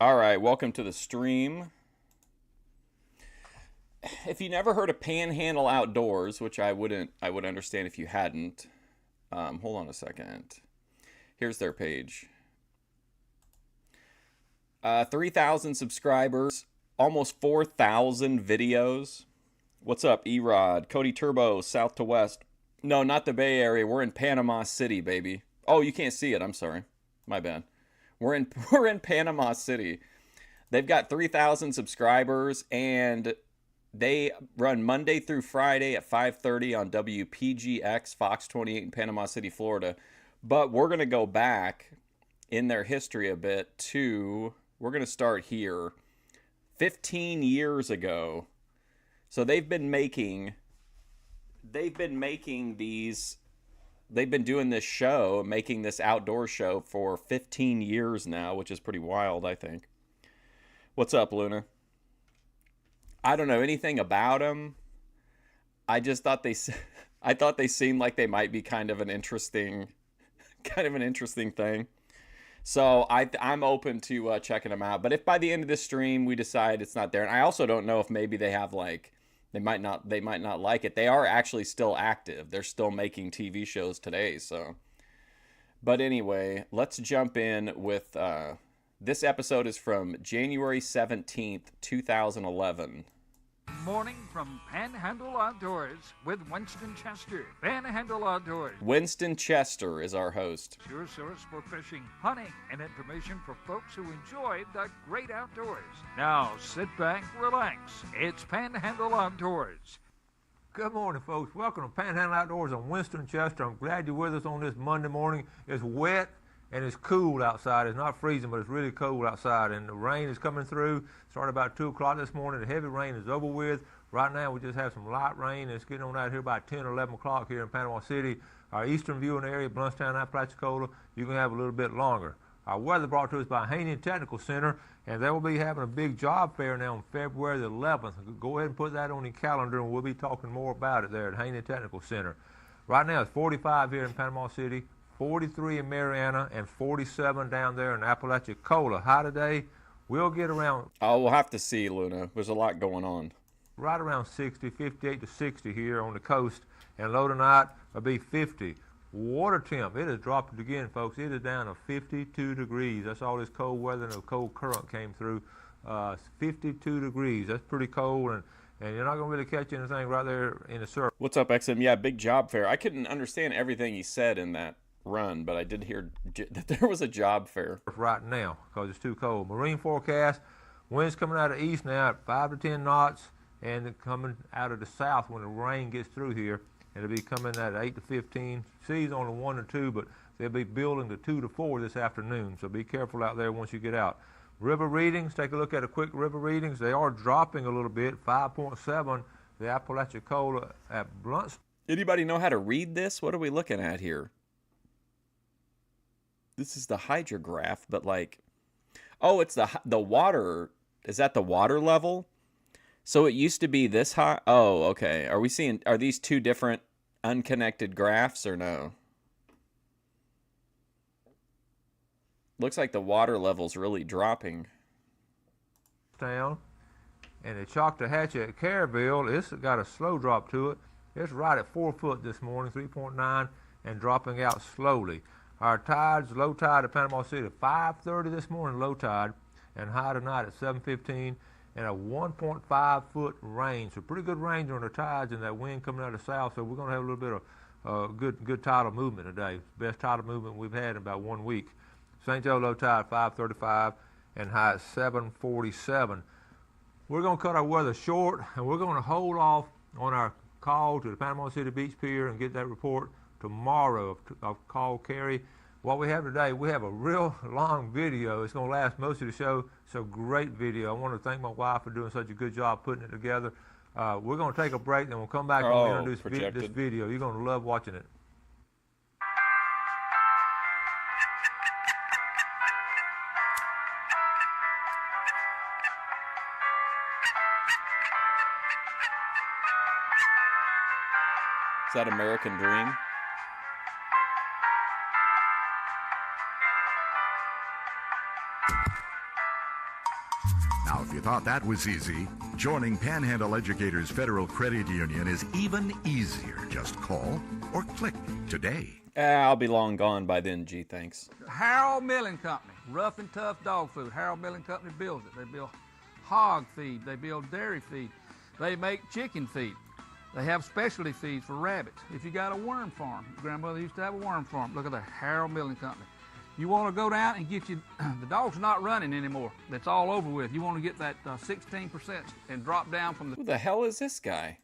All right, welcome to the stream. If you never heard of Panhandle Outdoors, which I would understand if you hadn't. Hold on a second. Here's their page. 3,000 subscribers, almost 4,000 videos. What's up, Erod? Cody Turbo, South to West. No, not the Bay Area. We're in Panama City, baby. Oh, you can't see it. I'm sorry. My bad. We're in we're in Panama City. They've got 3,000 subscribers, and they run Monday through Friday at 5:30 on WPGX Fox 28 in Panama City, Florida. But we're going to go back in their history a bit to, we're going to start here 15 years ago. So they've been doing this show, making this outdoor show for 15 years now, which is pretty wild, I think. What's up, Luna? I don't know anything about them. I just thought I thought they seemed like they might be kind of an interesting thing. So I'm open to checking them out. But if by the end of this stream we decide it's not there, and I also don't know if maybe they have like, they might not like it. They are actually still active. They're still making TV shows today. So, but anyway, let's jump in with this episode is from January 17th, 2011. Morning from Panhandle Outdoors with Winston Chester. Panhandle Outdoors, Winston Chester is our host. your source for fishing, hunting, and information for folks who enjoy the great outdoors. Now sit back, relax. It's Panhandle Outdoors. Good morning, folks. Welcome to Panhandle Outdoors. I'm Winston Chester. I'm glad you're with us on this Monday morning. It's wet and it's cool outside. It's not freezing, but it's really cold outside, and the rain is coming through. Started about 2 o'clock this morning. The heavy rain is over with. Right now, we just have some light rain. It's getting on out here about 10 or 11 o'clock here in Panama City. Our eastern viewing area, Bluntstown, Apalachicola, you can have a little bit longer. Our weather brought to us by Haney Technical Center, and they will be having a big job fair now on February the 11th. Go ahead and put that on your calendar, and we'll be talking more about it there at Haney Technical Center. Right now, it's 45 here in Panama City, 43 in Mariana, and 47 down there in Apalachicola. High today, we'll get around. Oh, we'll have to see, Luna. There's a lot going on. Right around 60, 58 to 60 here on the coast, and low tonight will be 50. Water temp, it has dropped again, folks. It is down to 52 degrees. That's all this cold weather and the cold current came through. 52 degrees. That's pretty cold, and you're not going to really catch anything right there in the surf. What's up, XM? Yeah, big job fair. I couldn't understand everything he said in that run, but I did hear that there was a job fair Right now because it's too cold. Marine forecast, winds coming out of the east now at 5 to 10 knots, and coming out of the south when the rain gets through here. It'll be coming at 8 to 15. Seas only 1 to 2, but they'll be building to 2 to 4 this afternoon. So be careful out there once you get out. River readings, take a look at a quick river readings. They are dropping a little bit, 5.7. The Apalachicola at Blunt. Anybody know how to read this? What are we looking at here? This is the hydrograph, but like, oh, it's the water. Is that the water level? So it used to be this high. Oh, okay. Are these two different unconnected graphs or no? Looks like the water level's really dropping. Down, and the Choctawhatchee at Caryville, it's got a slow drop to it. It's right at 4 foot this morning, 3.9, and dropping out slowly. Our tides, low tide at Panama City, 5:30 this morning, low tide, and high tonight at 7:15, and a 1.5 foot range. So pretty good range on the tides, and that wind coming out of the south. So we're going to have a little bit of good tidal movement today. Best tidal movement we've had in about 1 week. St. Joe low tide 5:35 and high at 7:47. We're going to cut our weather short, and we're going to hold off on our call to the Panama City Beach Pier and get that report tomorrow of call carry. What we have today, we have a real long video. It's going to last most of the show. It's a great video. I want to thank my wife for doing such a good job putting it together. We're going to take a break, then we'll come back and introduce this video. You're going to love watching it. Is that American Dream? Now, if you thought that was easy, joining Panhandle Educators Federal Credit Union is even easier. Just call or click today. I'll be long gone by then, gee, thanks. Harold Milling Company, rough and tough dog food. Harold Milling Company builds it. They build hog feed. They build dairy feed. They make chicken feed. They have specialty feeds for rabbits. If you got a worm farm, grandmother used to have a worm farm. Look at the Harold Milling Company. You want to go down and get you, the dog's not running anymore. That's all over with. You want to get that 16% and drop down from the Who the hell is this guy?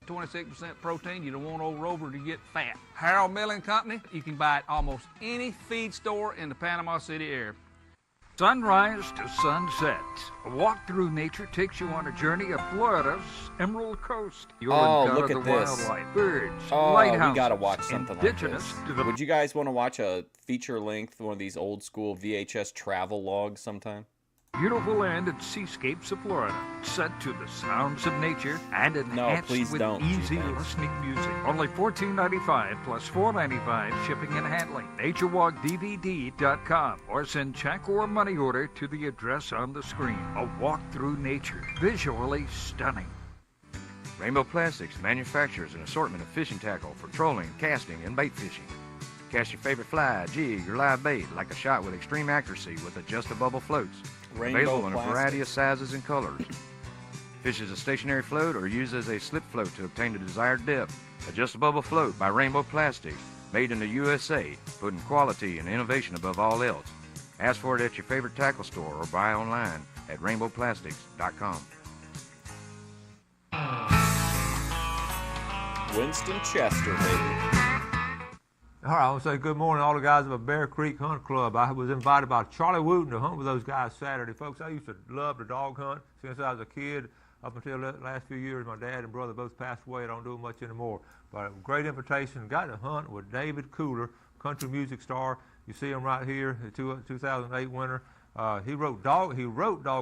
26% protein. You don't want old Rover to get fat. Harold Milling Company, you can buy it almost any feed store in the Panama City area. Sunrise to sunset. A walk through nature takes you on a journey of Florida's Emerald Coast. You'll encounter look at the this. wildlife, birds, Oh, lighthouses, we gotta watch something like indigenous this. to the Would you guys want to watch a feature-length, one of these old-school VHS travel logs sometime? beautiful land and seascapes of Florida, set to the sounds of nature and enhanced please with don't, easy G-Thanks. listening music. Only $14.95 plus $4.95 shipping and handling. NatureWalkDVD.com or send check or money order to the address on the screen. A walk through nature, visually stunning. Rainbow Plastics manufactures an assortment of fishing tackle for trolling, casting, and bait fishing. Cast your favorite fly, jig, or live bait like a shot with extreme accuracy with adjust-a-bubble floats. Available in a variety of sizes and colors. Fish as a stationary float or use as a slip float to obtain the desired depth. Adjust-a-bubble float by Rainbow Plastics, made in the USA, putting quality and innovation above all else. Ask for it at your favorite tackle store or buy online at rainbowplastics.com. Winston Chester, baby. All right, I want to say good morning to all the guys of the Bear Creek Hunt Club. I was invited by Charlie Wooten to hunt with those guys Saturday. Folks, I used to love to dog hunt since I was a kid. Up until the last few years, my dad and brother both passed away. I don't do it much anymore. But a great invitation. Got to hunt with David Cooler, country music star. You see him right here, the 2008 winner. He wrote Dog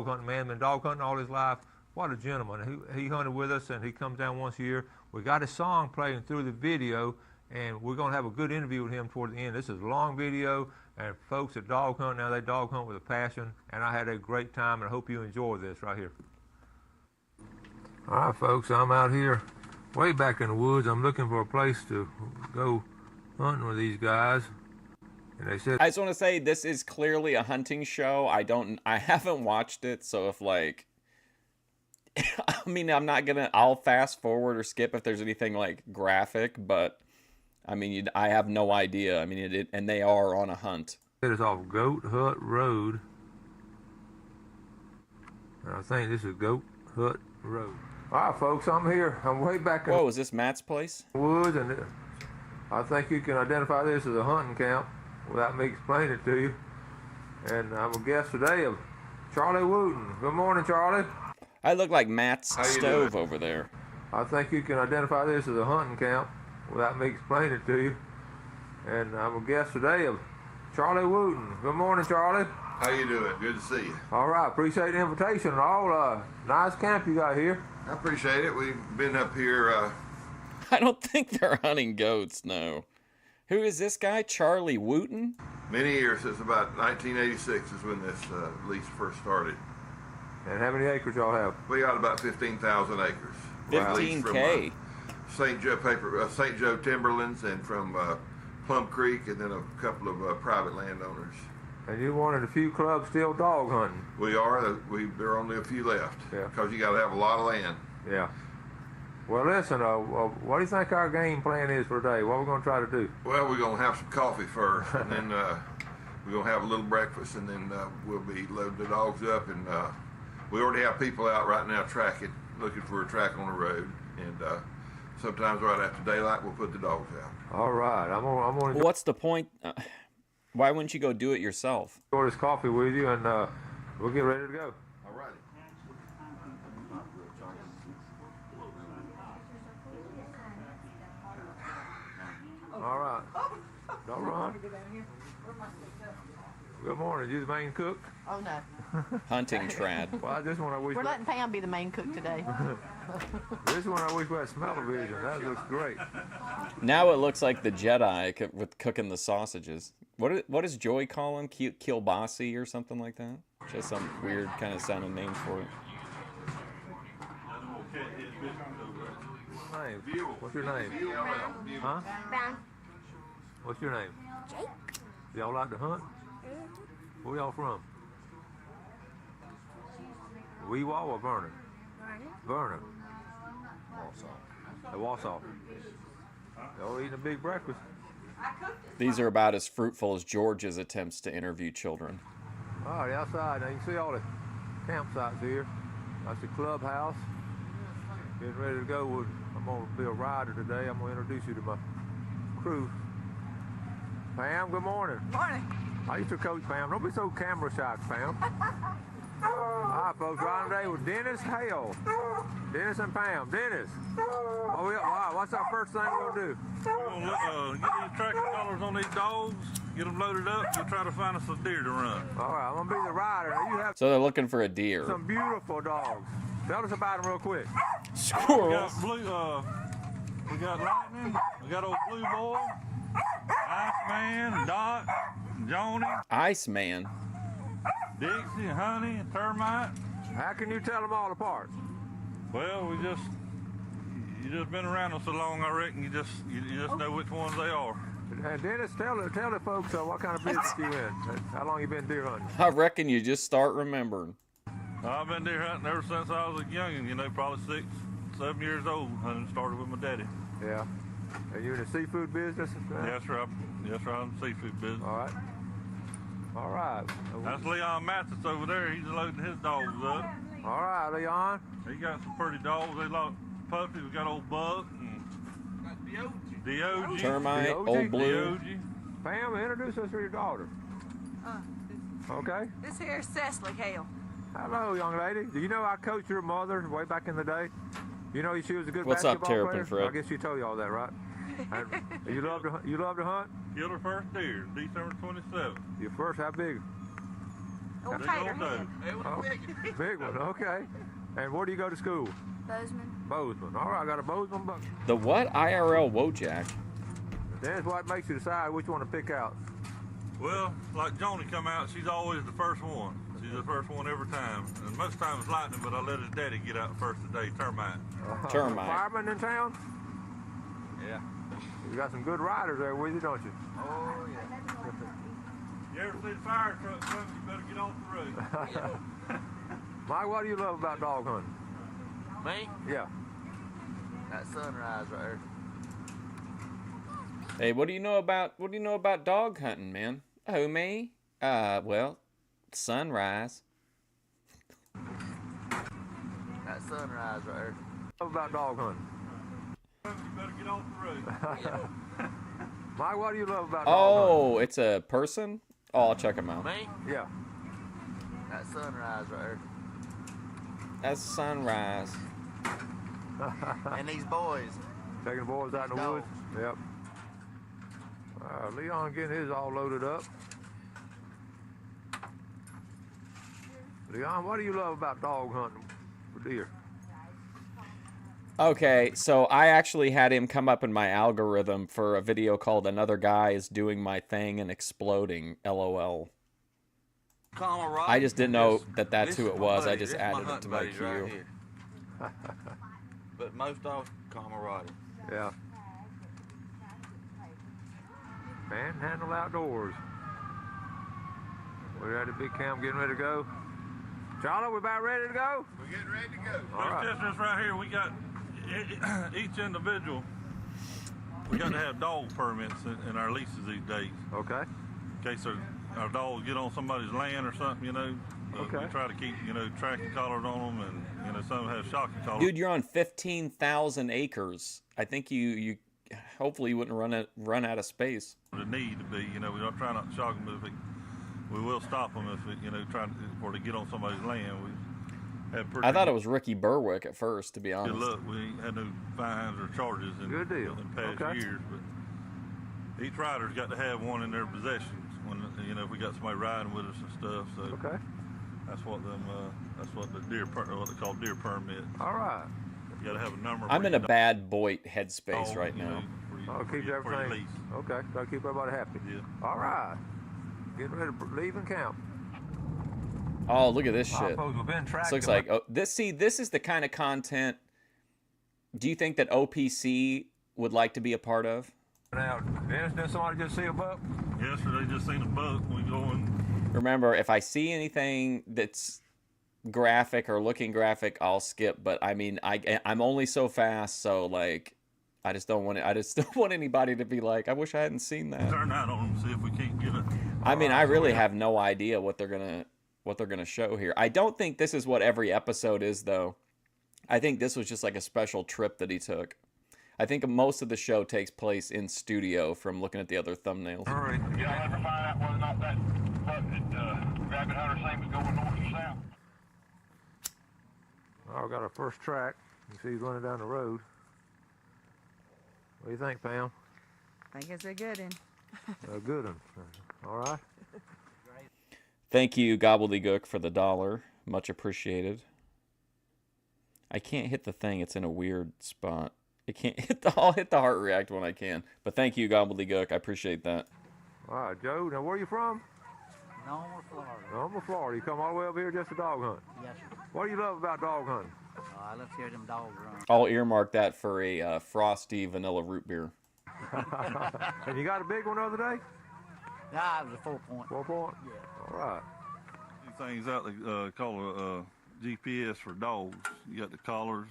Hunting Man, been dog hunting all his life. What a gentleman. He hunted with us, and he comes down once a year. We got his song playing through the video, and we're going to have a good interview with him toward the end. This is a long video, and folks that dog hunt now, they dog hunt with a passion, and I had a great time, and I hope you enjoy this right here. All right, folks, I'm out here way back in the woods. I'm looking for a place to go hunting with these guys, and they said, I just want to say this is clearly a hunting show. I haven't watched it, so if like, I mean, I'll fast forward or skip if there's anything like graphic, but I mean, I have no idea. I mean, and they are on a hunt. it is off Goat Hut Road, and I think this is Goat Hut Road. All right, folks, I'm here. I'm way back in Whoa, is this Matt's place? the woods, and I think you can identify this as a hunting camp without me explaining it to you. And I'm a guest today of Charlie Wooten. Good morning, Charlie. I look like Matt's you stove doing? over there. I think you can identify this as a hunting camp without me explaining it to you. And I'm a guest today of Charlie Wooten. Good morning, Charlie. How you doing? Good to see you. All right, appreciate the invitation. All nice camp you got here. I appreciate it. We've been up here. I don't think they're hunting goats, no. Who is this guy? Charlie Wooten? Many years. Since about 1986 is when this lease first started. And how many acres y'all have? We got about 15,000 acres. Leased from, 15K. St. Joe Timberlands and from Plum Creek, and then a couple of private landowners. And you're one of the few clubs still dog hunting. We are. There are only a few left. Yeah. Because you got to have a lot of land. Yeah. Well, listen, what do you think our game plan is for today? What are we going to try to do? Well, we're going to have some coffee first, and then we're going to have a little breakfast, and then we'll be loading the dogs up. And we already have people out right now tracking, looking for a track on the road. And sometimes right after daylight, we'll put the dogs out. All right. I'm going to What's the point? Why wouldn't you go do it yourself? enjoy this coffee with you, and we'll get ready to go. All righty. All right. Don't run. Good morning. You the main cook? Oh no, Hunting trad. Well, this one I wish. we're letting Pam be the main cook today. This one I wish we had smell-o-vision. That looks great. Now it looks like the Jedi with cooking the sausages. What does Joey call him? Kielbasi or something like that? Just some weird kind of sounding name for it. name? What's your name? Huh? Brown. What's your name? Jake. Y'all like to hunt? Where y'all from? Weewaw or Vernon? Vernon. Wausau. Wausau. Y'all eating a big breakfast. These are about as fruitful as George's attempts to interview children. All right, outside. Now you can see all the campsites here. That's the clubhouse. Getting ready to go. I'm going to be a rider today. I'm going to introduce you to my crew. Pam, good morning. Morning. I used to coach Pam. Don't be so camera shy, Pam. All right, folks, riding today with Dennis Hale. Dennis and Pam. Dennis. All right, what's our first thing we're going to do? We're going to get these tracking collars on these dogs, get them loaded up, we'll try to find us a deer to run. All right, I'm going to be the rider. Now, you have So they're looking for a deer. some beautiful dogs. Tell us about them real quick. We Squirrels. got we got Lightning, we got old Blue Boy, Iceman, Dot, Joni, Iceman. Dixie, Honey, and Termite. How can you tell them all apart? Well, you just been around them so long, I reckon you just know which ones they are. And Dennis, tell the folks what kind of business you in. How long you been deer hunting? I reckon you just start remembering. I've been deer hunting ever since I was a youngin', probably 6, 7 years old, and started with my daddy. Yeah. And you in the seafood business? Yes, sir. Yes, sir. I'm in the seafood business. All right. All right. That's Leon Mathis over there. He's loading his dogs up. All right, Leon. He got some pretty dogs. They like puppies. We got old Buck and Dog. Termite, DOG. Old Blue. Dog. Pam, introduce us to your daughter. Okay. This here is Cecily Hale. Hello, young lady. Do you know I coached your mother way back in the day? You know she was a good What's up, basketball Terrapin player? Fred? I guess she told you all that, right? And you love to hunt? Killed her first deer, December 27th. Your first, how big? Oh, Big Tater. old doe. Oh, big one, okay. And where do you go to school? Bozeman. Bozeman. All right, I got a Bozeman buck. The what? IRL Wojak. That's what makes you decide which one to pick out. Well, like Joni come out, she's always the first one. She's the first one every time. And most times it's Lightning, but I let his daddy get out first today, Termite. Termite. Fireman in town? Yeah. You got some good riders there with you, don't you? Oh, yeah. You ever see the fire truck coming, you better get off the road. Mike, what do you love about dog hunting? Me? Yeah. That sunrise right there. Hey, what do you know about dog hunting, man? Oh, me? Well, sunrise. That sunrise right there. What about dog hunting? You better get off the road. Mike, what do you love about dog Oh, it's a person? Oh, I'll check him out. Me? hunting? Yeah. That sunrise right there. That's sunrise. And these boys. Taking the boys out in the Dogs. woods? Yep. Leon getting his all loaded up. Leon, what do you love about dog hunting for deer? Okay, so I actually had him come up in my algorithm for a video called Another Guy is Doing My Thing and Exploding, LOL. Camaraderie. I just didn't know that that's This who is it my was. I buddy. just This is added it hunting to my buddies right queue. here. But most dogs, camaraderie. Yeah. Panhandle Outdoors. We're at the big camp getting ready to go. Charlie, we about ready to go? We're getting ready to go. All right. Just this right here, we got each individual. We got to have dog permits in our leases these days. Okay. In case our dogs get on somebody's land or something, Okay. We try to keep, tracking collars on them, and some have shocking collars. Dude, you're on 15,000 acres. I think you hopefully you wouldn't run out of space. The need to be, we don't try not to shock them, but if we will stop them if before they get on somebody's land. We had pretty I thought it was Ricky Berwick at first, to be good honest. luck. We ain't had no fines or charges in Good deal. past Okay. years, but each rider's got to have one in their possessions when if we got somebody riding with us and stuff. So Okay. that's what the what they call deer permit. All right. You got to have a number. I'm for in a your bad boy headspace dog, right now. Oh, keep for your everything. lease. Okay. Gotta keep everybody happy. Yeah. All right. Getting ready to leave and camp. Oh, look at this shit. We've been This looks like this is the kind of content Do you think that OPC would like to be a part of? Now, did somebody just see a buck? Yesterday just seen a buck. We going. Remember, if I see anything that's graphic or looking graphic, I'll skip. But I mean, I'm only so fast, so like, I just don't want anybody to be like, I wish I hadn't seen that. Turn that on and see if we can't get it. I mean, I really have no idea what they're gonna show here. I don't think this is what every episode is, though. I think this was just like a special trip that he took. I think most of the show takes place in studio from looking at the other thumbnails. Hurry. Y'all ever find out whether or not that buck that rabbit hunter seen was going north or south? Oh, we got our first track. You see he's running down the road. What do you think, Pam? I think it's a good one. A good one. All right. Thank you, Gobbledygook, for the $1. Much appreciated. I can't hit the thing. It's in a weird spot. I can't hit I'll hit the heart react when I can. But thank you, Gobbledygook. I appreciate that. All right, Joe. Now, where are you from? Normal, Florida. Normal, Florida. You come all the way up here just to dog hunt. Yes, sir. What do you love about dog hunting? I love to hear them dogs run. I'll earmark that for a frosty vanilla root beer. And you got a big one the other day? Nah, it was a 4 point. 4 point? Yeah. All right. Things out there called a GPS for dogs. You got the collars.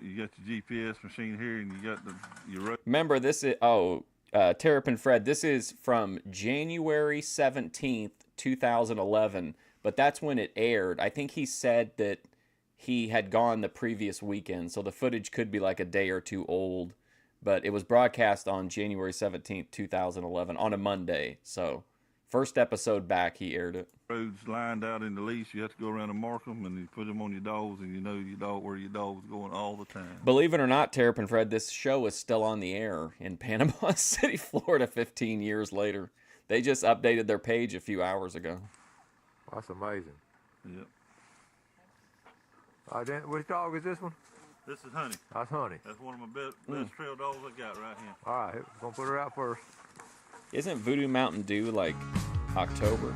You got your GPS machine here, and you got your road. Remember, this is Terrapin Fred. This is from January 17th, 2011, but that's when it aired. I think he said that he had gone the previous weekend, so the footage could be like a day or two old, but it was broadcast on January 17th, 2011 on a Monday. So first episode back, he aired it. Roads lined out in the lease. You have to go around and mark them, and you put them on your dogs, and you know your dog where your dog's going all the time. Believe it or not, Terrapin Fred, this show is still on the air in Panama City, Florida, 15 years later. They just updated their page a few hours ago. That's amazing. Yep. Which dog is this one? This is Honey. That's Honey. That's one of my best trail dogs I got right here. All right, we're going to put her out first. Isn't Voodoo Mountain Dew like October?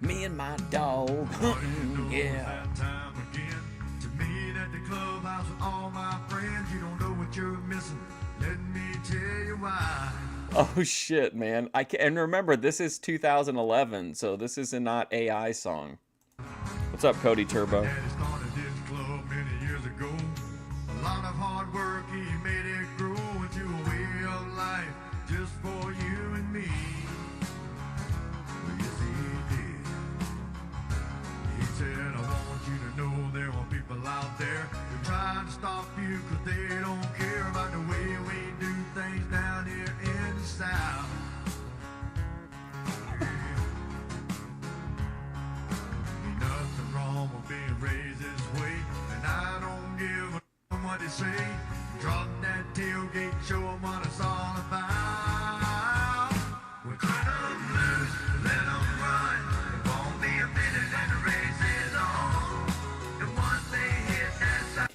Me and my dog hunting, yeah. That time again to meet at the clubhouse with all my friends. You don't know what you're missing. Let me tell you why. Oh shit, man! And remember, this is 2011, so this is a not AI song. What's up, Cody Turbo? Daddy started this club many years ago. A lot of hard work, he made it grow into a way of life just for you and me. Well, yes, he did. He said, I want you to know there are people out there who trying to stop you because they don't care about the way we do things down here in the South. Ain't nothing wrong with being raised this way, and I don't give a what they say. Drop that tailgate, show them what it's all about. We'll turn them loose, let them run. It won't be a minute and the race is on. And once they hit that side,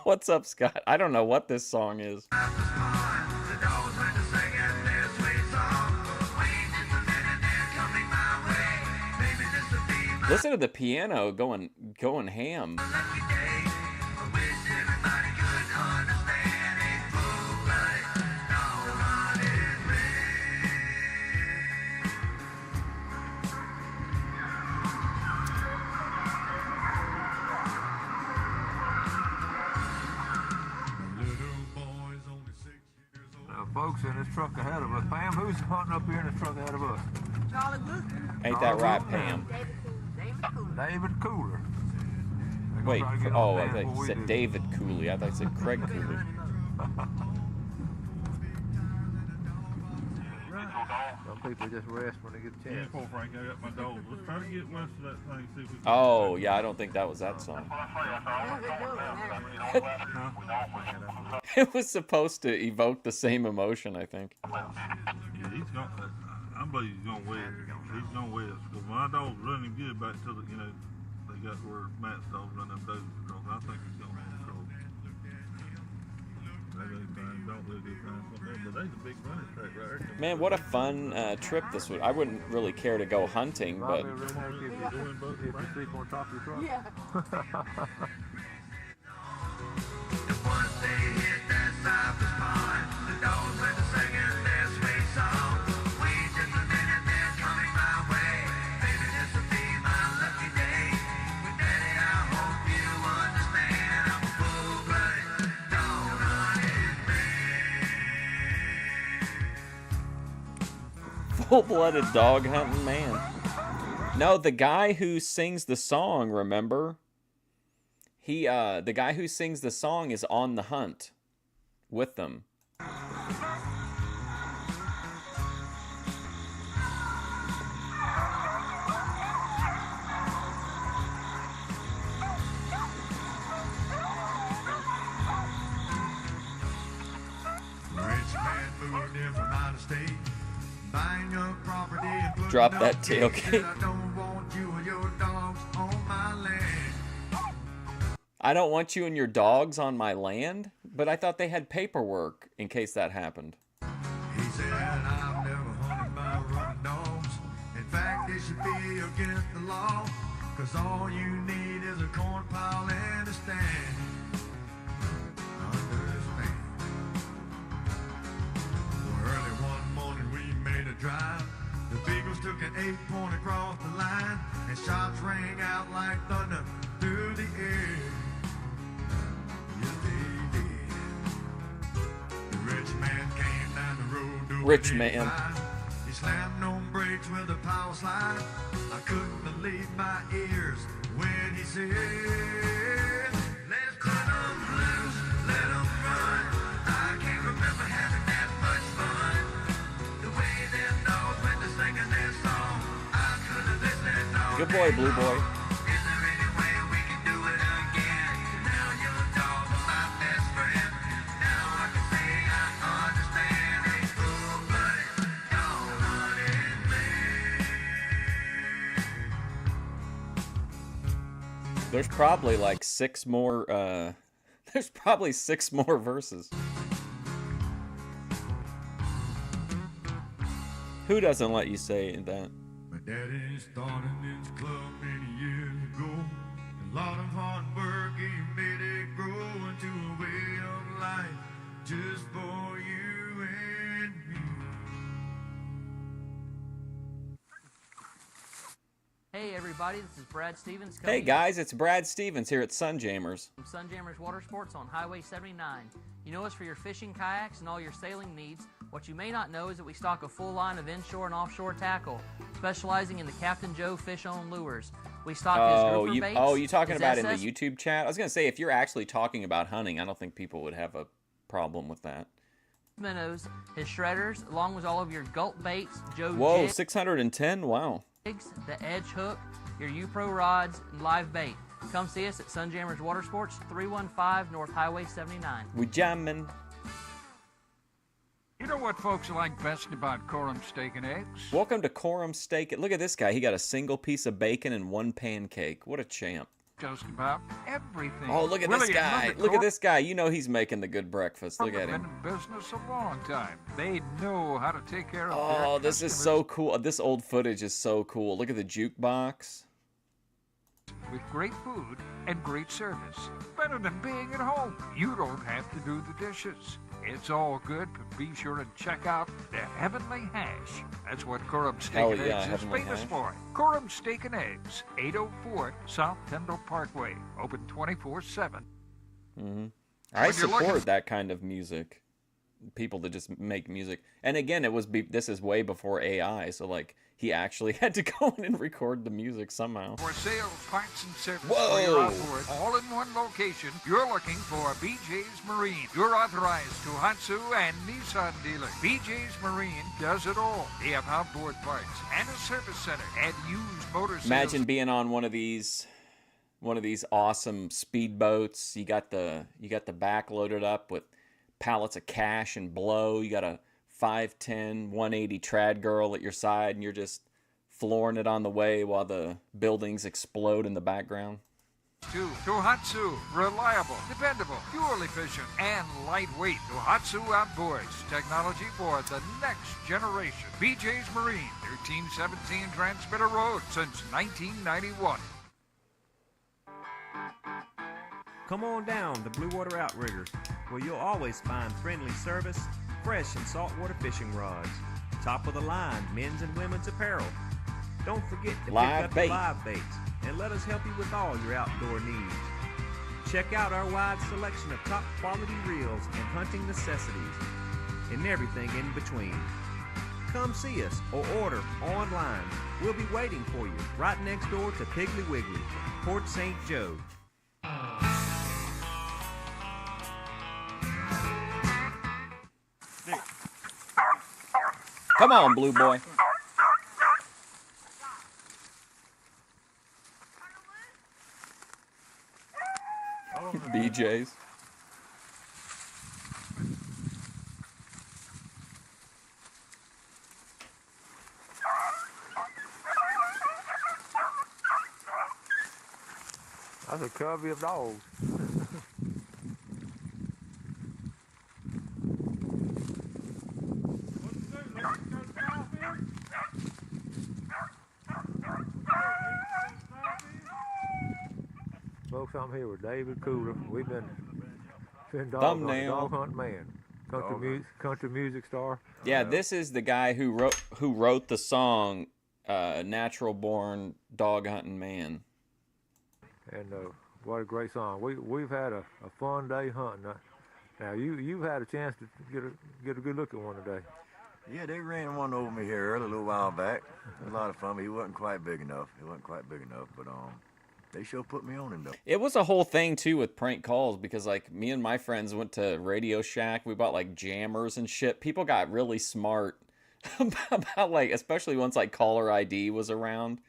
What's up, Scott? I don't know what this song is. the dogs went to singing their sweet song. Wait just a minute, they're coming my way. Maybe this will be my Listen to the piano going ham. lucky day. I wish everybody could understand a full-blooded dog hunting little boy's only 6 years old. Now, folks, in this truck ahead of us. Pam, who's hunting up here in this truck ahead of us? Charlie Blue. Ain't that right, Pam? David Cooler. They're gonna Wait, try to get oh, on I there thought before you we said do. David Cooley. I thought you said Craig Cooley. Some people just rest when they get a Yeah, chance. poor Frank, I got my dogs. Let's try to get west of that thing. See if we can. Oh, yeah, I don't think that was that song. It was supposed to evoke the same emotion, I think. Yeah, he's going. I believe he's going west. He's going west. Because my dog's running good back to the, they got where Matt's dog's running them dogs patrol. I think he's going to patrol. Maybe they don't really do things. But That's a big running track right there. Man, what a fun trip this would. I wouldn't really care to go hunting, but If you sleep on top of your truck. Yeah. Once they hit that Cypress Pond, the dogs went to singing their sweet song. Wait just a minute, they're coming my way. Maybe this will be my lucky day. But Daddy, I hope you understand I'm a full-blooded dog hunting man. full-blooded dog hunting man. No, the guy who sings the song, remember? The guy who sings the song is on the hunt with them. Rich man moved in from out of state, buying up property and putting Drop up that gates. tailgate. I don't want you or your dogs on my land. I don't want you and your dogs on my land, but I thought they had paperwork in case that happened. He said, I've never hunted by running dogs. In fact, it should be against the law. Cause all you need is a corn pile and a stand. Understand. Well, early one morning we made a drive. The Beagles took an 8-point across the line. And shots rang out like thunder through the air. Yes, they did. The rich man came down the road doing Rich man. 85. He slammed on brakes with a power slide. I couldn't believe my ears when he said, let's turn them loose, let them run. I can't remember having that much fun. The way them dogs went to singing their song, I could have listened all Good boy, day Blue Boy. long. Is there any way we can do it again? Now your dog's my best friend. Now I can say I understand a full-blooded dog hunting man. There's probably like 6 more, there's probably 6 more verses. Who doesn't let you say that? My daddy started this club many years ago. A lot of hard work, he made it grow into a way of life just for you and me. Hey everybody, this is Brad Stevens. Hey guys, it's Brad Stevens here at Sunjammers. From Sunjammers Water Sports on Highway 79. You know us for your fishing kayaks and all your sailing needs. What you may not know is that we stock a full line of inshore and offshore tackle, specializing in the Captain Joe fish-on lures. We stock his grouper baits. You talking his about in SS the YouTube chat? I was gonna say, if you're actually talking about hunting, I don't think people would have a problem with that. minnows, his shredders, along with all of your gulp baits, Joe Whoa, jigs, 610? Wow. the edge hook, your U-Pro rods, and live bait. Come see us at Sunjammers Water Sports, 315 North Highway 79. We jamming. You know what folks like best about Coram Steak and Eggs? Welcome to Coram Steak. Look at this guy. He got a single piece of bacon and 1 pancake. What a champ. Just about everything. Oh, look at this Willie and guy. Linda Look at Coram this guy. You know he's making the good breakfast. Look at have him. been in business a long time. They know how to take care of Oh, their this is customers so cool. This old footage is so cool. Look at the jukebox. with great food and great service. Better than being at home. You don't have to do the dishes. It's all good, but be sure to check out the Heavenly Hash. That's what Coram Steak Hell and yeah, Eggs is Heavenly famous Hash. for. Coram Steak and Eggs, 804 South Tyndall Parkway, open 24/7. Mm-hmm. I When you're looking- support that kind of music. People that just make music. And again, this is way before AI, so like he actually had to go in and record the music somehow. For sales, parts, and service Whoa! for your outboard, all in one location, you're looking for BJ's Marine. You're authorized Tohatsu and Nissan dealer. BJ's Marine does it all. They have outboard parts and a service center and used motor sales. Imagine being on one of these awesome speedboats. You got the back loaded up with pallets of cash and blow. You got a 5'10", 180 trad girl at your side, and you're just flooring it on the way while the buildings explode in the background. Tohatsu, reliable, dependable, fuel efficient, and lightweight. Tohatsu Outboards, technology for the next generation. BJ's Marine, 1317 Transmitter Road since 1991. Come on down to Blue Water Outriggers, where you'll always find friendly service, fresh and saltwater fishing rods, top of the line men's and women's apparel. Don't forget to Live pick up bait. your live baits and let us help you with all your outdoor needs. Check out our wide selection of top quality reels and hunting necessities and everything in between. Come see us or order online. We'll be waiting for you right next door to Piggly Wiggly, Port St. Joe. Come on, Blue Boy. BJ's. That's a covey of dogs. Folks, I'm here with David Cooler. We've been dog hunt man, country music star. Yeah, this is the guy who wrote the song "Natural Born Dog Hunting Man." And what a great song. We've had a fun day hunting. Now you've had a chance to get a good look at one today. Yeah, they ran one over me here early, a little while back. It was a lot of fun, but he wasn't quite big enough. But they sure put me on him though. It was a whole thing too with prank calls because like me and my friends went to Radio Shack. We bought like jammers and shit. People got really smart about like, especially once like caller ID was around.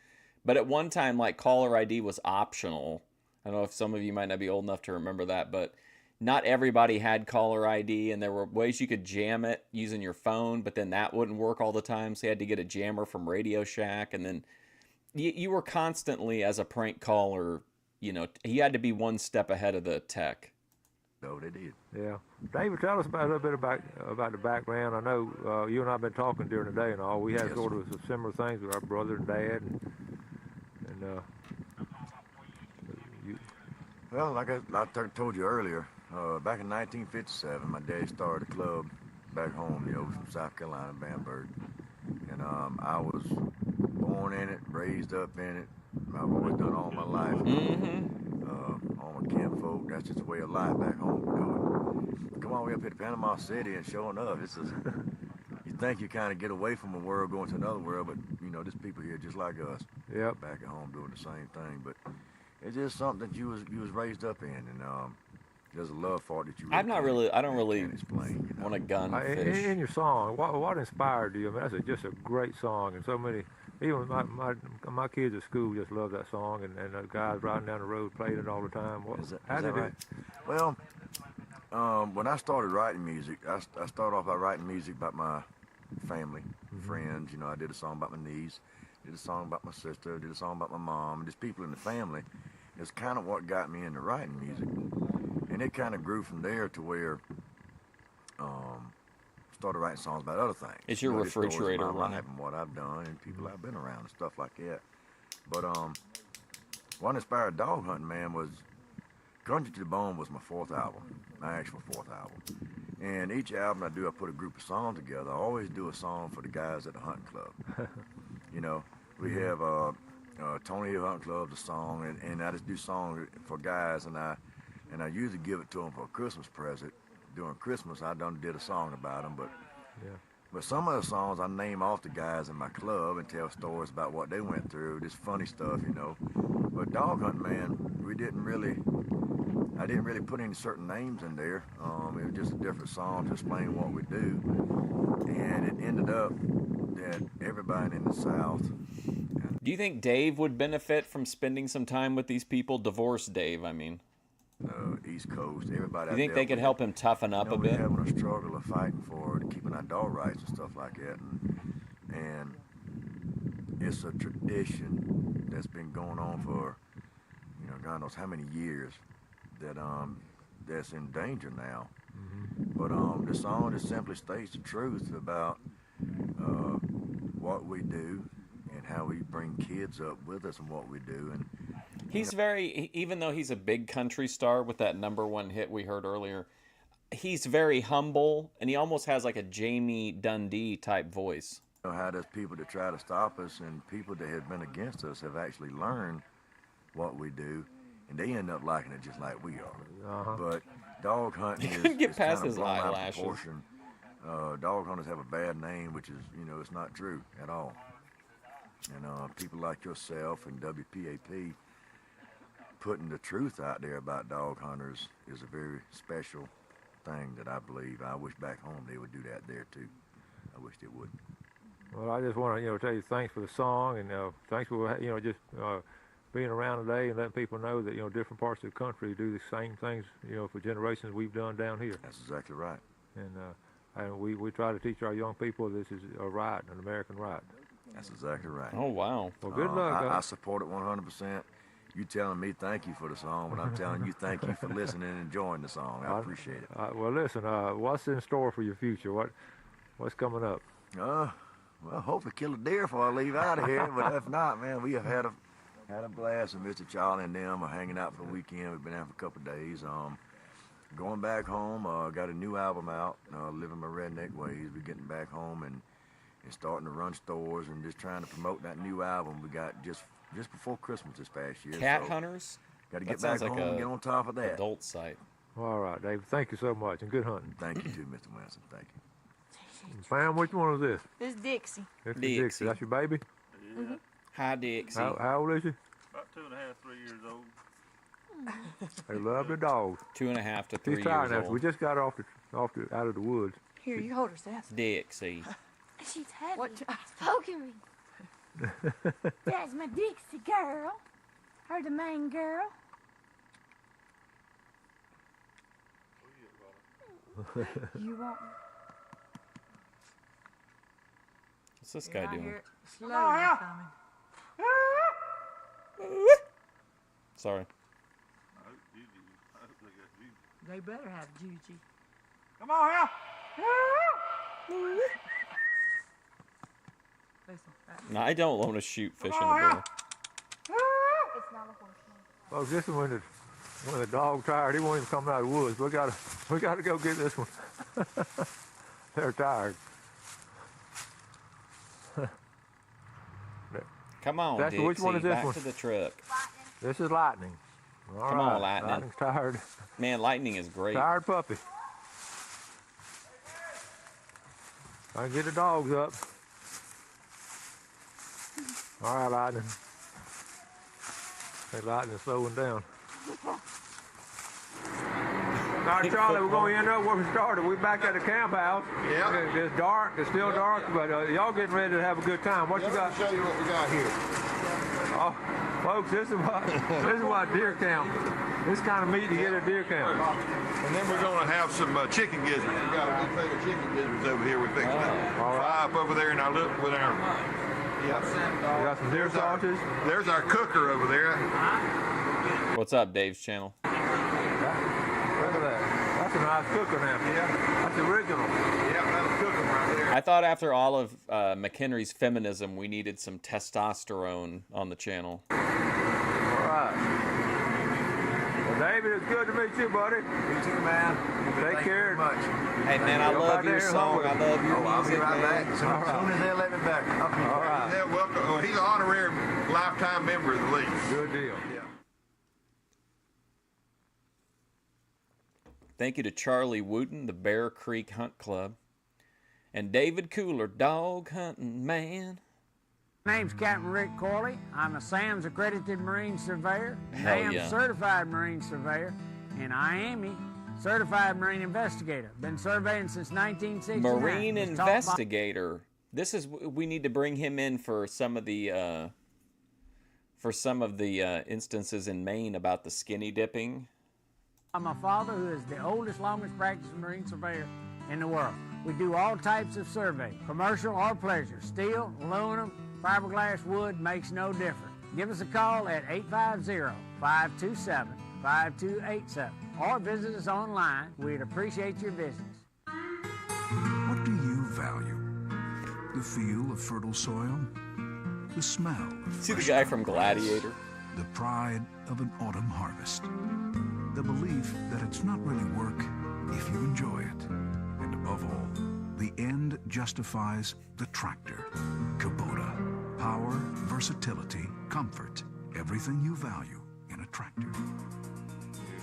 But at one time, like caller ID was optional. I don't know if some of you might not be old enough to remember that, but not everybody had caller ID, and there were ways you could jam it using your phone, but then that wouldn't work all the time, so you had to get a jammer from Radio Shack, and then you were constantly, as a prank caller, you had to be one step ahead of the tech. No, they did. Yeah. David, tell us a little bit about the background. I know you and I have been talking during the day and all. We had sort of some similar things with our brother and dad, Well, like I told you earlier, back in 1957, my dad started a club back home, from South Carolina, Bamberg. And I was born in it, raised up in it. I've always done all my life. All my kinfolk, that's just the way of life back home. Come all the way up here to Panama City, and sure enough, you think you kind of get away from a world, going to another world, but there's people here just like us. Yep. Back at home doing the same thing, but it's just something that you was raised up in, and there's a love for it that you. I don't really explain. Want a gun fish. In your song, what inspired you? I mean, that's just a great song, and so many. Even my kids at school just love that song, and the guys riding down the road played it all the time. How did it? Well, when I started writing music, I started off by writing music about my family, friends. I did a song about my niece, did a song about my sister, did a song about my mom, just people in the family. It's kind of what got me into writing music, and it kind of grew from there to where started writing songs about other things. Is your refrigerator running? And what I've done and people I've been around and stuff like that. But what inspired dog hunting, man, was Country to the Bone was my fourth album, my actual fourth album. And each album I do, I put a group of songs together. I always do a song for the guys at the hunting club. We have Tony Hill Hunting Club's a song, and I just do songs for guys, and I usually give it to them for a Christmas present. During Christmas, I did a song about them, but some of the songs I name off the guys in my club and tell stories about what they went through, just funny stuff, But dog hunting, man, I didn't really put any certain names in there. It was just a different song to explain what we do, and it ended up that everybody in the South. Do you think Dave would benefit from spending some time with these people? Divorced Dave, I mean. East Coast, everybody. You think they could help him toughen up a bit? We're having a struggle of fighting for keeping our dog rights and stuff like that, and it's a tradition that's been going on for God knows how many years that that's in danger now. But the song just simply states the truth about what we do and how we bring kids up with us and what we do. And he's even though he's a big country star with that #1 hit we heard earlier, he's very humble, and he almost has like a Jamie Dundee type voice. How does people that try to stop us and people that have been against us have actually learned what we do, and they end up liking it just like we are. But dog hunting He couldn't get is past kind of his blown out of eyelashes. proportion. Dog hunters have a bad name, which is, it's not true at all. And people like yourself and WPAP putting the truth out there about dog hunters is a very special thing that I believe. I wish back home they would do that there too. I wish they would. Well, I just want to, tell you thanks for the song, and thanks for, just being around today and letting people know that, different parts of the country do the same things, for generations we've done down here. That's exactly right. And we try to teach our young people this is a right, an American right. That's exactly right. Oh, wow. Well, good luck. I support it 100%. You telling me thank you for the song, but I'm telling you thank you for listening and enjoying the song. I appreciate it. Well, listen, what's in store for your future? What's coming up? Well, hopefully kill a deer before I leave out of here. But if not, man, we have had a blast. And Mr. Charlie and them are hanging out for the weekend. We've been out for a couple of days. Going back home, got a new album out, Living My Redneck Ways. We're getting back home and starting to run stores and just trying to promote that new album we got just before Christmas this past year. Cat Hunters? Got to get back home and get on top of that. Adult site. All right, David. Thank you so much, and good hunting. Thank you too, Mr. Winston. Thank you. Pam, which one is this? This is Dixie. This is Dixie. That's your baby? Mm-hmm. Hi, Dixie. How old is she? About 2.5, 3 years old. They love the dogs. 2.5 to 3 She's years tired now. old. We just got her out of the woods. Here, you hold her, Seth. Dixie. She's happy. What? Poking me. That's my Dixie girl. Her the main girl. You want me? What's this guy doing? Slowly coming. Sorry. They better have Juji. Come on here. No, I don't want to shoot fish in the bill. It's not a horse. Folks, this is when the dog tired. He won't even come out of the woods. We gotta go get this one. They're tired. Come on, That's Dixie. which one is this back one? to the truck. This is Lightning. All Come right. on, Lightning. Lightning's tired. Man, Lightning is great. Tired puppy. I can get the dogs up. All right, Lightning. Hey, Lightning's slowing down. All right, Charlie, we're going to end up where we started. We're back at the camp house. Yeah. It's dark. It's still dark, but y'all getting ready to have a good time. What you got? Show you what we got here. Oh, folks, this is what deer camp. This kind of meat to get a deer camp. And then we're going to have some chicken gizzards. We got a big thing of chicken gizzards over here. We're fixing to fry up over there, and I look with our. Yep. You got some deer sausage. There's our cooker over there. What's up, Dave's channel? Look at that. That's a nice cooker now. Yeah. That's the original. Yep, that'll cook them right there. I thought after all of McHenry's feminism, we needed some testosterone on the channel. All right. Well, David, it's good to meet you, buddy. You too, man. Take care. Much. Hey, man, I love your song. I love your I'll music, be right man. back. As soon as they let me back, I'll be All back. right. Yeah, welcome. Oh, he's an honorary lifetime member of the league. Good deal. Yeah. Thank you to Charlie Wooten, the Bear Creek Hunt Club, and David Cooler, Dog Hunting Man. My name's Captain Rick Corley. I'm a SAMS accredited Marine Surveyor, Hell NAM yeah. certified Marine Surveyor, and IAME certified Marine Investigator. Been surveying since 1969. Marine Was taught by- investigator. We need to bring him in for some of the instances in Maine about the skinny dipping. I'm my father, who is the oldest, longest practicing Marine Surveyor in the world. We do all types of survey, commercial or pleasure. Steel, aluminum, fiberglass, wood, makes no difference. give us a call at 850-527-5287 or visit us online. We'd appreciate your visits. What do you value? The feel of fertile soil? The smell of See the fresh guy from cowboys? Gladiator? The pride of an autumn harvest. The belief that it's not really work if you enjoy it. And above all, the end justifies the tractor. Kubota. Power, versatility, comfort. Everything you value in a tractor.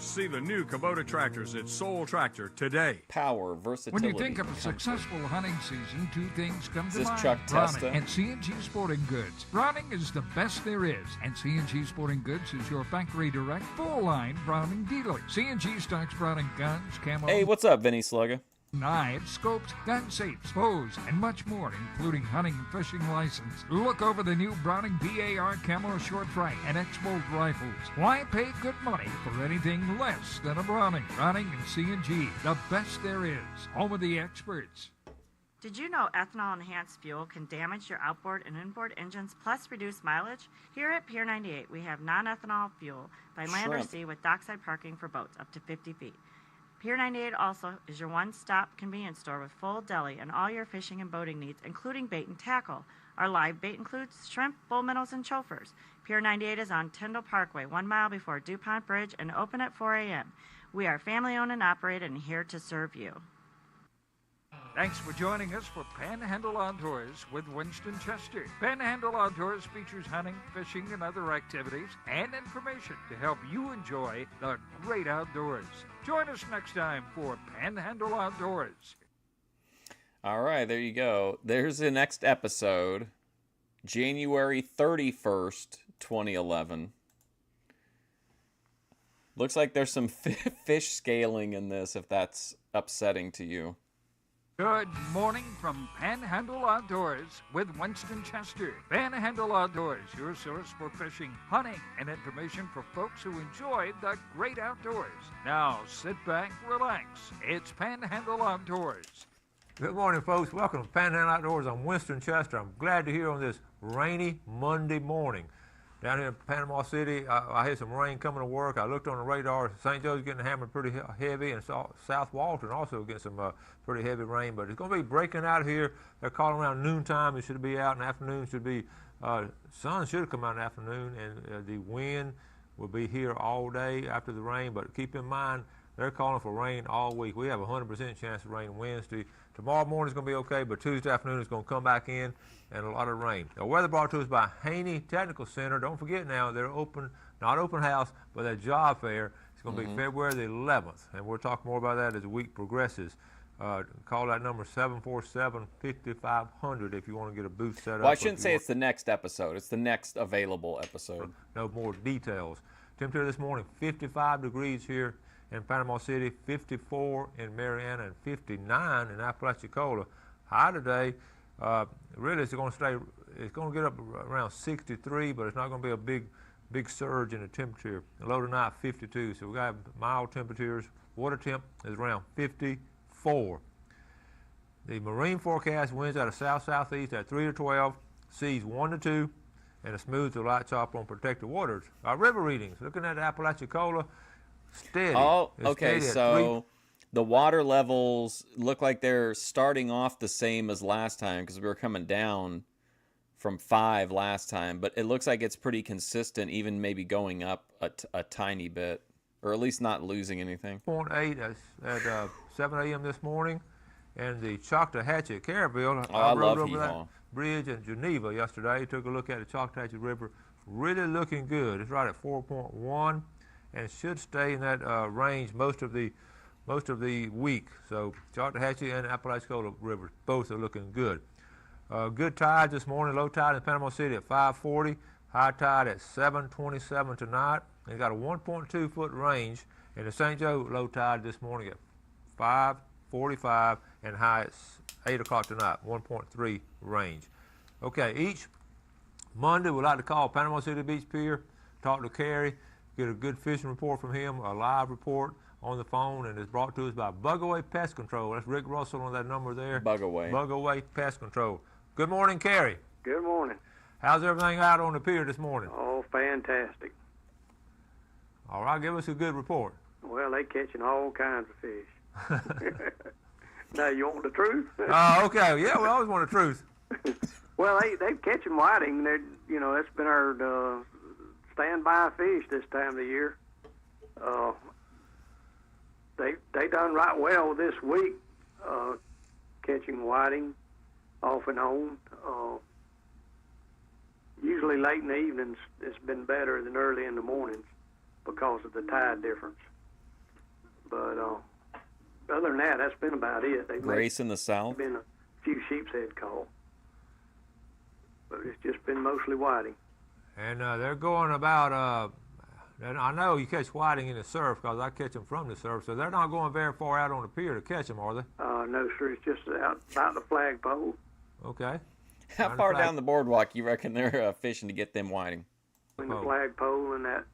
See the new Kubota tractors at Soul Tractor today. Power, When versatility. you think of a successful hunting season, two things come to Is this mind. Chuck Browning Testa? and C&G Sporting Goods. Browning is the best there is, and C&G Sporting Goods is your factory direct, full-line Browning dealer. C&G stocks Browning guns, camo, Hey, what's up, Vinny Slugger? knives, scopes, gun safes, bows, and much more, including hunting and fishing license. Look over the new Browning BAR Camo Short Right and X-Bolt rifles. Why pay good money for anything less than a Browning? Browning and C&G, the best there is. Home of the experts. Did you know ethanol-enhanced fuel can damage your outboard and inboard engines plus reduce mileage? Here at Pier 98, we have non-ethanol fuel by land or Shrimp. sea with dockside parking for boats up to 50 feet. Pier 98 also is your one-stop convenience store with full deli and all your fishing and boating needs, including bait and tackle. Our live bait includes shrimp, bull minnows, and chauffeurs. Pier 98 is on Tyndall Parkway, 1 mile before DuPont Bridge, and open at 4 a.m. We are family-owned and operated and here to serve you. Thanks for joining us for Panhandle Outdoors with Winston Chester. Panhandle Outdoors features hunting, fishing, and other activities and information to help you enjoy the great outdoors. Join us next time for Panhandle Outdoors. All right, there you go. There's the next episode, January 31st, 2011. Looks like there's some fish scaling in this, if that's upsetting to you. Good morning from Panhandle Outdoors with Winston Chester. Panhandle Outdoors, your source for fishing, hunting, and information for folks who enjoy the great outdoors. Now sit back, relax. It's Panhandle Outdoors. Good morning, folks. Welcome to Panhandle Outdoors. I'm Winston Chester. I'm glad to hear on this rainy Monday morning. Down here in Panama City, I had some rain coming to work. I looked on the radar. St. Joe's getting hammered pretty heavy, and South Walton also getting some pretty heavy rain. But it's going to be breaking out here. They're calling around noontime. It should be out in the afternoon. Should be sun should come out in the afternoon, and the wind will be here all day after the rain. But keep in mind, they're calling for rain all week. We have a 100% chance of rain Wednesday. Tomorrow morning is going to be okay, but Tuesday afternoon is going to come back in and a lot of rain. The weather brought to us by Haney Technical Center. Don't forget now, they're open, not open house, but their job fair. It's going to be February the 11th, and we'll talk more about that as the week progresses. Call that number 747-5500 if you want to get a booth set up. Well, I shouldn't say it's the next episode. It's the next available episode. No more details. Temperature this morning, 55 degrees here in Panama City, 54 in Mariana, and 59 in Apalachicola. High today, really it's going to get up around 63, but it's not going to be a big surge in the temperature. The low tonight, 52, so we got mild temperatures. Water temp is around 54. The marine forecast winds out of south-southeast at 3 to 12, seas 1 to 2, and a smooth to light chop on protected waters. Our river readings, looking at Apalachicola, steady. Oh, It's okay, steady at so the water levels look like they're starting off the same as last time because we were coming down from 5 last time, but it looks like it's pretty consistent, even maybe going up a tiny bit, or at least not losing anything. 0.8 at 7 a.m. this morning, and the Choctawhatchee at Caryville. I love rode over Hee-Haw. that bridge in Geneva yesterday. Took a look at the Choctawhatchee River. Really looking good. It's right at 4.1. and should stay in that range most of the week. So Choctawhatchee and Apalachicola rivers both are looking good. Good tide this morning. Low tide in Panama City at 5:40. High tide at 7:27 tonight. And got a 1.2 foot range. And the St. Joe low tide this morning at 5:45 and high at 8 o'clock tonight. 1.3 range. Okay, each Monday we like to call Panama City Beach Pier, talk to Kerry, get a good fishing report from him, a live report on the phone, and it's brought to us by Bugaway Pest Control. That's Rick Russell on that number there. Bugaway. Bugaway Pest Control. Good morning, Kerry. Good morning. How's everything out on the pier this morning? Oh, fantastic. All right, give us a good report. Well, they catching all kinds of fish. Now, you want the truth? Oh, okay. Yeah, we always want the truth. Well, they catching whiting. They're, you know, that's been our standby fish this time of the year. They done right well this week, catching whiting off and on. Usually late in the evenings, it's been better than early in the mornings because of the tide difference. But other than that, that's been about it. Grace in the south? Been a few sheep's head caught, but it's just been mostly whiting. And they're going about, and I know you catch whiting in the surf because I catch them from the surf, so they're not going very far out on the pier to catch them, are they? No, sir, it's just out about the flagpole. Okay. How far down the boardwalk you reckon they're fishing to get them whiting? In the flagpole and that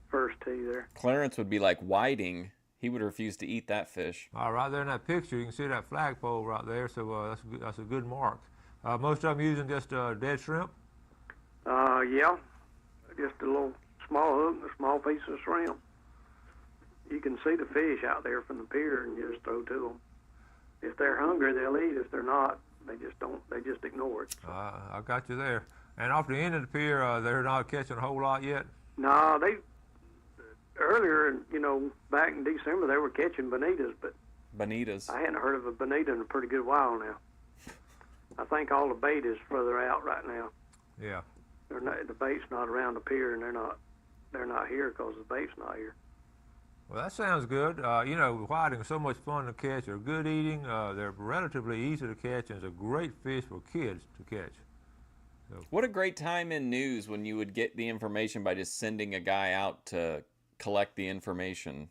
first tee there. Clarence would be like, whiting? He would refuse to eat that fish. Right there in that picture, you can see that flagpole right there, so that's a good mark. Most of them using just dead shrimp? Yeah, just a little small hook and a small piece of shrimp. You can see the fish out there from the pier and just throw to them. If they're hungry, they'll eat. If they're not, they just don't. They just ignore it. So. I got you there. And off the end of the pier, they're not catching a whole lot yet? No, earlier, you know, back in December, they were catching bonitas, but bonitas. I hadn't heard of a bonita in a pretty good while now. I think all the bait is further out right now. Yeah. The bait's not around the pier, and they're not here because the bait's not here. Well, that sounds good. You know, whiting is so much fun to catch. They're good eating. They're relatively easy to catch, and it's a great fish for kids to catch. So. What a great time in news when you would get the information by just sending a guy out to collect the information.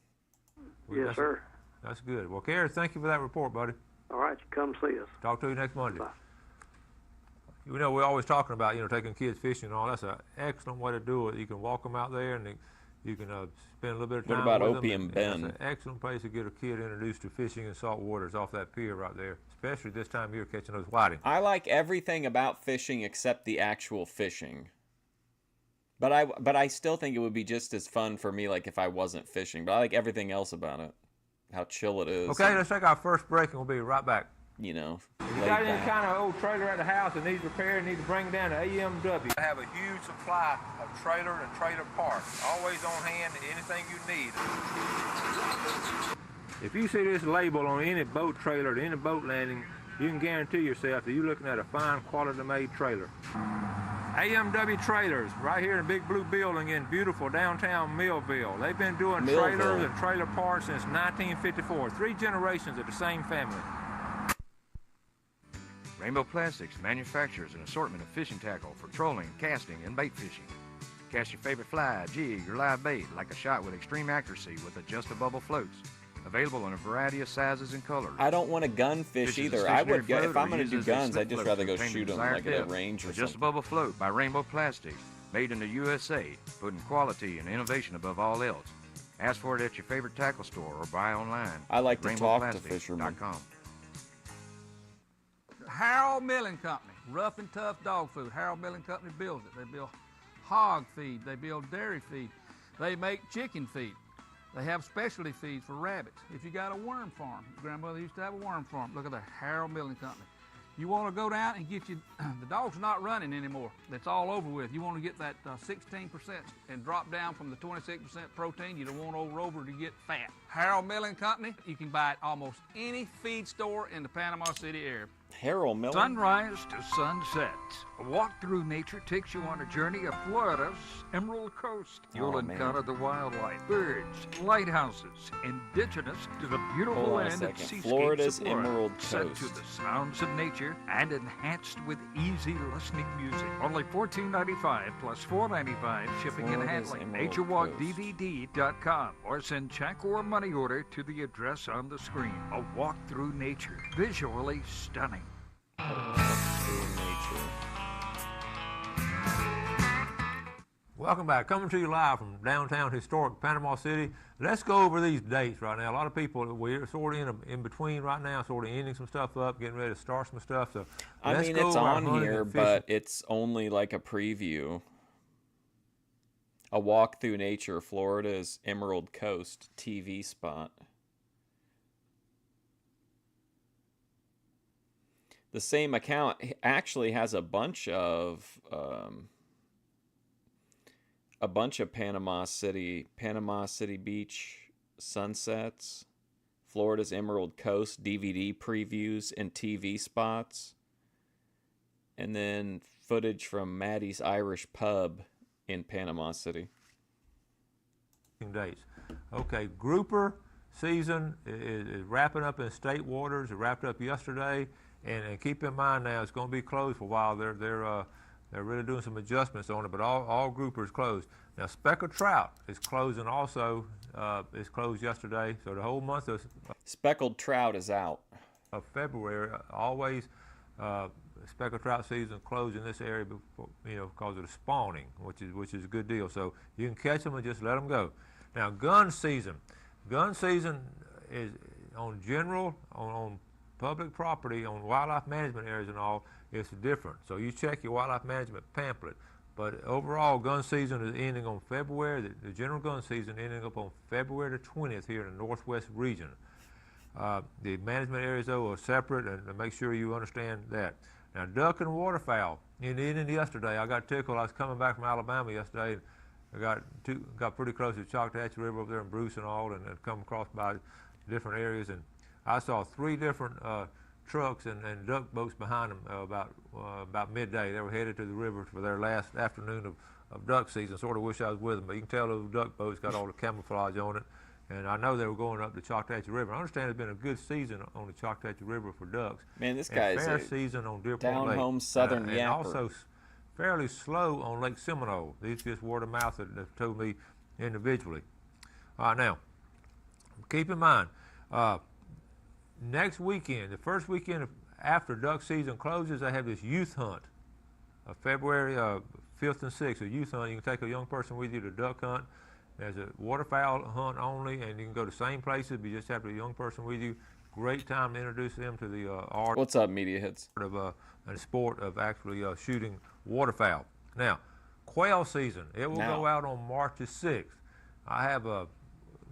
Well, yes, sir. That's good. Well, Kerry, thank you for that report, buddy. All right, you come see us. Talk to you next Monday. Bye. You know, we're always talking about, you know, taking kids fishing and all. That's an excellent way to do it. You can walk them out there and you can spend a little bit of time What about with Opium them. Bend? That's an excellent place to get a kid introduced to fishing in salt waters off that pier right there, especially this time of year catching those whiting. I like everything about fishing except the actual fishing. But I still think it would be just as fun for me like if I wasn't fishing. But I like everything else about it. How chill it is. Okay, let's take our first break and we'll be right back. You know, if you got any kind of old trailer at the house that needs repair, need to bring down to AMW. I have a huge supply of trailer and trailer parts, always on hand, anything you need. If you see this label on any boat trailer at any boat landing, you can guarantee yourself that you're looking at a fine quality made trailer. AMW Trailers, right here in Big Blue Building in beautiful downtown Millville. They've been doing trailers and trailer parts since 1954. 3 generations of the same family. Rainbow Plastics manufactures an assortment of fishing tackle for trolling, casting, and bait fishing. Cast your favorite fly, jig, or live bait like a shot with extreme accuracy with adjust-a-bubble floats. Available in a variety of sizes and colors. I don't want to gun fish either. I would go, if I'm going to do guns, I'd just rather go shoot them like at a range or something. Adjust-a-bubble float by Rainbow Plastics, made in the USA, putting quality and innovation above all else. Ask for it at your favorite tackle store or buy online. I like to talk to fishermen. Harold Milling Company, rough and tough dog food. Harold Milling Company builds it. They build hog feed. They build dairy feed. They make chicken feed. They have specialty feeds for rabbits. If you got a worm farm, grandmother used to have a worm farm. Look at that, Harold Milling Company. You want to go down and get you, the dog's not running anymore. That's all over with. You want to get that 16% and drop down from the 26% protein. You don't want old Rover to get fat. Harold Milling Company, you can buy it almost any feed store in the Panama City area. Harold Milling. Sunrise to sunset. A walk through nature takes you on a journey of Florida's Emerald Coast. You'll encounter the wildlife, birds, lighthouses, indigenous to the beautiful land and seascapes Florida's of Florida. Emerald Set Coast. to the sounds of nature and enhanced with easy listening music. Only $14.95 plus $4.95 shipping and Florida's handling. Emerald NatureWalkDVD.com or send check or money order to the address on the screen. A walk through nature, visually stunning. Welcome back. Coming to you live from downtown historic Panama City. Let's go over these dates right now. A lot of people, we're sort of in between right now, sort of ending some stuff up, getting ready to start some stuff. So I mean, it's on here, but it's only like a preview. A walk through nature, Florida's Emerald Coast TV spot. The same account actually has a bunch of Panama City Beach sunsets, Florida's Emerald Coast DVD previews and TV spots, and then footage from Maddie's Irish Pub in Panama City. Dates. Okay, grouper season is wrapping up in state waters. It wrapped up yesterday, and keep in mind now it's going to be closed for a while. They're really doing some adjustments on it, but all groupers closed. Now speckled trout is closing also. It's closed yesterday, so the whole month of speckled trout is out. Of February, always speckled trout season closed in this area before, because of the spawning, which is a good deal. So you can catch them and just let them go. Now gun season. Gun season is on public property, on wildlife management areas and all. It's different. So you check your wildlife management pamphlet. But overall, gun season is ending on February. The general gun season ending up on February the 20th here in the Northwest region. The management areas, though, are separate, and make sure you understand that. Now, duck and waterfowl. In the ending yesterday, I got tickled. I was coming back from Alabama yesterday. I got pretty close to the Choctahatchee River over there in Bruce and all, and come across by different areas. And I saw 3 different trucks and duck boats behind them about midday. They were headed to the river for their last afternoon of duck season. Sort of wish I was with them, but you can tell those duck boats got all the camouflage on it. And I know they were going up the Choctahatchee River. I understand it's been a good season on the Choctahatchee River for ducks. Man, this guy's fair season on Deer Point down Lake. home southern and yapper. Also fairly slow on Lake Seminole. These just word of mouth that have told me individually. All right, now keep in mind. Next weekend, the first weekend after duck season closes, they have this youth hunt. February 5th and 6th, a youth hunt. You can take a young person with you to duck hunt. There's a waterfowl hunt only, and you can go to the same places, but you just have a young person with you. Great time to introduce them to the art. What's up, Media Hits? Of a sport of actually shooting waterfowl. Now, quail season. It will go out on March the 6th. I have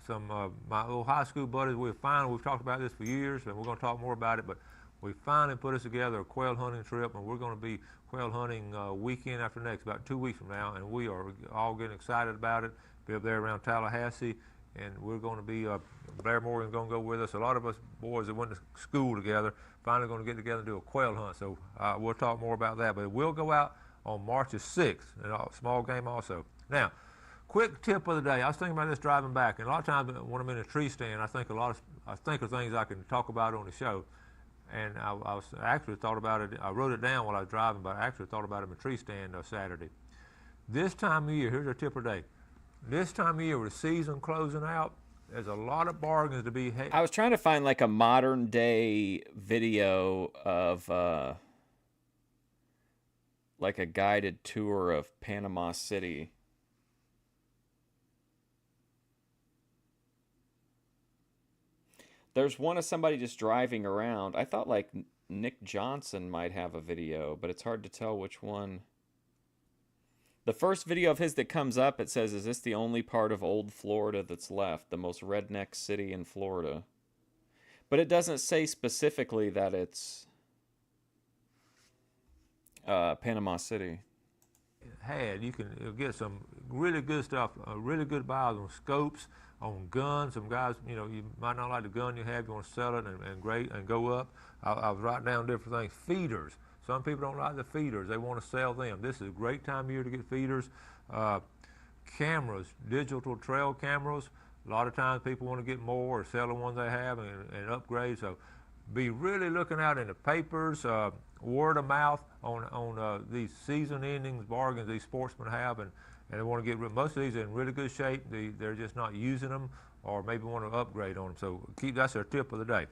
some my little high school buddies. We've talked about this for years, and we're going to talk more about it, but we finally put us together a quail hunting trip, and we're going to be quail hunting weekend after next, about 2 weeks from now, and we are all getting excited about it. Be up there around Tallahassee, and we're going to be, Blair Morgan's going to go with us. A lot of us boys that went to school together finally going to get together and do a quail hunt, so we'll talk more about that, but it will go out on March the 6th, and a small game also. Now, quick tip of the day. I was thinking about this driving back, and a lot of times when I'm in a tree stand, I think of things I can talk about on the show. And I actually thought about it. I wrote it down while I was driving, but I actually thought about it in a tree stand Saturday. This time of year, here's a tip of the day. This time of year, with the season closing out, there's a lot of bargains to be had. I was trying to find like a modern day video of like a guided tour of Panama City. There's one of somebody just driving around. I thought like Nick Johnson might have a video, but it's hard to tell which one. The first video of his that comes up, it says, "Is this the only part of old Florida that's left? The most redneck city in Florida." But it doesn't say specifically that it's Panama City. You can get some really good stuff, really good buys on scopes, on guns. Some guys, you might not like the gun you have, you want to sell it and go up. I was writing down different things. Feeders. Some people don't like the feeders. They want to sell them. This is a great time of year to get feeders. Cameras, digital trail cameras. A lot of times people want to get more or sell the ones they have and upgrade. So be really looking out in the papers, word of mouth on these season endings bargains these sportsmen have, and they want to get rid. Most of these are in really good shape. They're just not using them, or maybe want to upgrade on them. So that's our tip of the day.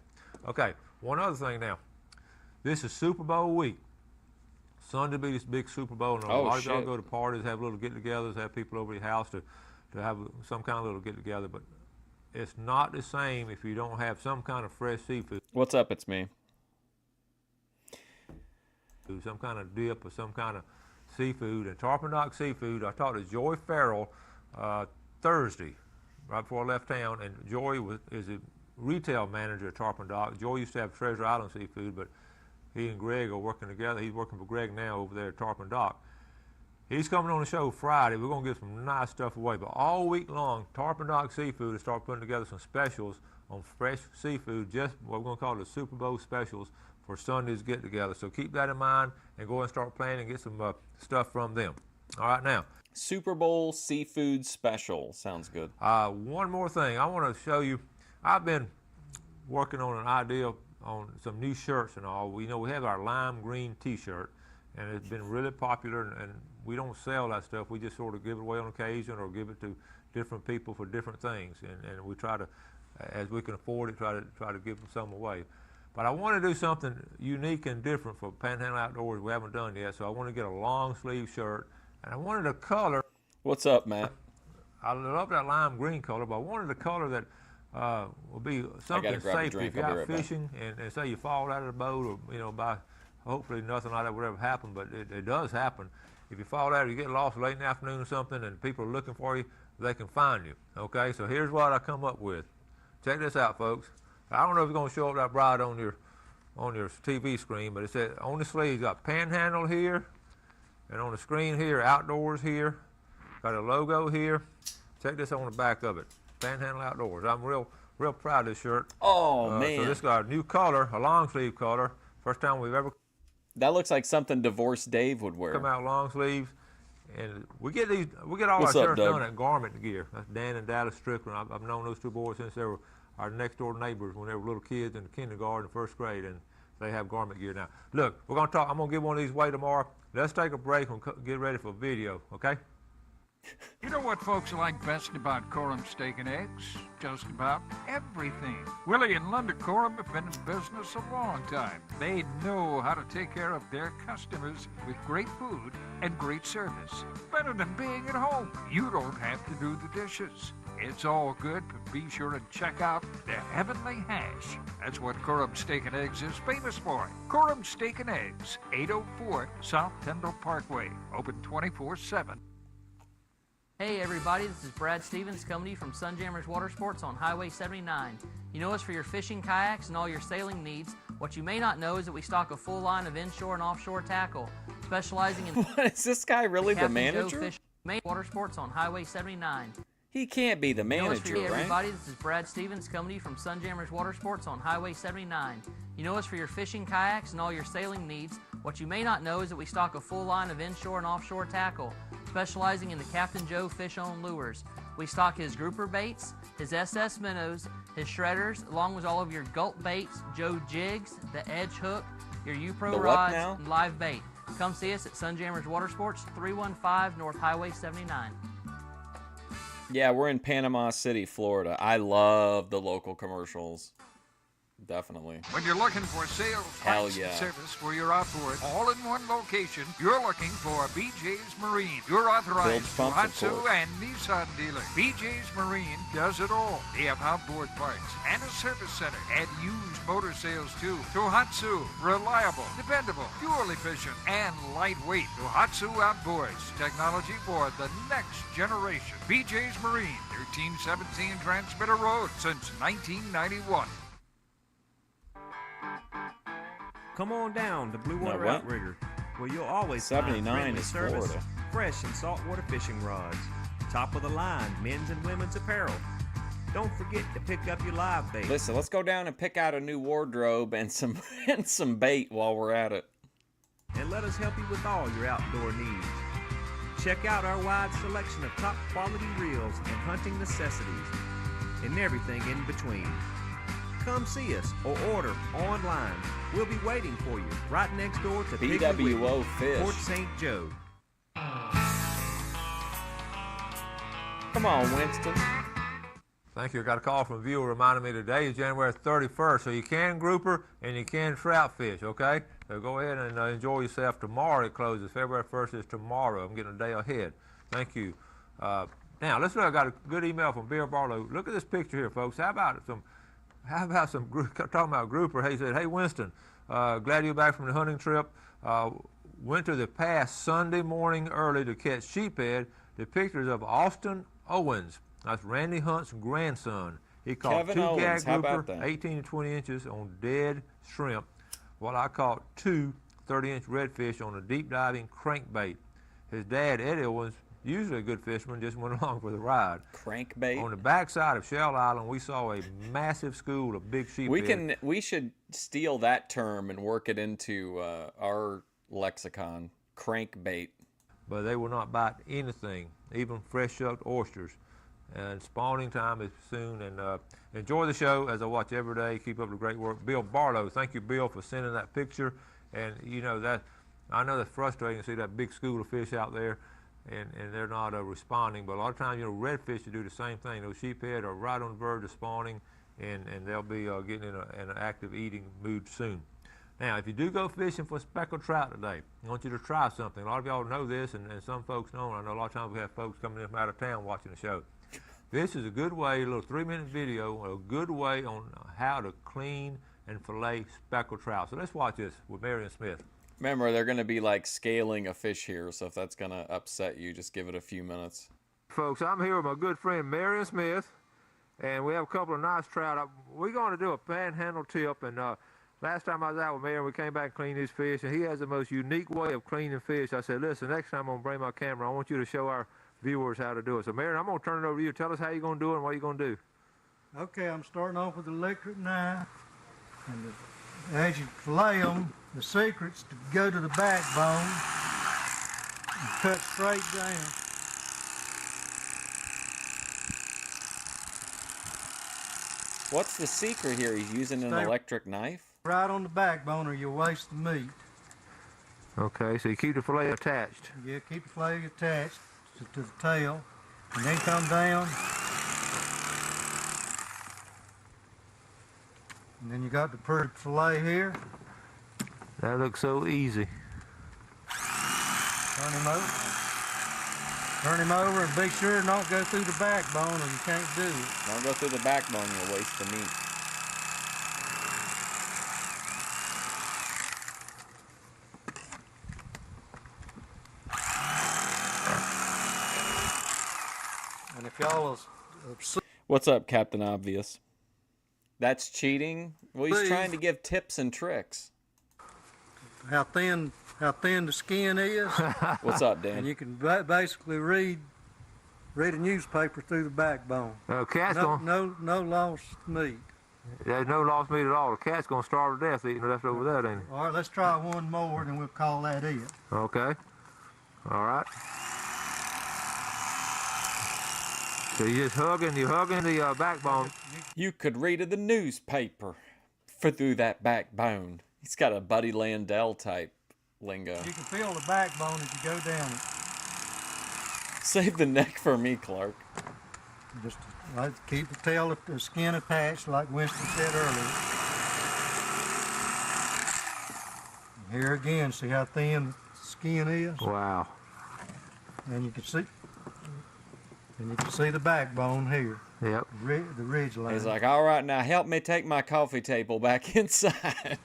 Okay, one other thing now. This is Super Bowl week. Sunday will be this big Super Bowl, and a lot of y'all go to parties, have little get-togethers, have people over your house to have some kind of little get-together, but it's not the same if you don't have some kind of fresh seafood. What's up? It's me. Some kind of dip or some kind of seafood. And Tarpon Dock Seafood, I talked to Joy Farrell Thursday, right before I left town, and Joy is a retail manager at Tarpon Dock. Joy used to have Treasure Island Seafood, but he and Greg are working together. He's working for Greg now over there at Tarpon Dock. He's coming on the show Friday. We're going to give some nice stuff away. But all week long, Tarpon Dock Seafood will start putting together some specials on fresh seafood, just what we're going to call the Super Bowl specials for Sunday's get-together. So keep that in mind and go and start planning and get some stuff from them. All right, now. Super Bowl seafood special. Sounds good. One more thing. I want to show you. I've been working on an idea on some new shirts and all. We have our lime green T-shirt, and it's been really popular, and we don't sell that stuff. We just sort of give it away on occasion or give it to different people for different things, and we try to, as we can afford it, try to give them some away. But I want to do something unique and different for Panhandle Outdoors we haven't done yet, so I want to get a long sleeve shirt, and I wanted a color. What's up, Matt? I love that lime green color, but I wanted a color that will be something safe if you're out fishing and say you fall out of the boat or, by hopefully nothing like that would ever happen, but it does happen. If you fall out or you get lost late in the afternoon or something and people are looking for you, they can find you, okay? So here's what I come up with. Check this out, folks. I don't know if it's going to show up that bright on your TV screen, but it said on the sleeve, you got Panhandle here, and on the screen here, Outdoors here. Got a logo here. Check this on the back of it. Panhandle Outdoors. I'm real proud of this shirt. Oh, man. So this got a new color, a long sleeve color. First time we've ever. That looks like something Divorced Dave would wear. Come out long sleeves. And we get all What's our up, shirts Doug? done at Garment Gear. That's Dan and Dallas Strickland. I've known those two boys since they were our next door neighbors when they were little kids in kindergarten, first grade, and they have Garment Gear now. Look, we're going to talk. I'm going to give one of these away tomorrow. Let's take a break and get ready for video, okay? You know what folks like best about Coram Steak and Eggs? Just about everything. Willie and Linda Coram have been in business a long time. They know how to take care of their customers with great food and great service. Better than being at home. You don't have to do the dishes. It's all good, but be sure and check out their heavenly hash. That's what Coram Steak and Eggs is famous for. Coram Steak and Eggs, 804 South Tyndall Parkway. Open 24/7. Hey everybody, this is Brad Stevens coming to you from Sunjammers Water Sports on Highway 79. You know us for your fishing kayaks and all your sailing needs. What you may not know is that we stock a full line of inshore and offshore tackle, specializing in... What, is this guy really the manager? Water Sports on Highway 79. He can't be the manager, Hey right? everybody, this is Brad Stevens coming to you from Sunjammers Water Sports on Highway 79. You know us for your fishing kayaks and all your sailing needs. What you may not know is that we stock a full line of inshore and offshore tackle, specializing in the Captain Joe fish-on lures. We stock his grouper baits, his SS minnows, his shredders, along with all of your gulp baits, Joe jigs, the edge hook, your U-Pro rods, and live bait. Come see us at Sunjammers Water Sports, 315 North Highway 79. Yeah, we're in Panama City, Florida. I love the local commercials. Definitely. When you're looking for sales, Hell parts, yeah. and service for your outboard, all in one location, you're looking for BJ's Marine. You're authorized Builds pumps, of Daihatsu course. and Nissan dealer. BJ's Marine does it all. They have outboard parts and a service center and used motor sales too. Daihatsu, reliable, dependable, fuel efficient, and lightweight. Daihatsu Outboards, technology for the next generation. BJ's Marine, 1317 Transmitter Road since 1991. Come on down to Blue Water what? Outrigger, where you'll always 79 find friendly is service, Florida. fresh and saltwater fishing rods, top of the line men's and women's apparel. Don't forget to pick up your live bait. Listen, let's go down and pick out a new wardrobe and some and some bait while we're at it. And let us help you with all your outdoor needs. Check out our wide selection of top quality reels and hunting necessities, and everything in between. Come see us or order online. We'll be waiting for you right next door to Piggly BWO Wiggly, Fish. Port St. Joe. Come on, Winston. Thank you. I got a call from a viewer reminding me today is January 31st, so you can grouper and you can trout fish, okay? So go ahead and enjoy yourself. Tomorrow it closes. February 1st is tomorrow. I'm getting a day ahead. Thank you. Now, let's look. I got a good email from Bill Barlow. Look at this picture here, folks. How about some talking about grouper? He said, hey, Winston, glad you're back from the hunting trip. Went to the pass Sunday morning early to catch sheephead. The pictures of Austin Owens. That's Randy Hunt's grandson. He caught Kevin two Owens, gag how about grouper, that? 18 to 20 inches on dead shrimp, while I caught two 30-inch redfish on a deep diving crankbait. His dad, Eddie Owens, usually a good fisherman, just went along for the ride. Crankbait? On the backside of Shell Island, we saw a massive school of big sheephead. We should steal that term and work it into our lexicon. Crankbait. But they will not bite anything, even fresh shucked oysters. And spawning time is soon. And enjoy the show as I watch every day. Keep up the great work. Bill Barlow, thank you, Bill, for sending that picture. And you know that I know that's frustrating to see that big school of fish out there, and they're not responding. But a lot of times, you know, redfish will do the same thing. Those sheephead are right on the verge of spawning, and they'll be getting in an active eating mood soon. Now, if you do go fishing for speckled trout today, I want you to try something. A lot of y'all know this, and some folks don't. I know a lot of times we have folks coming in from out of town watching the show. This is a good way, a little 3-minute video, a good way on how to clean and fillet speckled trout. So let's watch this with Marion Smith. Remember, they're going to be like scaling a fish here, so if that's going to upset you, just give it a few minutes. Folks, I'm here with my good friend Marion Smith, and we have a couple of nice trout. We're going to do a panhandle tip, and last time I was out with Marion, we came back and cleaned these fish, and he has the most unique way of cleaning fish. I said, listen, next time I'm going to bring my camera, I want you to show our viewers how to do it. So, Marion, I'm going to turn it over to you. Tell us how you're going to do it and what you're going to do. Okay, I'm starting off with the electric knife. And as you fillet them, the secret's to go to the backbone and cut straight down. What's the secret here? He's using an electric knife? Right on the backbone or you'll waste the meat. Okay, so you keep the fillet attached. Yeah, keep the fillet attached to the tail, and then come down. And then you got the perfect fillet here. That looks so easy. Turn him over. Turn him over and be sure not go through the backbone or you can't do it. Don't go through the backbone, you'll waste the meat. And if y'all What's up, Captain Obvious? That's cheating? Well, he's trying to give tips and tricks. how thin the skin is. What's up, Dan? And you can basically read a newspaper through the backbone. No lost meat. There's no lost meat at all. The cat's going to starve to death eating left over there, ain't he? All right, let's try one more, and we'll call that it. Okay. All right. So you're hugging the backbone. You could read the newspaper through that backbone. He's got a Buddy Landell type lingo. You can feel the backbone as you go down it. Save the neck for me, Clark. Just keep the skin attached, like Winston said earlier. And here again, see how thin the skin is? Wow. And you can see the backbone here. Yep. The ridge line. He's like, all right, now help me take my coffee table back inside.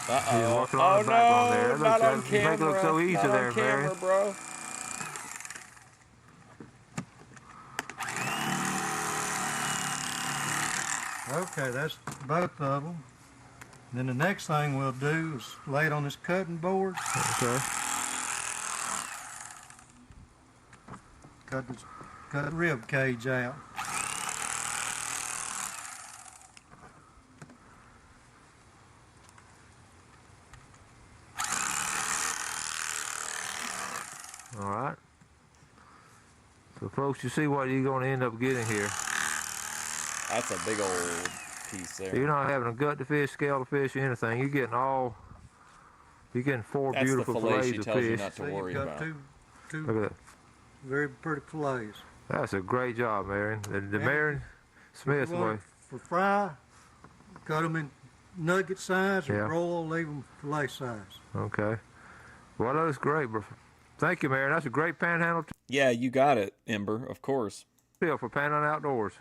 Uh-oh. Oh, no, there. not on You make it look so easy not there, on camera, Barry. bro. Okay, that's both of them. Then the next thing we'll do is lay it on this cutting board. Okay. Cut the rib cage out. All right. So, folks, you see what you're going to end up getting here. That's a big old piece there. So you're not having to gut the fish, scale the fish, or anything. You're getting all You're getting four That's beautiful the fillet she fillets of tells you fish. not to See, worry you've got about. two Look at that. very pretty fillets. That's a great job, Marion. The Marion Smith You want way. it for fry, cut them in nugget size, or Yeah. roll, leave them fillet size. Okay. Well, that was great, bro. Thank you, Marion. That's a great Panhandle Yeah, you got it, Ember, of course. tip for Panhandle Outdoors.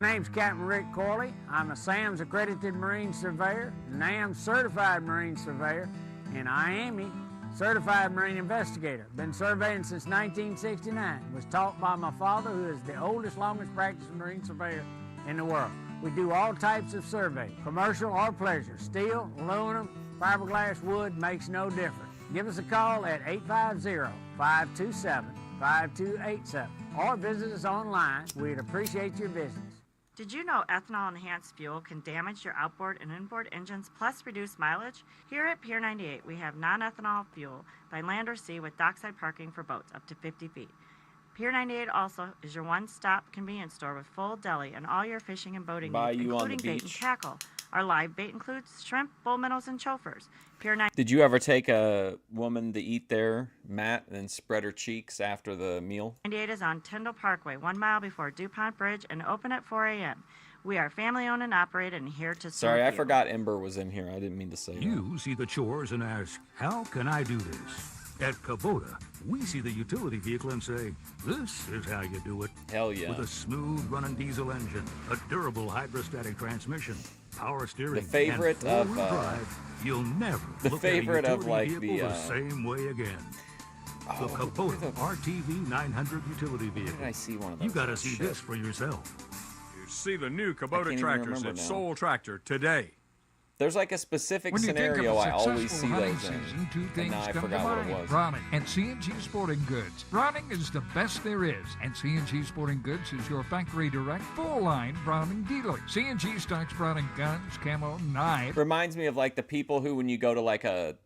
My name's Captain Rick Corley. I'm a SAMS accredited Marine Surveyor, NAM certified Marine Surveyor, and IAME certified Marine Investigator. Been surveying since 1969. Was taught by my father, who is the oldest, longest practicing Marine Surveyor in the world. We do all types of survey, commercial or pleasure. Steel, aluminum, fiberglass, wood, makes no difference. Give us a call at 850-527-5287 or visit us online. We'd appreciate your visits. Did you know ethanol-enhanced fuel can damage your outboard and inboard engines plus reduce mileage? Here at Pier 98, we have non-ethanol fuel by land or sea with dockside parking for boats up to 50 feet. Pier 98 also is your one-stop convenience store with full deli and all your fishing and boating Buy needs, you on the including bait and beach. tackle. Our live bait includes shrimp, bull minnows, and chauffeurs. Pier 98 Did you ever take a woman to eat there, Matt, and spread her cheeks after the meal? 98 is on Tyndall Parkway, 1 mile before DuPont Bridge, and open at 4 a.m. We are family-owned and operated and here to serve Sorry, I you. forgot Ember was in here. I didn't mean to say that. You see the chores and ask, how can I do this? At Kubota, we see the utility vehicle and say, this is how you do it. Hell yeah. With a smooth running diesel engine, a durable hydrostatic transmission, power steering, The favorite and of, four-wheel drive, you'll never the look favorite at a of, utility like, vehicle the, the same way again. Oh, the Kubota RTV 900 utility vehicle. Did I see one of those? You gotta Oh, see shit. this for yourself. See the new I can't Kubota even tractors remember at now. Soul Tractor today. There's like a specific When you think of scenario a I always successful see hunting those in. season, two And things now I come to forgot what it mind. was. Browning and C&G Sporting Goods. Browning is the best there is, and C&G Sporting Goods is your factory direct, full-line Browning dealer. C&G stocks Browning guns, camo, knives. Reminds me of like the people who, when you go to like a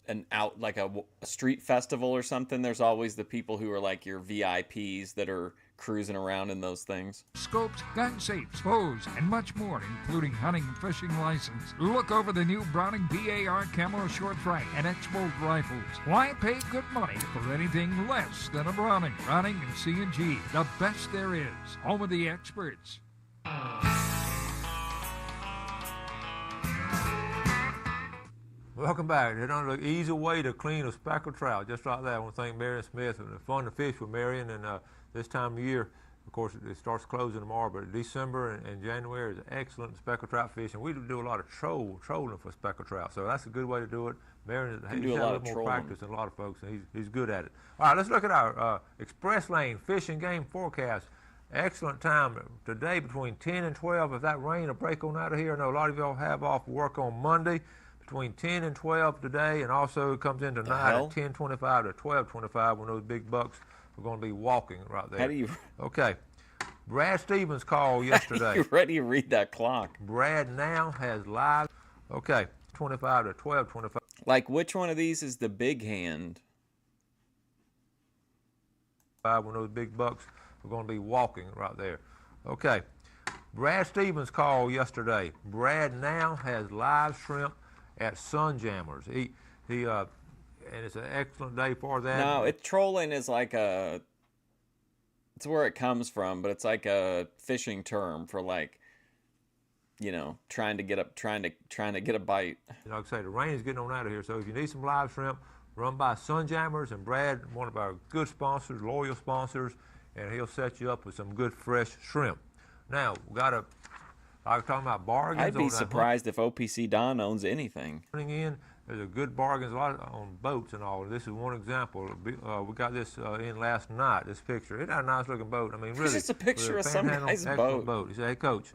street festival or something, there's always the people who are like your VIPs that are cruising around in those things. Scopes, gun safes, bows, and much more, including hunting and fishing license. Look over the new Browning BAR Camo Short Right and X-Bolt rifles. Why pay good money for anything less than a Browning? Browning and C&G, the best there is. Home of the experts. Welcome back. There's another easy way to clean a speckled trout, just like that. I want to thank Marion Smith. It's fun to fish with Marion, and this time of year, of course, it starts closing tomorrow, but December and January is excellent speckled trout fishing. We do a lot of trolling for speckled trout, so that's a good way to do it. Marion You do he's a had lot a of little more trolling. practice than a lot of folks, and he's good at it. All right, let's look at our express lane fish and game forecast. Excellent time today between 10 and 12. If that rain will break on out of here, I know a lot of y'all have off work on Monday. Between 10 and 12 today, and also it comes in tonight hell? at 10:25 to 12:25 when those big bucks are going to be walking right there. How do you? Okay. Brad Stevens called yesterday. You ready to read that clock? Brad now has live. Okay, 25 to 12:25. Like, which one of these is the big hand? When those big bucks are going to be walking right there. Okay. Brad Stevens called yesterday. Brad now has live shrimp at Sunjammers. And it's an excellent day for that. No, trolling is like a. It's where it comes from, but it's like a fishing term for like, you know, trying to get a bite. Like I say, the rain is getting on out of here, so if you need some live shrimp, run by Sunjammers, and Brad, one of our good sponsors, loyal sponsors, and he'll set you up with some good fresh shrimp. Now, we got a. I was talking about bargains. I'd be surprised if OPC Don owns anything. There's a good bargains a lot on boats and all. This is one example. We got this in last night. This picture. Isn't that a nice looking boat? I mean, really. It's just a picture of some guy's excellent boat. He said, "Hey, Coach,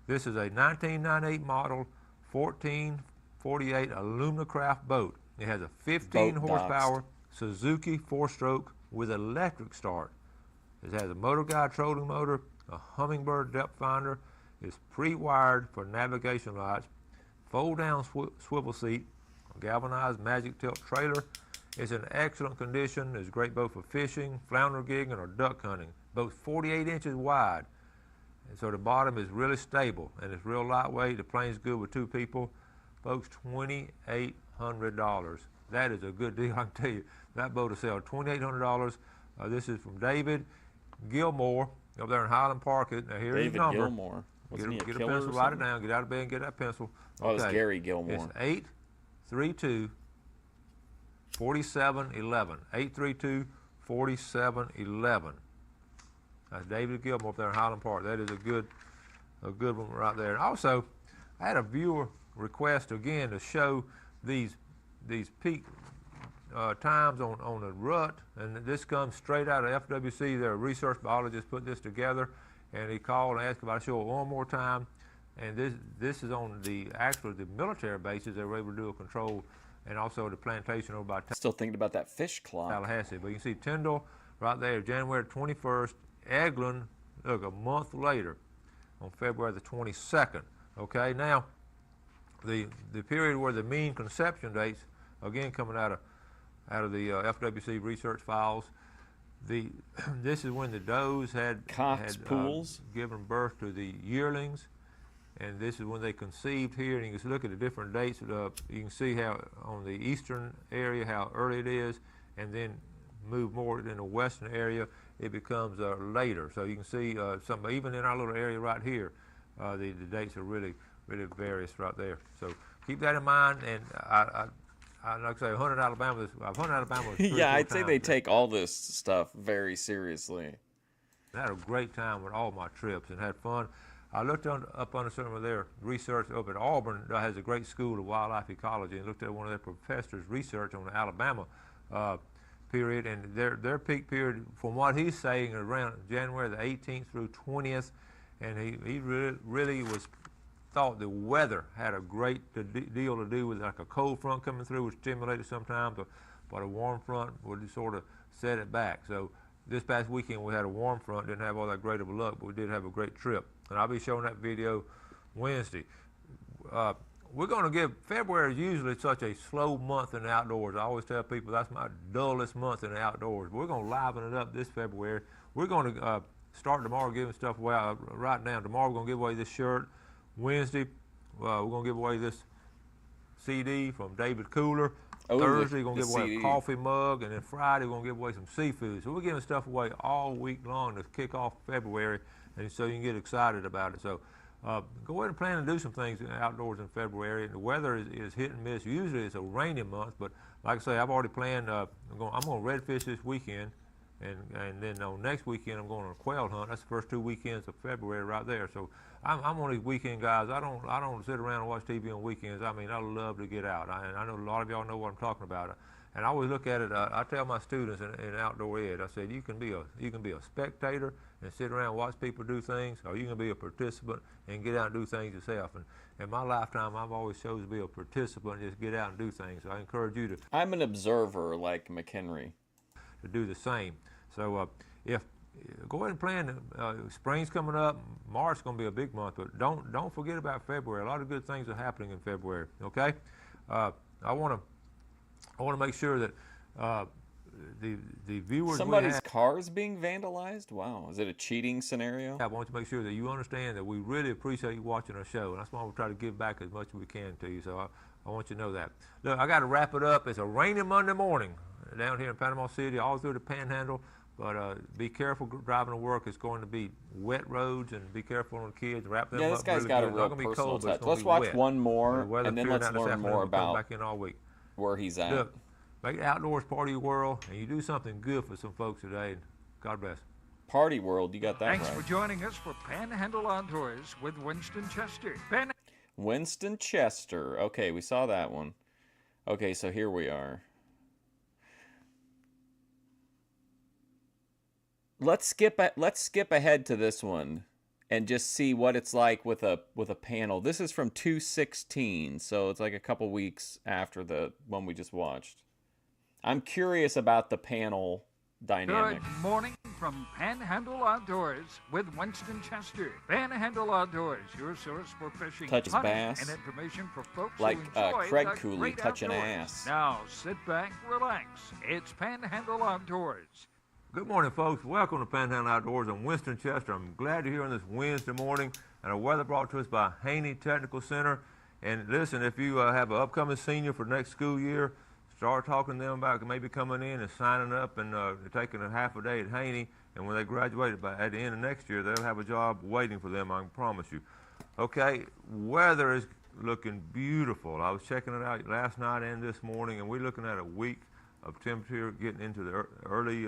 this is a 1998 model, 1448 Alumacraft boat. It has a 15 Boat horsepower Suzuki 4-stroke with electric start. It has a motor guide trolling motor, a Hummingbird depth finder. It's pre-wired for navigation lights, fold-down swivel seat, a galvanized magic tilt trailer. It's in excellent condition. It's a great boat for fishing, flounder gigging, or duck hunting. Boat's 48 inches wide, and so the bottom is really stable, and it's real lightweight. The plane's good with two people. Boat's 2,800 $2,800. That is a good deal, I can tell you. That boat will sell $2,800. This is from David Gilmore up there in Highland Park. Now here's his David number. Gilmore. Wasn't he a Get a killer pencil, or write it something? down, get out of bed and get that pencil. Oh, it's Gary Gilmore. It's 832-4711. 832-4711. That's David Gilmore up there in Highland Park. That is a good one right there. And also, I had a viewer request again to show these peak times on the rut, and this comes straight out of FWC. Their research biologists put this together, and he called and asked if I'd show it one more time. And this is on the military bases. They were able to do a control, and also the plantation over by Still thinking about that fish clock. Tallahassee. But you can see Tyndall right there, January 21st. Eglin, look, a month later, on February the 22nd. Okay, now the period where the mean conception dates, again coming out of the FWC research files. This is when the does had given birth to the yearlings, and this is when they conceived here. And you can look at the different dates. You can see how on the eastern area how early it is, and then move more in the western area, it becomes later. So you can see some even in our little area right here, the dates are really various right there. So keep that in mind. And I like I say, Hunted Alabama. I've hunted Alabama. Yeah, I'd say they take all this stuff very seriously. I had a great time with all my trips and had fun. I looked up under some of their research up at Auburn. That has a great school of wildlife ecology, and looked at one of their professors' research on the Alabama period, and their peak period, from what he's saying, around January the 18th through 20th, and he really thought the weather had a great deal to do with, like a cold front coming through would stimulate it sometimes, but a warm front would sort of set it back. So this past weekend we had a warm front, didn't have all that great of a luck, but we did have a great trip, and I'll be showing that video Wednesday. We're going to give, February is usually such a slow month in the outdoors. I always tell people that's my dullest month in the outdoors. But we're going to liven it up this February. We're going to start tomorrow giving stuff away right now. Tomorrow we're going to give away this shirt. Wednesday, we're going to give away this CD from David Cooler. Thursday, we're going to give away a coffee mug. And then Friday, we're going to give away some seafood. So we're giving stuff away all week long to kick off February, and so you can get excited about it. So go ahead and plan to do some things outdoors in February. And the weather is hit and miss. Usually it's a rainy month, but like I say, I've already planned. I'm going to redfish this weekend, and then on next weekend I'm going on a quail hunt. That's the first 2 weekends of February right there. So I'm one of these weekend guys. I don't sit around and watch TV on weekends. I mean, I love to get out. I know a lot of y'all know what I'm talking about. And I always look at it. I tell my students in outdoor ed, I said you can be a spectator and sit around and watch people do things, or you can be a participant and get out and do things yourself. And in my lifetime, I've always chosen to be a participant and just get out and do things. So I encourage you to. I'm an observer like McHenry. To do the same. So go ahead and plan. Spring's coming up. March is going to be a big month, but don't forget about February. A lot of good things are happening in February. Okay, I want to make sure that the viewers. Somebody's car's being vandalized? Wow, is it a cheating scenario? I want to make sure that you understand that we really appreciate you watching our show, and that's why we try to give back as much as we can to you. So I want you to know that. Look, I got to wrap it up. It's a rainy Monday morning down here in Panama City, all through the Panhandle. But be careful driving to work. It's going to be wet roads, and be careful on the kids. Wrap them up. Yeah, this guy's got a real personal touch. Let's watch one more, and then let's learn more about back in all week. Where he's at. Look, make the outdoors part of your world, and you do something good for some folks today. And God bless. Party world, you got that Thanks right. for joining us for Panhandle Outdoors with Winston Chester. Winston Chester. Okay, we saw that one. Okay, so here we are. Let's skip ahead to this one and just see what it's like with a panel. This is from 2/16, so it's like a couple weeks after the one we just watched. I'm curious about the panel dynamic. Good morning from Panhandle Outdoors with Winston Chester. Panhandle Outdoors, your source for fishing, Touches hunting, bass. and information for folks Like who enjoy Craig the Cooley great touching outdoors. ass. Now sit back, relax. It's Panhandle Outdoors. Good morning, folks. Welcome to Panhandle Outdoors. I'm Winston Chester. I'm glad you're here on this Wednesday morning, and our weather brought to us by Haney Technical Center. And listen, if you have an upcoming senior for next school year, start talking to them about maybe coming in and signing up and taking a half a day at Haney. And when they graduate at the end of next year, they'll have a job waiting for them, I can promise you. Okay, weather is looking beautiful. I was checking it out last night and this morning, and we're looking at a week of temperature getting into the early,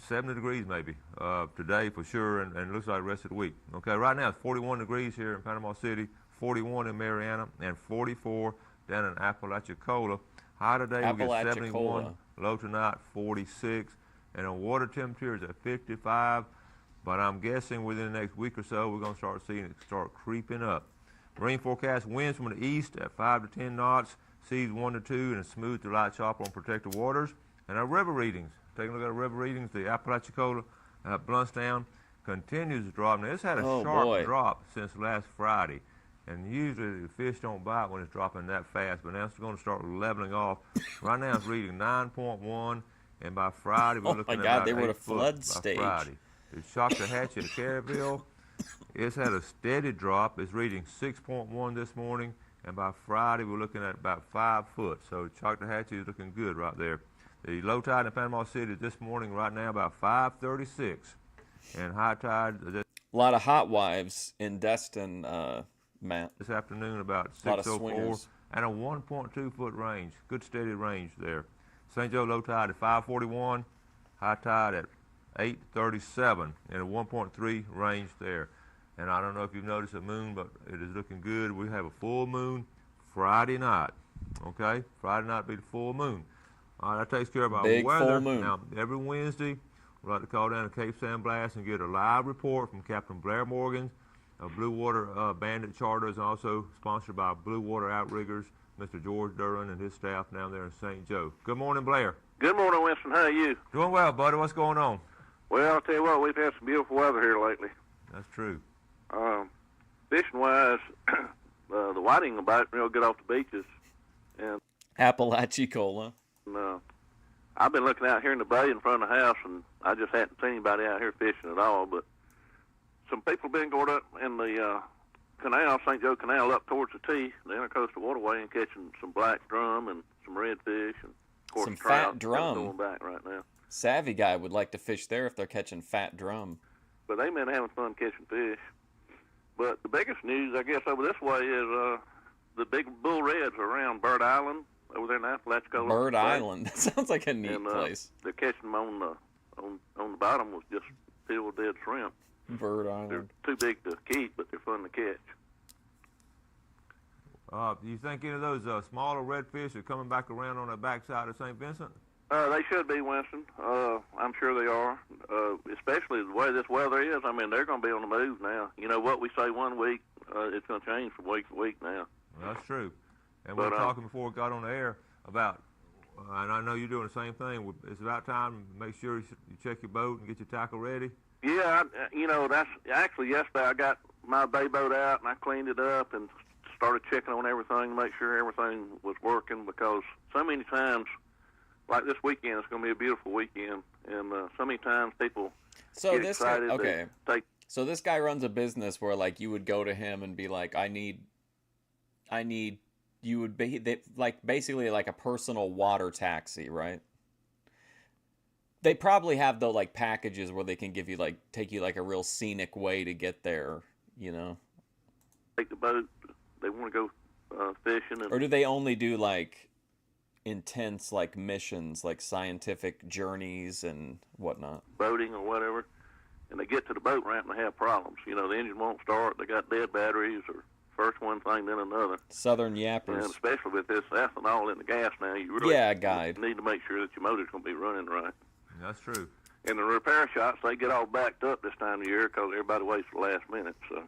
70 degrees maybe today for sure, and it looks like the rest of the week. Okay, right now it's 41 degrees here in Panama City, 41 in Mariana, and 44 down in Apalachicola. High today we get 71, low tonight 46, and the water temperature is at 55, but I'm guessing within the next week or so we're going to start seeing it start creeping up. Marine forecast winds from the east at 5 to 10 knots, seas 1 to 2, and a smooth to light chop on protected waters. And our river readings, taking a look at our river readings, the Apalachicola, Bluntstown continues to drop. Now, it's had a sharp drop since last Friday. And usually the fish don't bite when it's dropping that fast, but now it's going to start leveling off. Right now it's reading 9.1, and by Friday we're looking at about 8 foot by Friday. The Choctahatchee at Caryville, it's had a steady drop. It's reading 6.1 this morning, and by Friday we're looking at about 5 foot. So Choctahatchee is looking good right there. The low tide in Panama City this morning right now about 5:36, and high tide. A lot of hot wives in Destin, Matt. This afternoon about 6:04 and a 1.2 foot range. Good steady range there. St. Joe low tide at 5:41, high tide at 8:37 and a 1.3 range there. And I don't know if you've noticed the moon, but it is looking good. We have a full moon Friday night. Okay, Friday night will be the full moon. All right, that takes care of our big weather. Full moon. Now, every Wednesday, we'd like to call down to Cape San Blas and get a live report from Captain Blair Morgan of Blue Water Bandit Charters, and also sponsored by Blue Water Outriggers, Mr. George Duran and his staff down there in St. Joe. Good morning, Blair. Good morning, Winston. How are you? Doing well, buddy. What's going on? Well, I'll tell you what, we've had some beautiful weather here lately. That's true. Fishing-wise, the whiting are biting real good off the beaches. And Apalachicola. I've been looking out here in the bay in front of the house, and I just hadn't seen anybody out here fishing at all. But some people have been going up in the canal, St. Joe Canal, up towards the T, the Intercoastal Waterway, and catching some black drum and some redfish, and of course some trout. Fat drum. Going back right now. Savvy guy would like to fish there if they're catching fat drum. But they've been having fun catching fish. But the biggest news, I guess, over this way is the big bull reds around Bird Island over there in Apalachicola. Bird Island. That sounds like a neat place. They're catching them on the bottom with just still dead shrimp. Bird Island. They're too big to keep, but they're fun to catch. Do you think any of those smaller redfish are coming back around on the backside of St. Vincent? They should be, Winston. I'm sure they are, especially the way this weather is. I mean, they're going to be on the move now. You know, what we say one week, it's going to change from week to week now. Well, that's true. And we were talking before we got on the air about, and I know you're doing the same thing, it's about time to make sure you check your boat and get your tackle ready. Yeah, that's actually yesterday I got my bay boat out and I cleaned it up and started checking on everything to make sure everything was working, because so many times, like this weekend, it's going to be a beautiful weekend, and so many times people get excited. Okay. So this guy runs a business where, like, you would go to him and be like, I need. You would be like basically like a personal water taxi, right? They probably have the like packages where they can give you like take you like a real scenic way to get there, you know. Take the boat. They want to go fishing. Or do they only do like intense like missions, like scientific journeys and whatnot? Boating or whatever, and they get to the boat ramp and they have problems. You know, the engine won't start. They got dead batteries, or first one thing, then another. Southern yappers. And especially with this ethanol in the gas now, you really guide. need to make sure that your motor's going to be running right. That's true. And the repair shops, they get all backed up this time of year because everybody waits for the last minute. So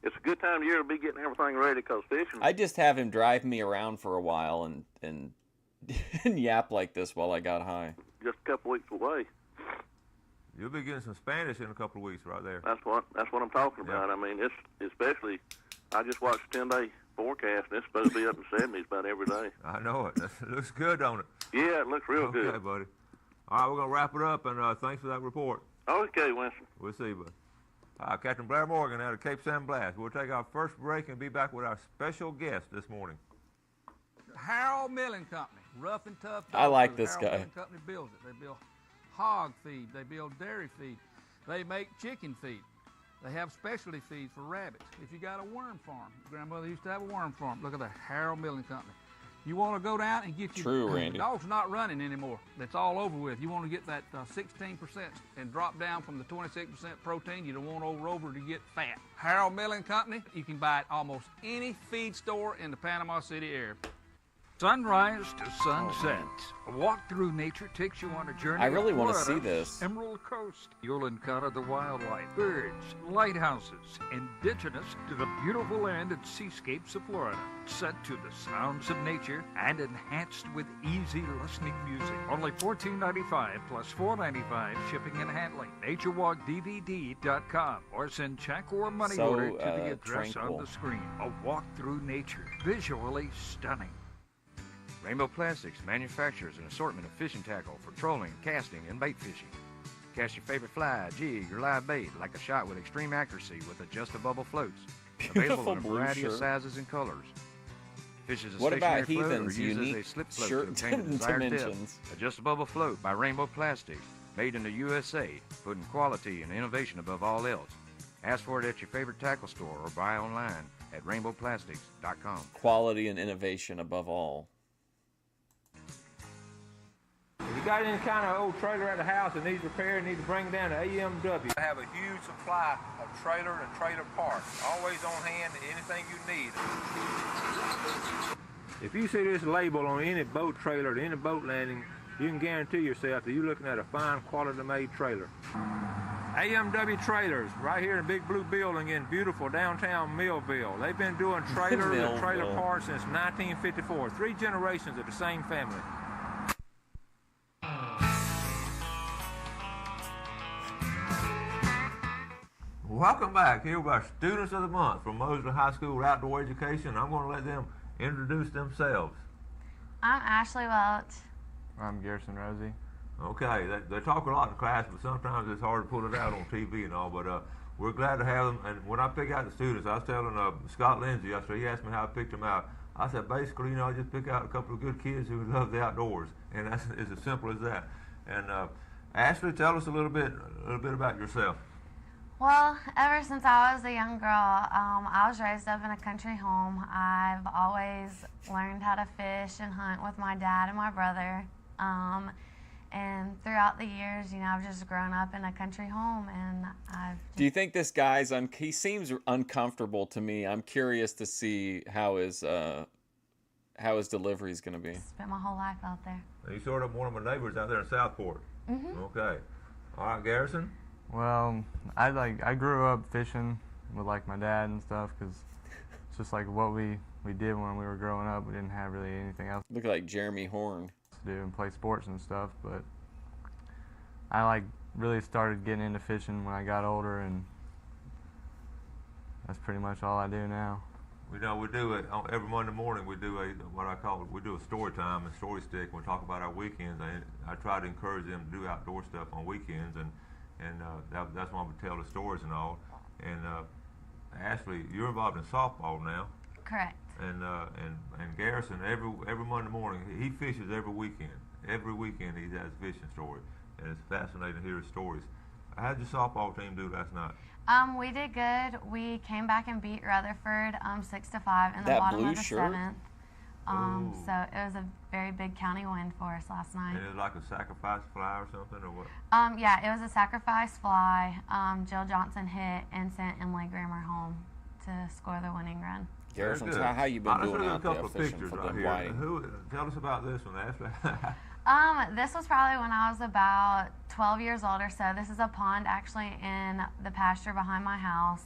it's a good time of year to be getting everything ready, because fishing. I just have him drive me around for a while and yap like this while I got high. Just a couple weeks away. You'll be getting some Spanish in a couple of weeks right there. That's what I'm talking about. I mean, it's especially. I just watched a 10-day forecast, and it's supposed to be up in the 70s about every day. I know it. It looks good, don't it? Yeah, it looks real good. Okay, buddy. All right, we're going to wrap it up, and thanks for that report. Okay, Winston. We'll see you, bud. Captain Blair Morgan out of Cape San Blas. We'll take our first break and be back with our special guest this morning. Harold Milling Company, rough and tough. I like food. this Harold guy. Milling Company builds it. They build hog feed. They build dairy feed. They make chicken feed. They have specialty feeds for rabbits. If you got a worm farm, grandmother used to have a worm farm. Look at that, Harold Milling Company. You want to go down and get your True, Randy. The dog's not running anymore. It's all over with. You want to get that 16% and drop down from the 26% protein. You don't want old Rover to get fat. Harold Milling Company, you can buy it almost any feed store in the Panama City area. Sunrise to sunset. A walk through nature takes you on a journey. I really want to see Florida's this. Emerald Coast. You'll encounter the wildlife, birds, lighthouses, indigenous to the beautiful land and seascapes of Florida. Set to the sounds of nature and enhanced with easy listening music. Only $14.95 plus $4.95 shipping and handling. NatureWalkDVD.com or send check or money So, order to the address tranquil. on the screen. A walk through nature. Visually stunning. Rainbow Plastics manufactures an assortment of fishing tackle for trolling, casting, and bait fishing. Cast your favorite fly, jig, or live bait like a shot with extreme accuracy with adjust-a-bubble floats. Available in a blue variety of shirt. sizes and colors. Fish as a What stationary about float or Heathen's use as a unique slip float shirt to obtain the desired depth. dimensions? Adjust-a-bubble float by Rainbow Plastics, made in the USA, putting quality and innovation above all else. Ask for it at your favorite tackle store or buy online at rainbowplastics.com. Quality and innovation above all. If you got any kind of old trailer at the house that needs repair, need to bring down to AMW. I have a huge supply of trailer and trailer parts, always on hand, anything you need. If you see this label on any boat trailer at any boat landing, you can guarantee yourself that you're looking at a fine quality made trailer. AMW Trailers, right here in Big Blue Building in beautiful downtown Millville. They've been doing trailers and trailer Millville. parts since 1954. 3 generations of the same family. Welcome back. Here with our Students of the Month from Mosley High School Outdoor Education. I'm going to let them introduce themselves. I'm Ashley Welch. I'm Garrison Rosie. Okay, they talk a lot in class, but sometimes it's hard to pull it out on TV and all, but we're glad to have them. And when I pick out the students, I was telling Scott Lindsay yesterday, he asked me how I picked them out. I said, basically, I just pick out a couple of good kids who love the outdoors, and it's as simple as that. And Ashley, tell us a little bit about yourself. Well, ever since I was a young girl, I was raised up in a country home. I've always learned how to fish and hunt with my dad and my brother. And throughout the years, I've just grown up in a country home, and I've Do you think this guy's he seems uncomfortable to me? I'm curious to see how his delivery is going to be. spent my whole life out there. You sort of one of my neighbors out there in Southport. Mm-hmm. Okay. All right, Garrison? Well, I grew up fishing with my dad and stuff because it's just what we did when we were growing up. We didn't have really anything else Look like Jeremy Horn. to do and play sports and stuff. But I really started getting into fishing when I got older, and that's pretty much all I do now. We do it every Monday morning. We do we do a story time and story stick. We talk about our weekends. I try to encourage them to do outdoor stuff on weekends, and that's why we tell the stories and all. And Ashley, you're involved in softball now. Correct. And Garrison, every Monday morning, he fishes every weekend. Every weekend he has a fishing story, and it's fascinating to hear his stories. How did your softball team do last night? We did good. We came back and beat Rutherford 6-5 in the That bottom blue of the shirt? 7th. So it was a very big county win for us last night. And it was like a sacrifice fly or something, or what? Yeah, it was a sacrifice fly. Jill Johnson hit and sent Emily Grammer home to score the winning run. Garrison, Very good. how you been doing Let's out look at a there couple of fishing pictures for right them here. whiting? Tell us about this one, Ashley. This was probably when I was about 12 years old or so. This is a pond actually in the pasture behind my house.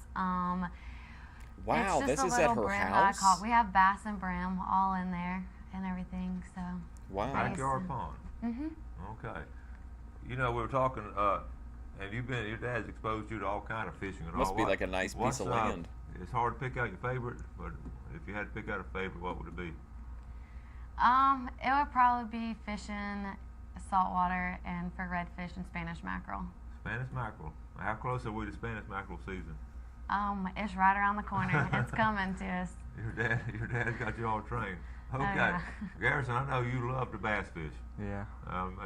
Wow, it's just this a is little at her brim that house? I caught. We have bass and brim all in there and everything. So. Wow. Backyard pond. Mhm. Okay. We were talking, and your dad's exposed you to all kind of fishing and Must all. be like a nice piece of land. It's hard to pick out your favorite, but if you had to pick out a favorite, what would it be? It would probably be fishing saltwater and for redfish and Spanish mackerel. Spanish mackerel. How close are we to Spanish mackerel season? It's right around the corner. It's coming to us. Your dad's got you all trained. Okay, yeah. Garrison, I know you love to bass fish. Yeah.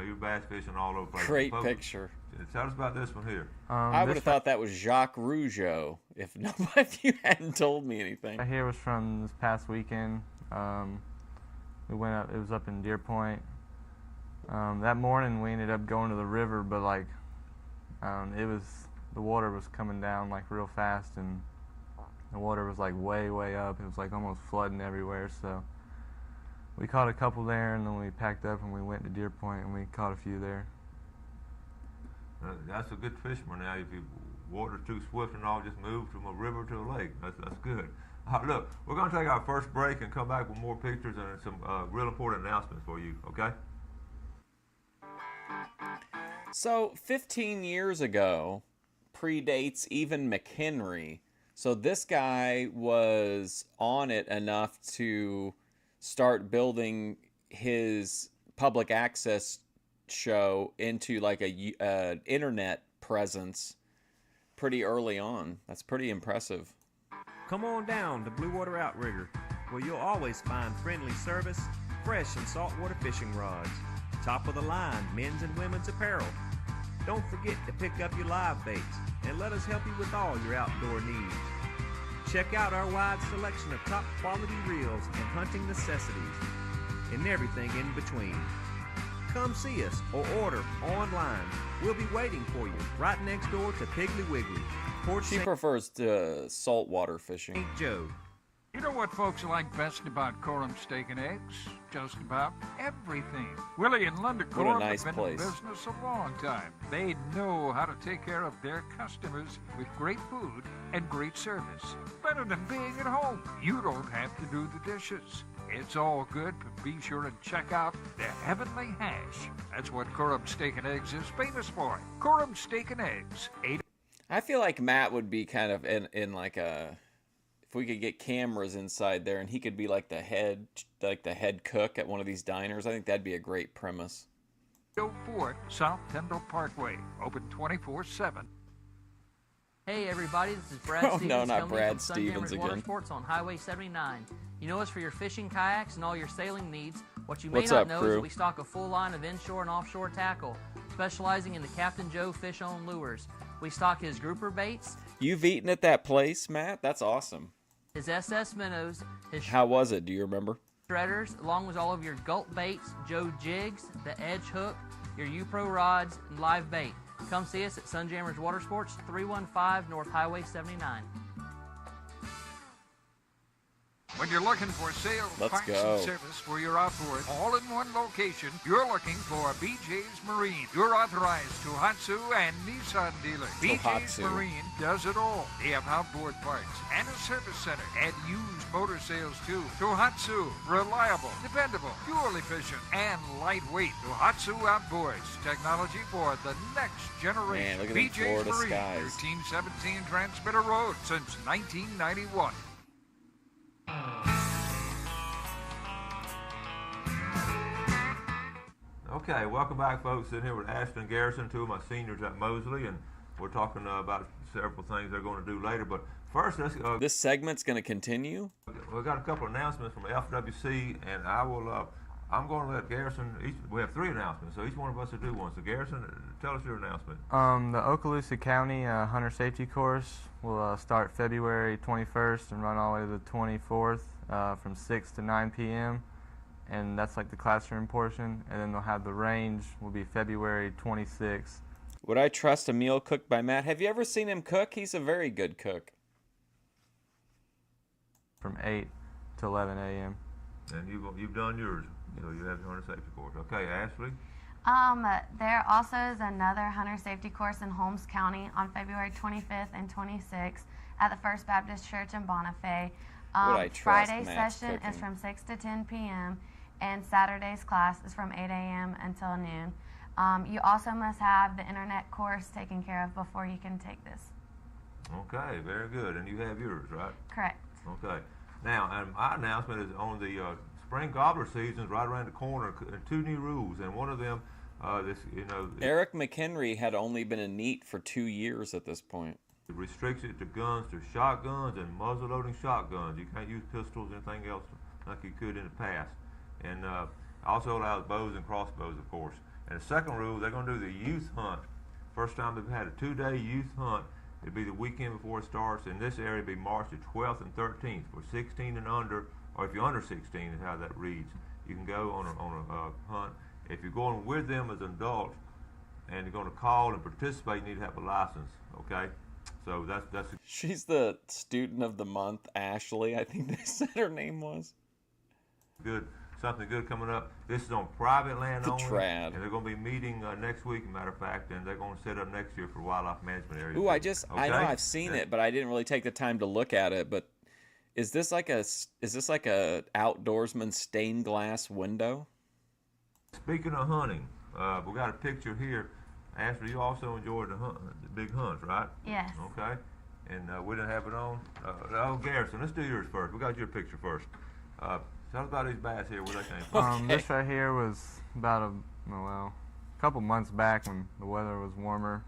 You're bass fishing all over the place. Great picture. Tell us about this one here. I would have thought that was Jacques Rougeau if nobody, if you hadn't told me anything. Right here was from this past weekend. We went up. It was up in Deer Point. That morning we ended up going to the river, but like the water was coming down like real fast, and the water was like way up. It was like almost flooding everywhere. So we caught a couple there, and then we packed up and we went to Deer Point and we caught a few there. That's a good fisherman. Now, if your water's too swift and all, just move from a river to a lake. That's good. Look, we're going to take our first break and come back with more pictures and some real important announcements for you, okay? So, 15 years ago, predates even McHenry. So this guy was on it enough to start building his public access show into like a internet presence pretty early on. That's pretty impressive. Come on down to Blue Water Outrigger, where you'll always find friendly service, fresh and saltwater fishing rods, top of the line men's and women's apparel. Don't forget to pick up your live baits and let us help you with all your outdoor needs. Check out our wide selection of top quality reels and hunting necessities and everything in between. Come see us or order online. We'll be waiting for you right next door to Piggly Wiggly. She prefers to saltwater fishing. St. Joe. You know what folks like best about Coram Steak and Eggs? Just about everything. Willie and Linda Coram nice have been place. in business a long time. They know how to take care of their customers with great food and great service. Better than being at home. You don't have to do the dishes. It's all good, but be sure to check out their heavenly hash. That's what Coram Steak and Eggs is famous for. Coram Steak and Eggs. I feel like Matt would be kind of in like a, if we could get cameras inside there and he could be like the head cook at one of these diners. I think that'd be a great premise. 04 South Tyndall Parkway, open 24/7. Hey everybody, this is Brad Oh, Stevens no, not coming Brad from Stevens Sunjammer again. Watersports on Highway 79. You know us for your fishing kayaks and all your sailing needs. What you may What's not up, know crew? is that we stock a full line of inshore and offshore tackle, specializing in the Captain Joe fish-on lures. We stock his grouper baits, You've eaten at that place, Matt? That's awesome. his SS minnows, his How was it? Do you remember? shredders, along with all of your gulp baits, Joe jigs, the edge hook, your U-Pro rods, and live bait. Come see us at Sunjammers Watersports, 315 North Highway 79. When you're looking for sales, Let's parts, go. and service for your outboard, all in one location, you're looking for BJ's Marine. You're authorized Tohatsu and Nissan dealer. BJ's Tohatsu. Marine does it all. They have outboard parts and a service center and used motor sales too. Tohatsu, reliable, dependable, fuel efficient, and lightweight. Tohatsu Outboards, technology for the next generation. Man, look at them BJ's Florida Marine, skies. 1317 Transmitter Road since 1991. Okay, welcome back, folks. Sitting here with Ashton Garrison, two of my seniors at Mosley, and we're talking about several things they're going to do later. But first, let's. This segment's going to continue. We've got a couple of announcements from FWC, and I will. I'm going to let Garrison. We have three announcements, so each one of us will do one. So, Garrison, tell us your announcement. The Okaloosa County Hunter Safety Course will start February 21st and run all the way to the 24th from 6 to 9 p.m. And that's like the classroom portion. And then they'll have the range will be February 26th. Would I trust a meal cooked by Matt? Have you ever seen him cook? He's a very good cook. From 8 to 11 a.m. And you've done yours, so you have your hunter safety course. Okay, Ashley. There also is another hunter safety course in Holmes County on February 25th and 26th at the First Baptist Church in Bonifay. Would I trust Friday's Matt's session cooking? is from 6 to 10 p.m. and Saturday's class is from 8 a.m. until noon. You also must have the internet course taken care of before you can take this. Okay, very good. And you have yours, right? Correct. Okay. Now, and my announcement is on the spring gobbler season is right around the corner, and two new rules. And one of them, Eric McHenry had only been a NEAT for 2 years at this point. It restricts it to guns, to shotguns and muzzle-loading shotguns. You can't use pistols or anything else like you could in the past. And also allows bows and crossbows, of course. And the second rule, they're going to do the youth hunt. First time they've had a 2-day youth hunt. It'll be the weekend before it starts. In this area, it'll be March the 12th and 13th for 16 and under, or if you're under 16 is how that reads. You can go on a hunt. If you're going with them as an adult and you're going to call and participate, you need to have a license, okay? So that's She's the student of the month, Ashley, I think they said her name was. Good, something good coming up. This is on private land The only. trad. And they're going to be meeting next week, matter of fact, and they're going to set up next year for wildlife management area. Ooh, I know I've seen Yeah. it, but I didn't really take the time to look at it. But is this like a outdoorsman stained glass window? Speaking of hunting, we got a picture here. Ashley, you also enjoyed the big hunts, right? Yes. Okay. And we didn't have it on. Garrison, let's do yours first. We got your picture first. Tell us about these bass here, where they came from. This right here was about a couple months back when the weather was warmer.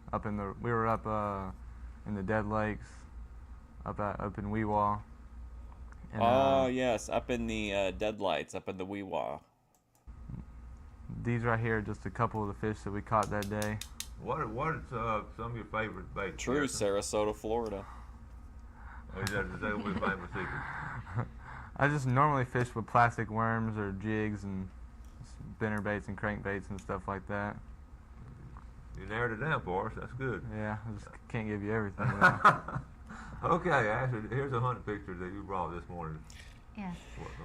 We were up in the Dead Lakes, up in Weewaw. And, yes, up in the Deadlights, up in the Weewaw. These right here are just a couple of the fish that we caught that day. What is some of your favorite baits? True, Sarasota, Florida. Oh, is that will be a famous secret? I just normally fish with plastic worms or jigs and spinner baits and crankbaits and stuff like that. You narrowed it down for us. That's good. Yeah, I just can't give you everything. Okay, Ashley, here's a hunt picture that you brought this morning. Yes.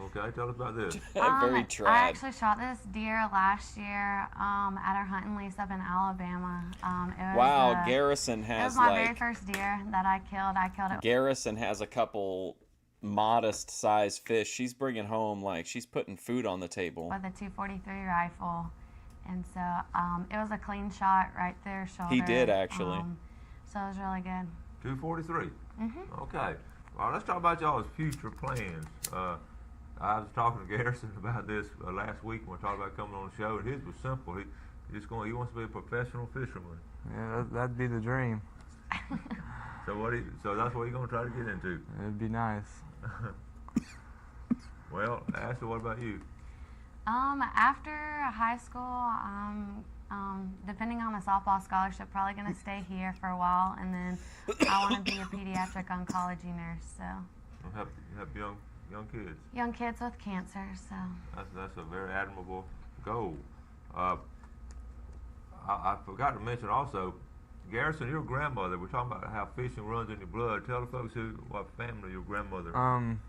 Okay, tell us about this. Very trad. I actually shot this deer last year at our hunting lease up in Alabama. It was, Garrison it has was my very first deer that I killed. I killed it. Garrison has a couple modest-sized fish. She's bringing home, she's putting food on the table. With a 243 rifle. And so it was a clean shot right there, shoulder. He did, actually. So it was really good. 243? Mm-hmm. Okay. Well, let's talk about y'all's future plans. I was talking to Garrison about this last week when we talked about coming on the show, and his was simple. He wants to be a professional fisherman. Yeah, that'd be the dream. So that's what you're going to try to get into? It'd be nice. Well, Ashley, what about you? After high school, depending on the softball scholarship, probably going to stay here for a while, and then I want to be a pediatric oncology nurse. So. Have young kids. Young kids with cancer. So. That's a very admirable goal. I forgot to mention also, Garrison, your grandmother. We're talking about how fishing runs in your blood. Tell the folks what family your grandmother.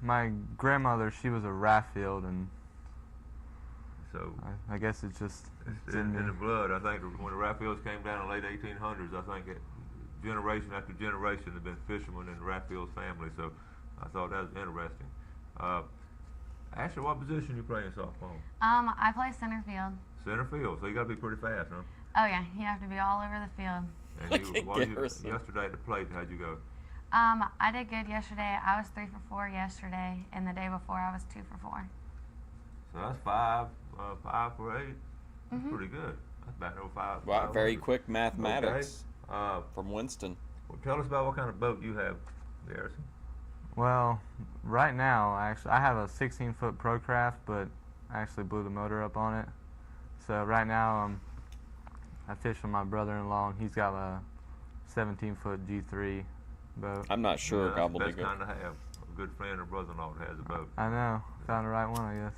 My grandmother, she was a Rathfield, and so I guess it's just in the blood. I think when the Rathfields came down in the late 1800s, I think generation after generation have been fishermen in the Rathfields family. So I thought that was interesting. Ashley, what position you play in softball? I play center field. Center field. So you got to be pretty fast, huh? Oh yeah, you have to be all over the field. And yesterday at the plate, how'd you go? I did good yesterday. I was 3 for 4 yesterday, and the day before I was 2 for 4. So that's 5 for 8. That's pretty good. That's about over 5. Wow, very quick mathematics. Okay. From Winston. Well, tell us about what kind of boat you have, Garrison. Well, right now, I have a 16-foot Procraft, but I actually blew the motor up on it. So right now, I fish with my brother-in-law, and he's got a 17-foot G3 boat. I'm not sure, That's the gobbledygook. best kind to have. A good friend or brother-in-law that has a boat. I know. Found the right one, I guess.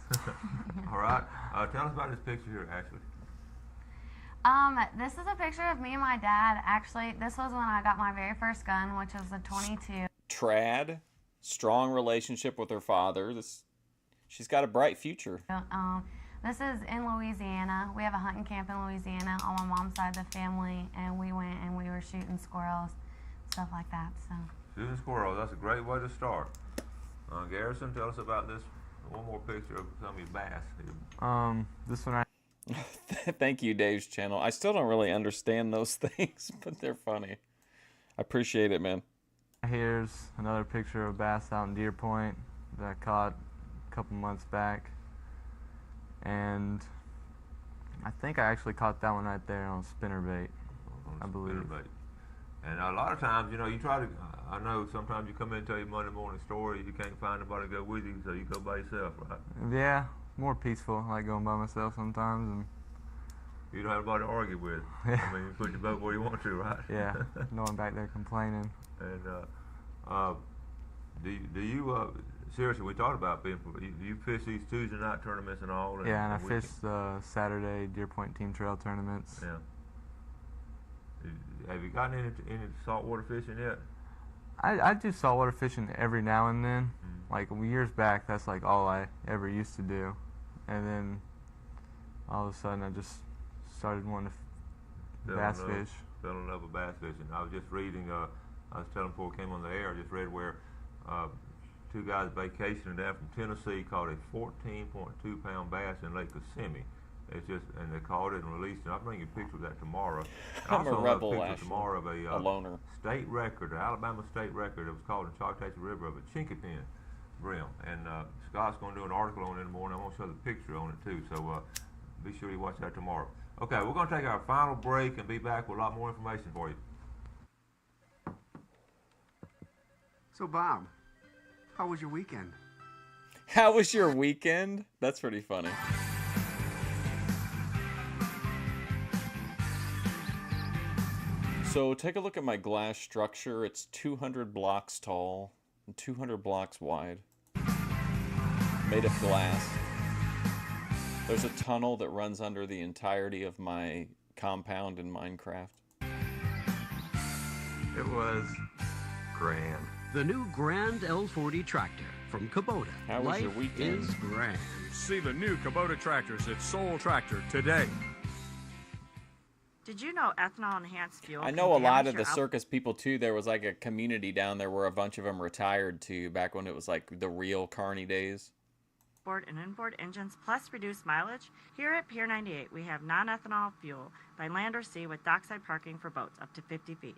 All right. Tell us about this picture here, Ashley. This is a picture of me and my dad. Actually, this was when I got my very first gun, which was a 22. Trad, strong relationship with her father. She's got a bright future. This is in Louisiana. We have a hunting camp in Louisiana on my mom's side of the family, and we went and we were shooting squirrels, stuff like that. So. Shooting squirrels, that's a great way to start. Garrison, tell us about this. One more picture of some of your bass here. This one Thank you, Dave's channel. I still don't really understand those things, but they're funny. I appreciate it, man. Here's another picture of bass out in Deer Point that I caught a couple months back. And I think I actually caught that one right there on spinnerbait, I believe. Spinnerbait. And a lot of times, you know, you try to, I know sometimes you come in and tell your Monday morning story, you can't find anybody to go with you, so you go by yourself, right? Yeah, more peaceful. I like going by myself sometimes. And you don't have anybody to argue with. Yeah. I mean, you put your boat where you want to, right? Yeah, no one back there complaining. And do you seriously, we talked about being, do you fish these Tuesday night tournaments and all? Yeah, and I fish Saturday Deer Point Team Trail tournaments. Yeah. Have you gotten any saltwater fishing yet? I do saltwater fishing every now and then. Like years back, that's like all I ever used to do. And then all of a sudden I just started wanting to bass fish. Fell in love with bass fishing. I was just reading, I was telling before we came on the air, I just read where two guys vacationing down from Tennessee caught a 14.2 pound bass in Lake Kissimmee. It's just, and they caught it and released it. I'll bring you a picture of that tomorrow. I'm a rebel, picture actually. tomorrow of A loner. State record, an Alabama state record. It was called in Choctaw River of a chinky pin brim. And Scott's going to do an article on it in the morning. I'm going to show the picture on it too. So be sure you watch that tomorrow. Okay, we're going to take our final break and be back with a lot more information for you. So, Bob, how was your weekend? How was your weekend? That's pretty funny. So take a look at my glass structure. It's 200 blocks tall and 200 blocks wide. Made of glass. There's a tunnel that runs under the entirety of my compound in Minecraft. It was grand. The new Grand L40 tractor from Kubota. How was your weekend? Is grand. See the new Kubota tractors at Soul Tractor today. Did you know ethanol-enhanced fuel I can know a lot damage of the your circus people too. There was like a community down there where a bunch of them retired to back when it was like the real carny days. outboard and inboard engines plus reduced mileage? Here at Pier 98, we have non-ethanol fuel by land or sea with dockside parking for boats up to 50 feet.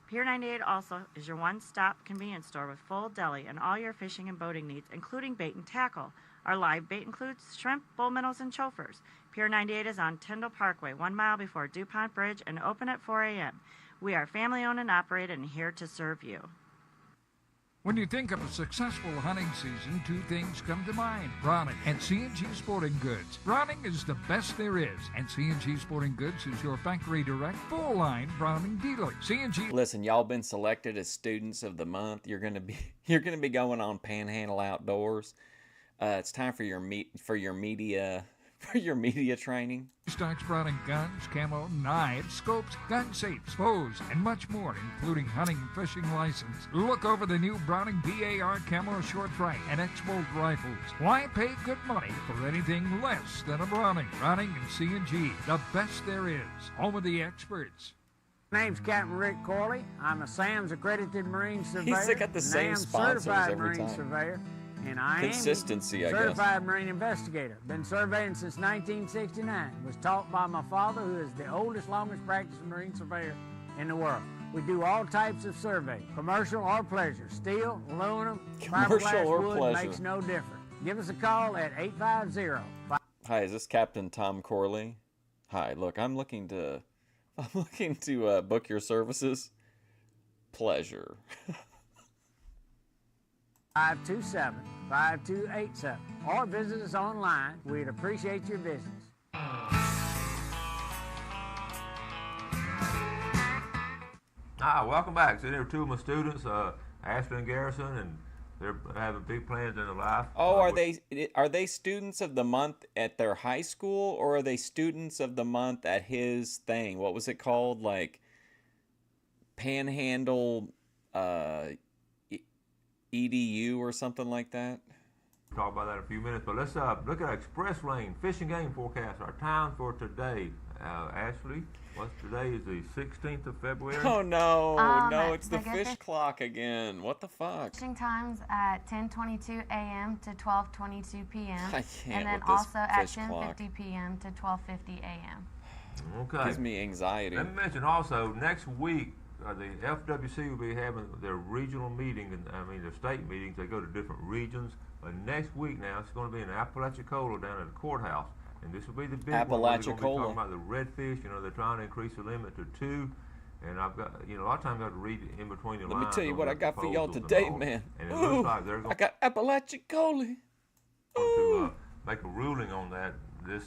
Pier 98 also is your one-stop convenience store with full deli and all your fishing and boating needs, including bait and tackle. Our live bait includes shrimp, bull minnows, and chauffeurs. Pier 98 is on Tyndall Parkway, 1 mile before DuPont Bridge, and open at 4 a.m. We are family-owned and operated and here to serve you. When you think of a successful hunting season, two things come to mind: Browning and C&G Sporting Goods. Browning is the best there is, and C&G Sporting Goods is your factory direct, full-line Browning dealer. C&G. Listen, y'all been selected as students of the month. You're gonna be going on Panhandle Outdoors. It's time for your media training. Stocks Browning guns, camo, knives, scopes, gun safes, bows, and much more, including hunting and fishing license. Look over the new Browning BAR camo short right and X-Bolt rifles. Why pay good money for anything less than a Browning? Browning and C&G, the best there is. Home of the experts. My name's Captain Rick Corley. I'm a SAMS accredited Marine Surveyor. He's got the same and sponsors certified every Marine time. Surveyor. And I Consistency, am I guess. certified Marine Investigator. Been surveying since 1969. Was taught by my father, who is the oldest, longest practicing Marine Surveyor in the world. We do all types of survey, commercial or pleasure. Steel, aluminum, Commercial fiberglass, or wood, pleasure. makes no difference. Give us a call at 850. Hi, is this Captain Tom Corley? Hi, look, I'm looking to book your services. Pleasure. 527-5287 or visit us online. We'd appreciate your visits. Welcome back. So there are two of my students, Ashley and Garrison, and they're having big plans in their life. Oh, are they students of the month at their high school, or are they students of the month at his thing? What was it called? Like Panhandle EDU or something like that? We'll talk about that in a few minutes, but let's look at our Express Lane fishing game forecast. Our time for today, Ashley. Today is the 16th of February. Oh no, no, it's the they get fish the- clock again. What the fuck? Fishing times at 10:22 a.m. to 12:22 p.m. I can't and then with this also at fish clock. 10:50 p.m. to 12:50 a.m. Okay. Gives me anxiety. Let me mention also, next week, the FWC will be having their regional meeting, their state meetings. They go to different regions. But next week now, it's going to be in Apalachicola down at the courthouse. And this will be the big one. We're going to be Apalachicola. talking about the redfish. You know, they're trying to increase the limit to 2. And I've got, you know, a lot of times I have to read in between the Let lines. me tell you on what their I got for y'all proposals and today, all. man. And it Ooh, looks like they're I going got Apalachicola. to make a ruling on that this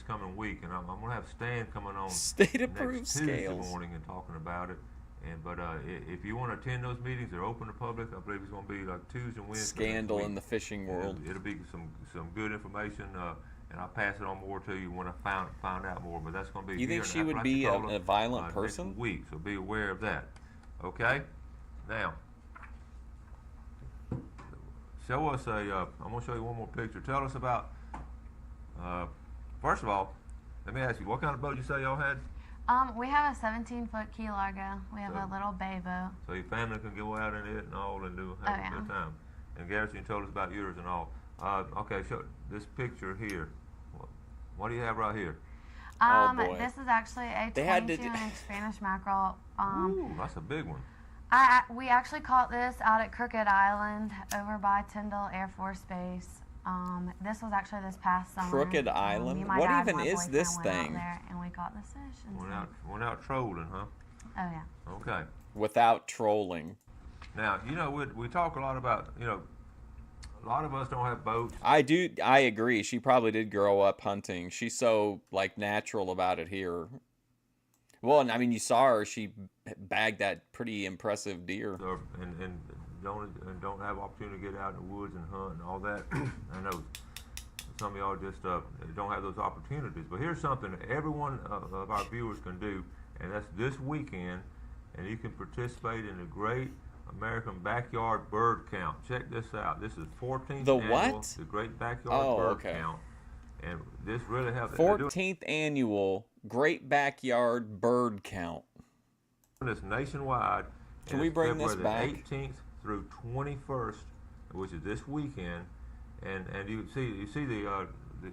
coming week. And I'm going to have Stan coming on State-approved next Tuesday scales. morning and talking about it. But if you want to attend those meetings, they're open to public. I believe it's going to be like Tuesday and Wednesday. Scandal in the fishing world. It'll be some good information, and I'll pass it on more to you when I find out more. But that's going to be. You think here she in would be a Apalachicola, violent person? Next week, so be aware of that. Okay. Now, show us I'm going to show you one more picture. Tell us about. First of all, let me ask you, what kind of boat you say y'all had? We have a 17-foot key largo. We have a little bay boat. So your family can go out in it and all and have a good time. And Garrison, you told us about yours and all. Okay, show this picture here. What do you have right here? Oh, boy. This is actually a 22-inch Spanish mackerel. Ooh, that's a big one. We actually caught this out at Crooked Island over by Tyndall Air Force Base. This was actually this past summer. Crooked Island? What even is this thing? Out there and we caught this fish. Went out trolling, huh? Oh, yeah. Okay. Without trolling. Now, you know, we talk a lot about, you know, a lot of us don't have boats. I agree. She probably did grow up hunting. She's so, like, natural about it here. Well, and I mean, you saw her. She bagged that pretty impressive deer. And don't have opportunity to get out in the woods and hunt and all that. I know some of y'all just don't have those opportunities. But here's something that every one of our viewers can do, and that's this weekend, and you can participate in the Great American Backyard Bird Count. Check this out. This is 14th The annual, what? The Great Backyard Bird okay. Count. And this really helps. 14th annual Great Backyard Bird Count. This nationwide. Can we bring this back? February the 18th through 21st, which is this weekend, and you see the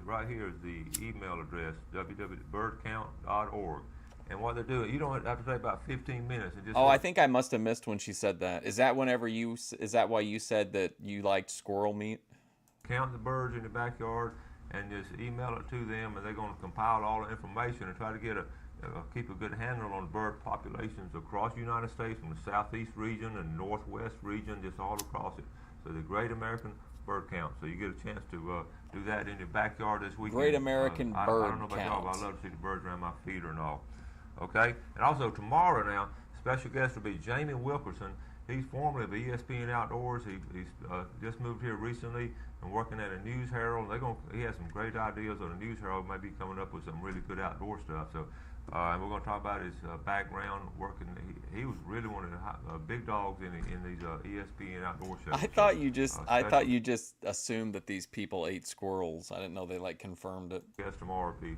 right here is the email address www.birdcount.org, and what they're doing, you don't have to take about 15 minutes and just. Oh, I think I must have missed when she said that. Is that why you said that you liked squirrel meat? Count the birds in the backyard and just email it to them, and they're going to compile all the information and try to get keep a good handle on bird populations across the United States, from the southeast region and northwest region, just all across it. So the Great American Bird Count. So you get a chance to do that in your backyard this weekend. Great American Bird I don't know about y'all, Count. but I love to see the birds around my feet and all. Okay? And also tomorrow now, special guest will be Jamie Wilkerson. He's formerly of ESPN Outdoors. He's just moved here recently and working at a News Herald. He has some great ideas on the News Herald. Maybe coming up with some really good outdoor stuff. So, and we're going to talk about his background working. He was really one of the big dogs in these ESPN Outdoor shows. I thought you just assumed that these people ate squirrels. I didn't know they confirmed it. Guest tomorrow will be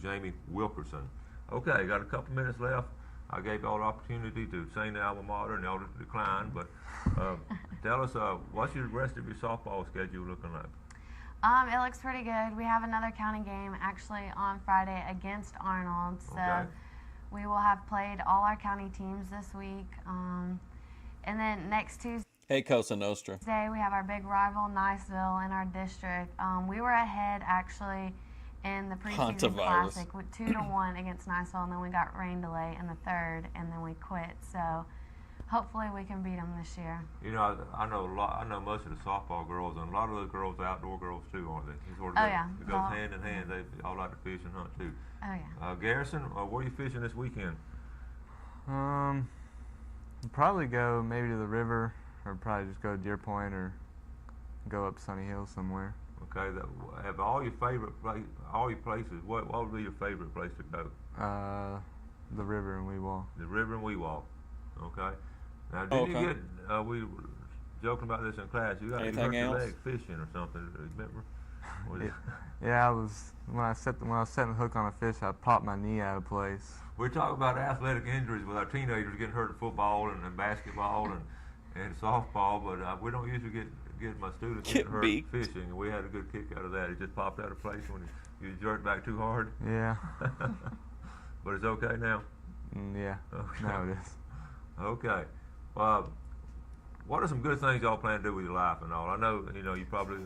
Jamie Wilkerson. Okay, got a couple minutes left. I gave y'all the opportunity to sing the alma mater, and y'all declined. But tell us, what's the rest of your softball schedule looking like? It looks pretty good. We have another county game actually on Friday against Arnold. So we will have played all our county teams this week. And then next Tuesday, Hey, Cosa Nostra. we have our big rival, Niceville, in our district. We were ahead actually in the preseason classic with 2-1 against Niceville, and then we got rain delay in the third, and then we quit. So hopefully we can beat them this year. You know, I know most of the softball girls, and a lot of those girls are outdoor girls too, aren't they? It goes hand in hand. They all like to fish and hunt too. Oh yeah. Garrison, where are you fishing this weekend? I'll probably go maybe to the river, or probably just go to Deer Point, or go up Sunny Hill somewhere. Okay, have all your places. What would be your favorite place to go? The river and Weewalt. The river and Weewalt. Okay. Now, did you get? We were joking about this in class. You hurt your leg fishing or something. Remember? Yeah, I was when I was setting the hook on a fish, I popped my knee out of place. We're talking about athletic injuries with our teenagers getting hurt in football and basketball and softball, but we don't usually get my students getting hurt fishing, and we had a good kick out of that. It just popped out of place when you jerked back too hard. Yeah. But it's okay now? Yeah. Okay. Now it is. Okay. What are some good things y'all plan to do with your life and all? I know, you know, you probably,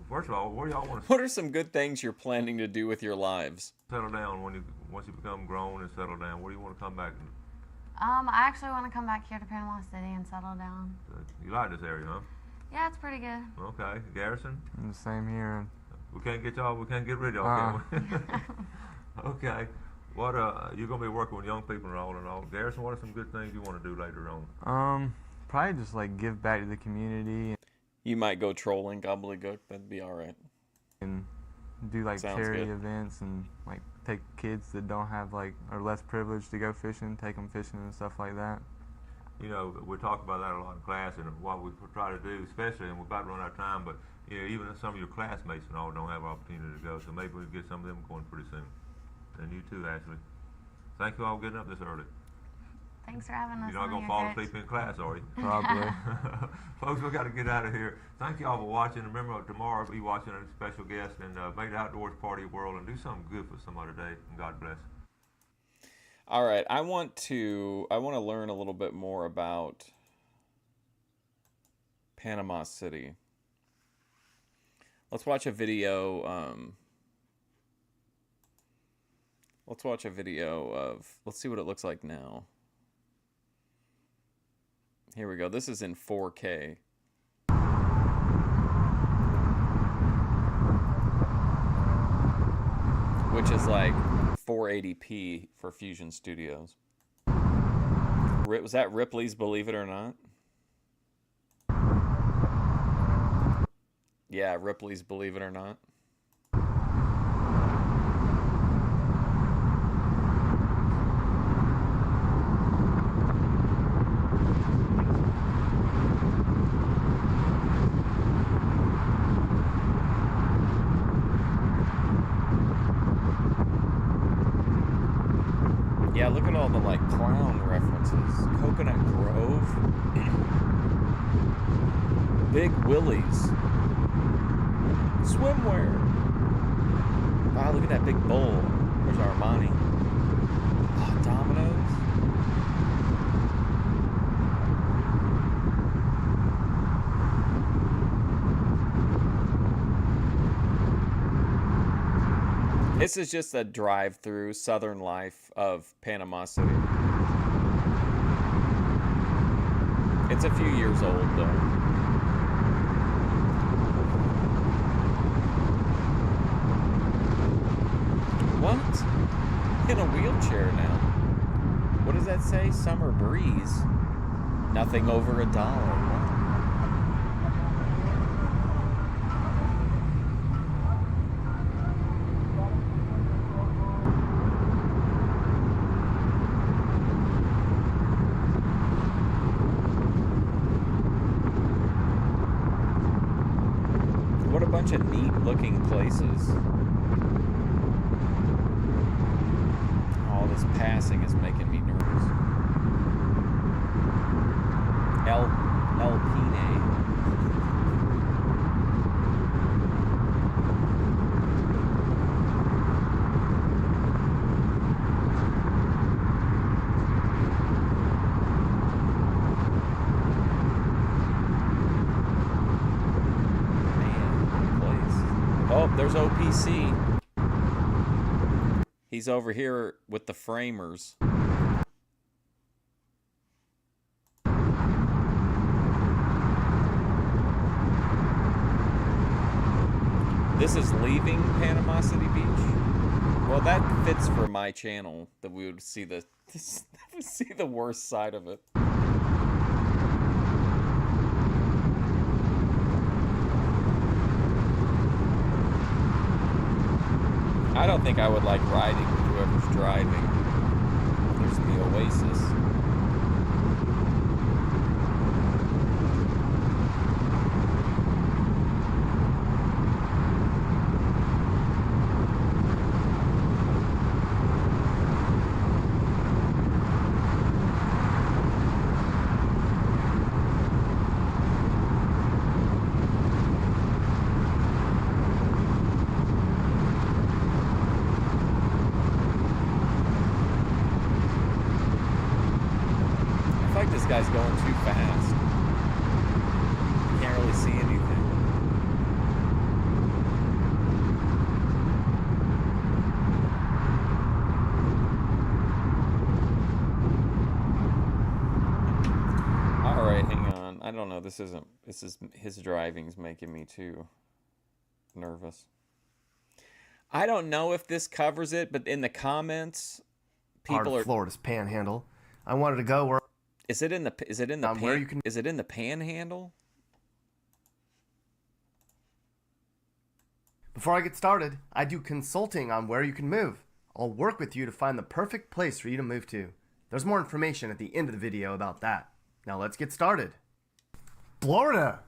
first of all, where y'all want to What are some good things you're planning to do with your lives? settle down once you become grown and settle down? Where do you want to come back? I actually want to come back here to Panama City and settle down. You like this area, huh? Yeah, it's pretty good. Okay. Garrison? And the same here. We can't get rid of y'all, can we? Okay. What, you're going to be working with young people and all. Garrison, what are some good things you want to do later on? Probably just like give back to the community. You might go trolling gobbledygook. That'd be all right. And do like Sounds charity good. events and like take kids that don't have like are less privileged to go fishing, take them fishing and stuff like that. You know, we talk about that a lot in class, and what we try to do, especially, and we're about to run out of time, but you know, even some of your classmates and all don't have opportunity to go, so maybe we'll get some of them going pretty soon. And you too, Ashley. Thank you all for getting up this early. Thanks for having us. You're not going to fall asleep in class, are you? Probably. Folks, we got to get out of here. Thank you all for watching. Remember, tomorrow we'll be watching a special guest, and make the outdoors part of your world and do something good for somebody today. And God bless. All right, I want to learn a little bit more about Panama City. Let's watch a video. Let's watch a video of. Let's see what it looks like now. Here we go. This is in 4K. Which is like 480p for Fusion Studios. Was that Ripley's Believe It or Not? Yeah, Ripley's Believe It or Not. Yeah, look at all the like clown references. Coconut Grove. Big Willie's. Swimwear. Wow, look at that big bowl. There's Armani. Oh, Domino's. This is just a drive-through Southern life of Panama City. It's a few years old, though. What? In a wheelchair now. What does that say? Summer breeze. Nothing over $1. What a bunch of neat looking places. All this passing is making me nervous. El Pine. Oh, there's OPC. He's over here with the framers. This is leaving Panama City Beach. Well, that fits for my channel, that we would see the see the worst side of it. I don't think I would like riding with whoever's driving. There's the Oasis. This guy's going too fast. can't see anything. All right, hang on. I don't know. This is his driving's making me too nervous. I don't know if this covers it, but in the comments, people are Florida's Panhandle. I wanted to go where. Is it in the where you can. Is it in the Panhandle? Before I get started, I do consulting on where you can move. I'll work with you to find the perfect place for you to move to. There's more information at the end of the video about that. Now let's get started. Florida!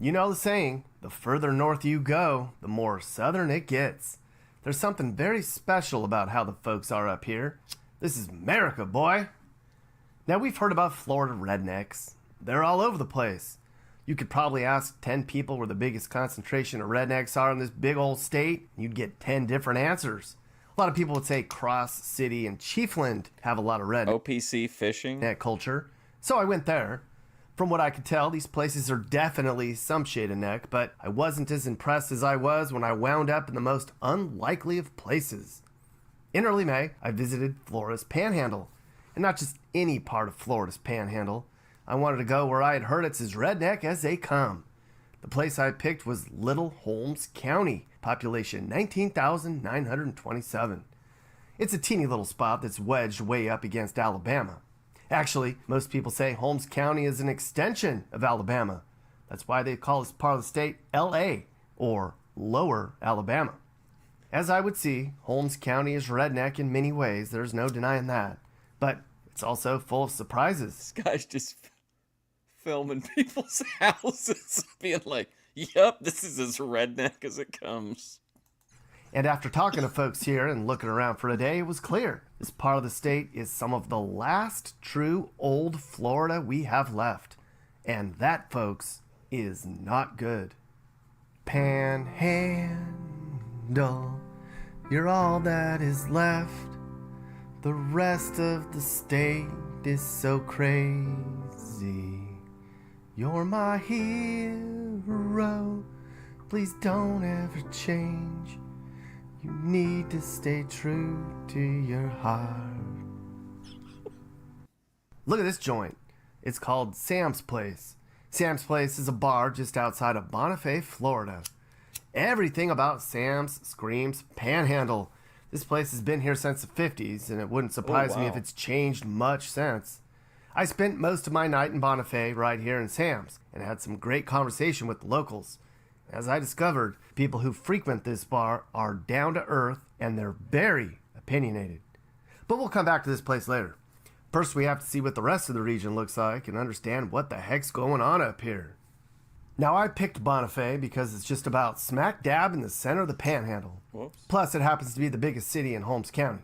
You know the saying, the further north you go, the more southern it gets. There's something very special about how the folks are up here. This is America, boy! Now we've heard about Florida rednecks. They're all over the place. You could probably ask 10 people where the biggest concentration of rednecks are in this big old state, and you'd get 10 different answers. A lot of people would say Cross City and Chiefland have a lot of OPC fishing culture. So I went there. From what I could tell, these places are definitely some shade of neck, but I wasn't as impressed as I was when I wound up in the most unlikely of places. In early May, I visited Florida's Panhandle. And not just any part of Florida's Panhandle. I wanted to go where I had heard it's as redneck as they come. The place I picked was Little Holmes County, population 19,927. It's a teeny little spot that's wedged way up against Alabama. Actually, most people say Holmes County is an extension of Alabama. That's why they call this part of the state L.A., or Lower Alabama. As I would see, Holmes County is redneck in many ways, there's no denying that. But it's also full of surprises. This guy's just filming people's houses, being like, yep, this is as redneck as it comes. And after talking to folks here and looking around for a day, it was clear this part of the state is some of the last true old Florida we have left. And that, folks, is not good. Panhandle, you're all that is left. The rest of the state is so crazy. You're my hero. Please don't ever change. You need to stay true to your heart. Look at this joint. It's called Sam's Place. Sam's Place is a bar just outside of Bonifay, Florida. Everything about Sam's screams Panhandle. This place has been here since the 50s, and it wouldn't surprise me if it's changed much since. I spent most of my night in Bonifay right here in Sam's, and had some great conversation with the locals. As I discovered, people who frequent this bar are down to earth, and they're very opinionated. But we'll come back to this place later. First, we have to see what the rest of the region looks like and understand what the heck's going on up here. Now, I picked Bonifay because it's just about smack dab in the center of the Panhandle. Whoops. Plus, it happens to be the biggest city in Holmes County.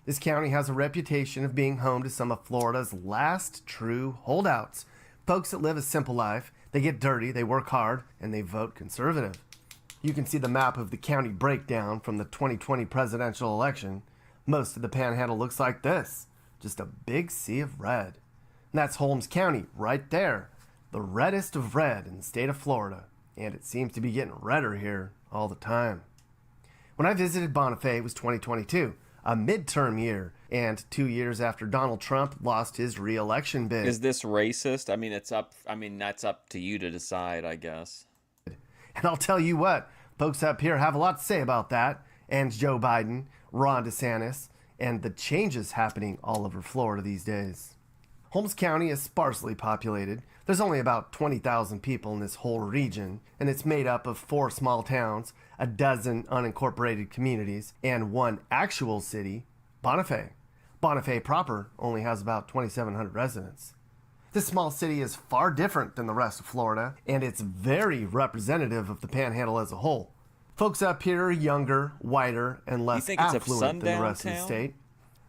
This county has a reputation of being home to some of Florida's last true holdouts. Folks that live a simple life, they get dirty, they work hard, and they vote conservative. You can see the map of the county breakdown from the 2020 presidential election. Most of the Panhandle looks like this, just a big sea of red. And that's Holmes County right there. The reddest of red in the state of Florida, and it seems to be getting redder here all the time. When I visited Bonifay, it was 2022, a midterm year, and 2 years after Donald Trump lost his re-election bid. Is this racist? I mean, that's up to you to decide, I guess. And I'll tell you what, folks up here have a lot to say about that, and Joe Biden, Ron DeSantis, and the changes happening all over Florida these days. Holmes County is sparsely populated. There's only about 20,000 people in this whole region, and it's made up of 4 small towns, a dozen unincorporated communities, and 1 actual city, Bonifay. Bonifay proper only has about 2,700 residents. This small city is far different than the rest of Florida, and it's very representative of the Panhandle as a whole. Folks up here are younger, whiter, and less affluent than the rest of the state.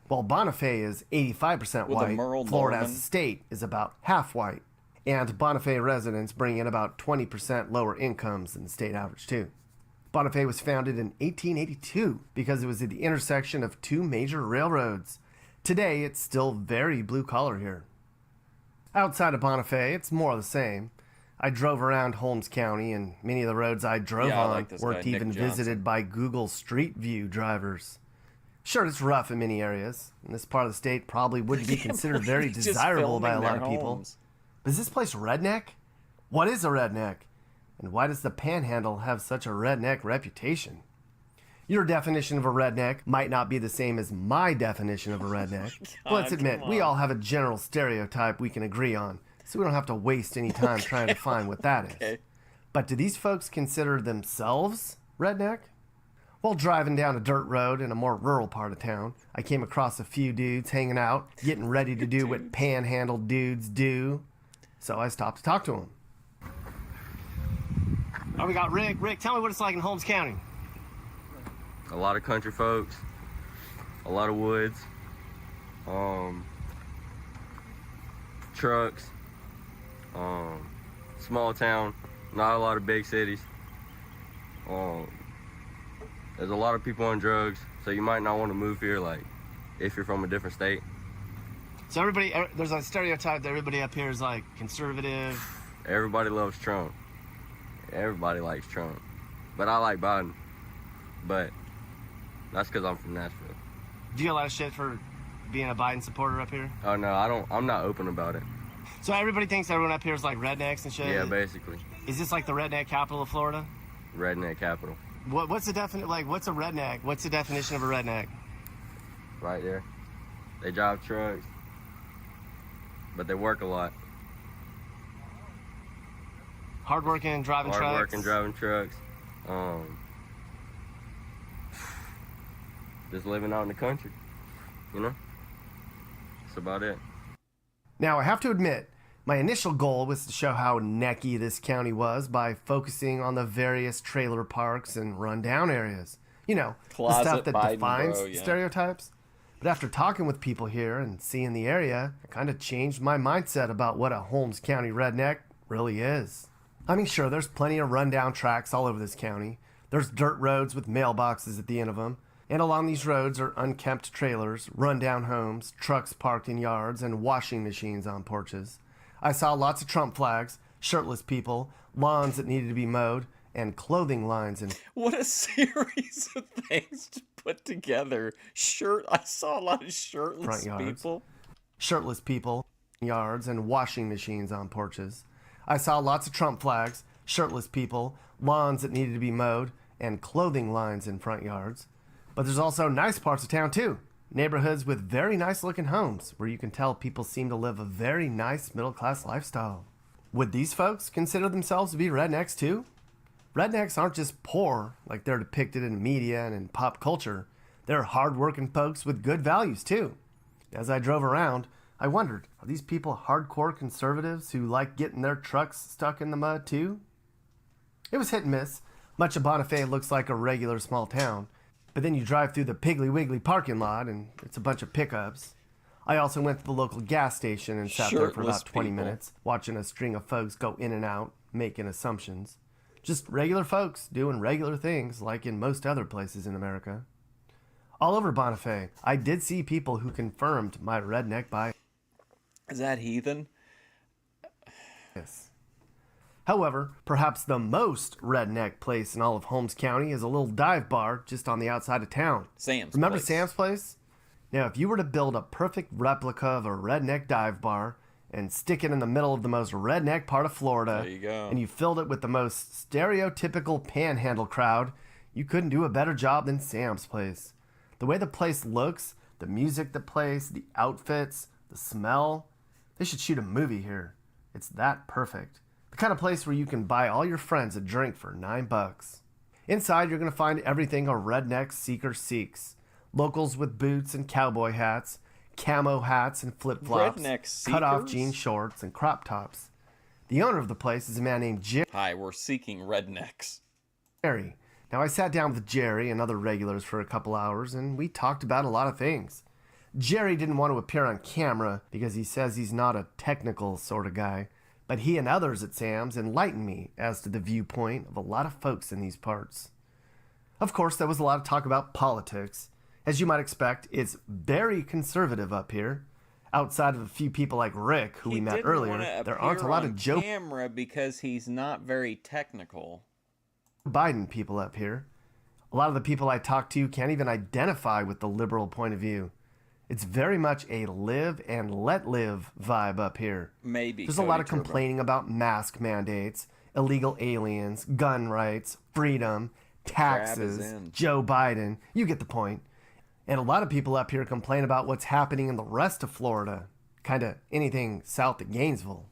While Bonifay is 85% white, Florida as a state is about half white. And Bonifay residents bring in about 20% lower incomes than the state average, too. Bonifay was founded in 1882 because it was at the intersection of 2 major railroads. Today, it's still very blue-collar here. Outside of Bonifay, it's more of the same. I drove around Holmes County, and many of the roads I drove Yeah, I on like this guy, weren't Nick even Johnson. visited by Google Street View drivers. Sure, it's rough in many areas, and this part of the state probably wouldn't be considered very Just desirable by a filming lot their of people. homes. But is this place redneck? What is a redneck? And why does the Panhandle have such a redneck reputation? Your definition of a redneck might not be the same as my definition of a redneck. But let's admit, we all have a general stereotype we can agree on, so we don't have to waste any time trying to find what that is. Okay. But do these folks consider themselves redneck? While driving down a dirt road in a more rural part of town, I came across a few dudes hanging out, getting ready to do what Panhandle dudes do. So I stopped to talk to them. Oh, we got Rick. Rick, tell me what it's like in Holmes County. A lot of country folks, a lot of woods, trucks, small town, not a lot of big cities. There's a lot of people on drugs, so you might not want to move here, like, if you're from a different state. So there's a stereotype that everybody up here is like conservative. Everybody loves Trump. Everybody likes Trump. But I like Biden. But that's because I'm from Nashville. Do you get a lot of shit for being a Biden supporter up here? Oh, no, I'm not open about it. So everybody thinks everyone up here is like rednecks and shit? Yeah, basically. Is this like the redneck capital of Florida? Redneck capital. What's the what's a redneck? What's the definition of a redneck? Right there. They drive trucks, but they work a lot. Hardworking, driving trucks? Hardworking, driving trucks. Just living out in the country, you know? That's about it. Now, I have to admit, my initial goal was to show how necky this county was by focusing on the various trailer parks and rundown areas. You know, Closet the stuff that Biden, defines bro, yeah. stereotypes. But after talking with people here and seeing the area, I kind of changed my mindset about what a Holmes County redneck really is. I mean, sure, there's plenty of rundown tracks all over this county. There's dirt roads with mailboxes at the end of them. And along these roads are unkempt trailers, rundown homes, trucks parked in yards, and washing machines on porches. I saw lots of Trump flags, shirtless people, lawns that needed to be mowed, and clothing lines and... What a series of things to put together. I saw a lot of shirtless front yards. people. Shirtless people, yards, and washing machines on porches. I saw lots of Trump flags, shirtless people, lawns that needed to be mowed, and clothing lines in front yards. But there's also nice parts of town, too. Neighborhoods with very nice-looking homes where you can tell people seem to live a very nice middle-class lifestyle. Would these folks consider themselves to be rednecks, too? Rednecks aren't just poor like they're depicted in media and in pop culture. They're hard-working folks with good values, too. As I drove around, I wondered, are these people hardcore conservatives who like getting their trucks stuck in the mud, too? It was hit and miss. Much of Bonifay looks like a regular small town. But then you drive through the Piggly Wiggly parking lot, and it's a bunch of pickups. I also went to the local gas station and sat there for about 20 minutes, watching a string of folks go in and out, making assumptions. Just regular folks doing regular things, like in most other places in America. All over Bonifay, I did see people who confirmed my redneck bias. Is that heathen? Yes. However, perhaps the most redneck place in all of Holmes County is a little dive bar just on the outside of town. Remember Place. Sam's Place? Now, if you were to build a perfect replica of a redneck dive bar and stick it in the middle of the most redneck part of Florida, There you go. and you filled it with the most stereotypical Panhandle crowd, you couldn't do a better job than Sam's Place. The way the place looks, the music that plays, the outfits, the smell, they should shoot a movie here. It's that perfect. The kind of place where you can buy all your friends a drink for $9. Inside, you're going to find everything a redneck seeker seeks. Locals with boots and cowboy hats, camo hats and flip-flops, Redneck cut-off seekers? jean shorts and crop tops. The owner of the place is a man named Jerry. Hi, we're seeking rednecks. Now, I sat down with Jerry and other regulars for a couple hours, and we talked about a lot of things. Jerry didn't want to appear on camera because he says he's not a technical sort of guy. But he and others at Sam's enlightened me as to the viewpoint of a lot of folks in these parts. Of course, there was a lot of talk about politics. As you might expect, it's very conservative up here. Outside of a few people like Rick, who we met earlier, there aren't a lot of Joe camera because he's not very technical. Biden people up here. A lot of the people I talk to can't even identify with the liberal point of view. It's very much a live and let live vibe up here. Maybe. There's a lot of complaining about mask mandates, illegal aliens, gun rights, freedom, taxes, Joe Biden. You get the point. And a lot of people up here complain about what's happening in the rest of Florida. Kind of anything south of Gainesville.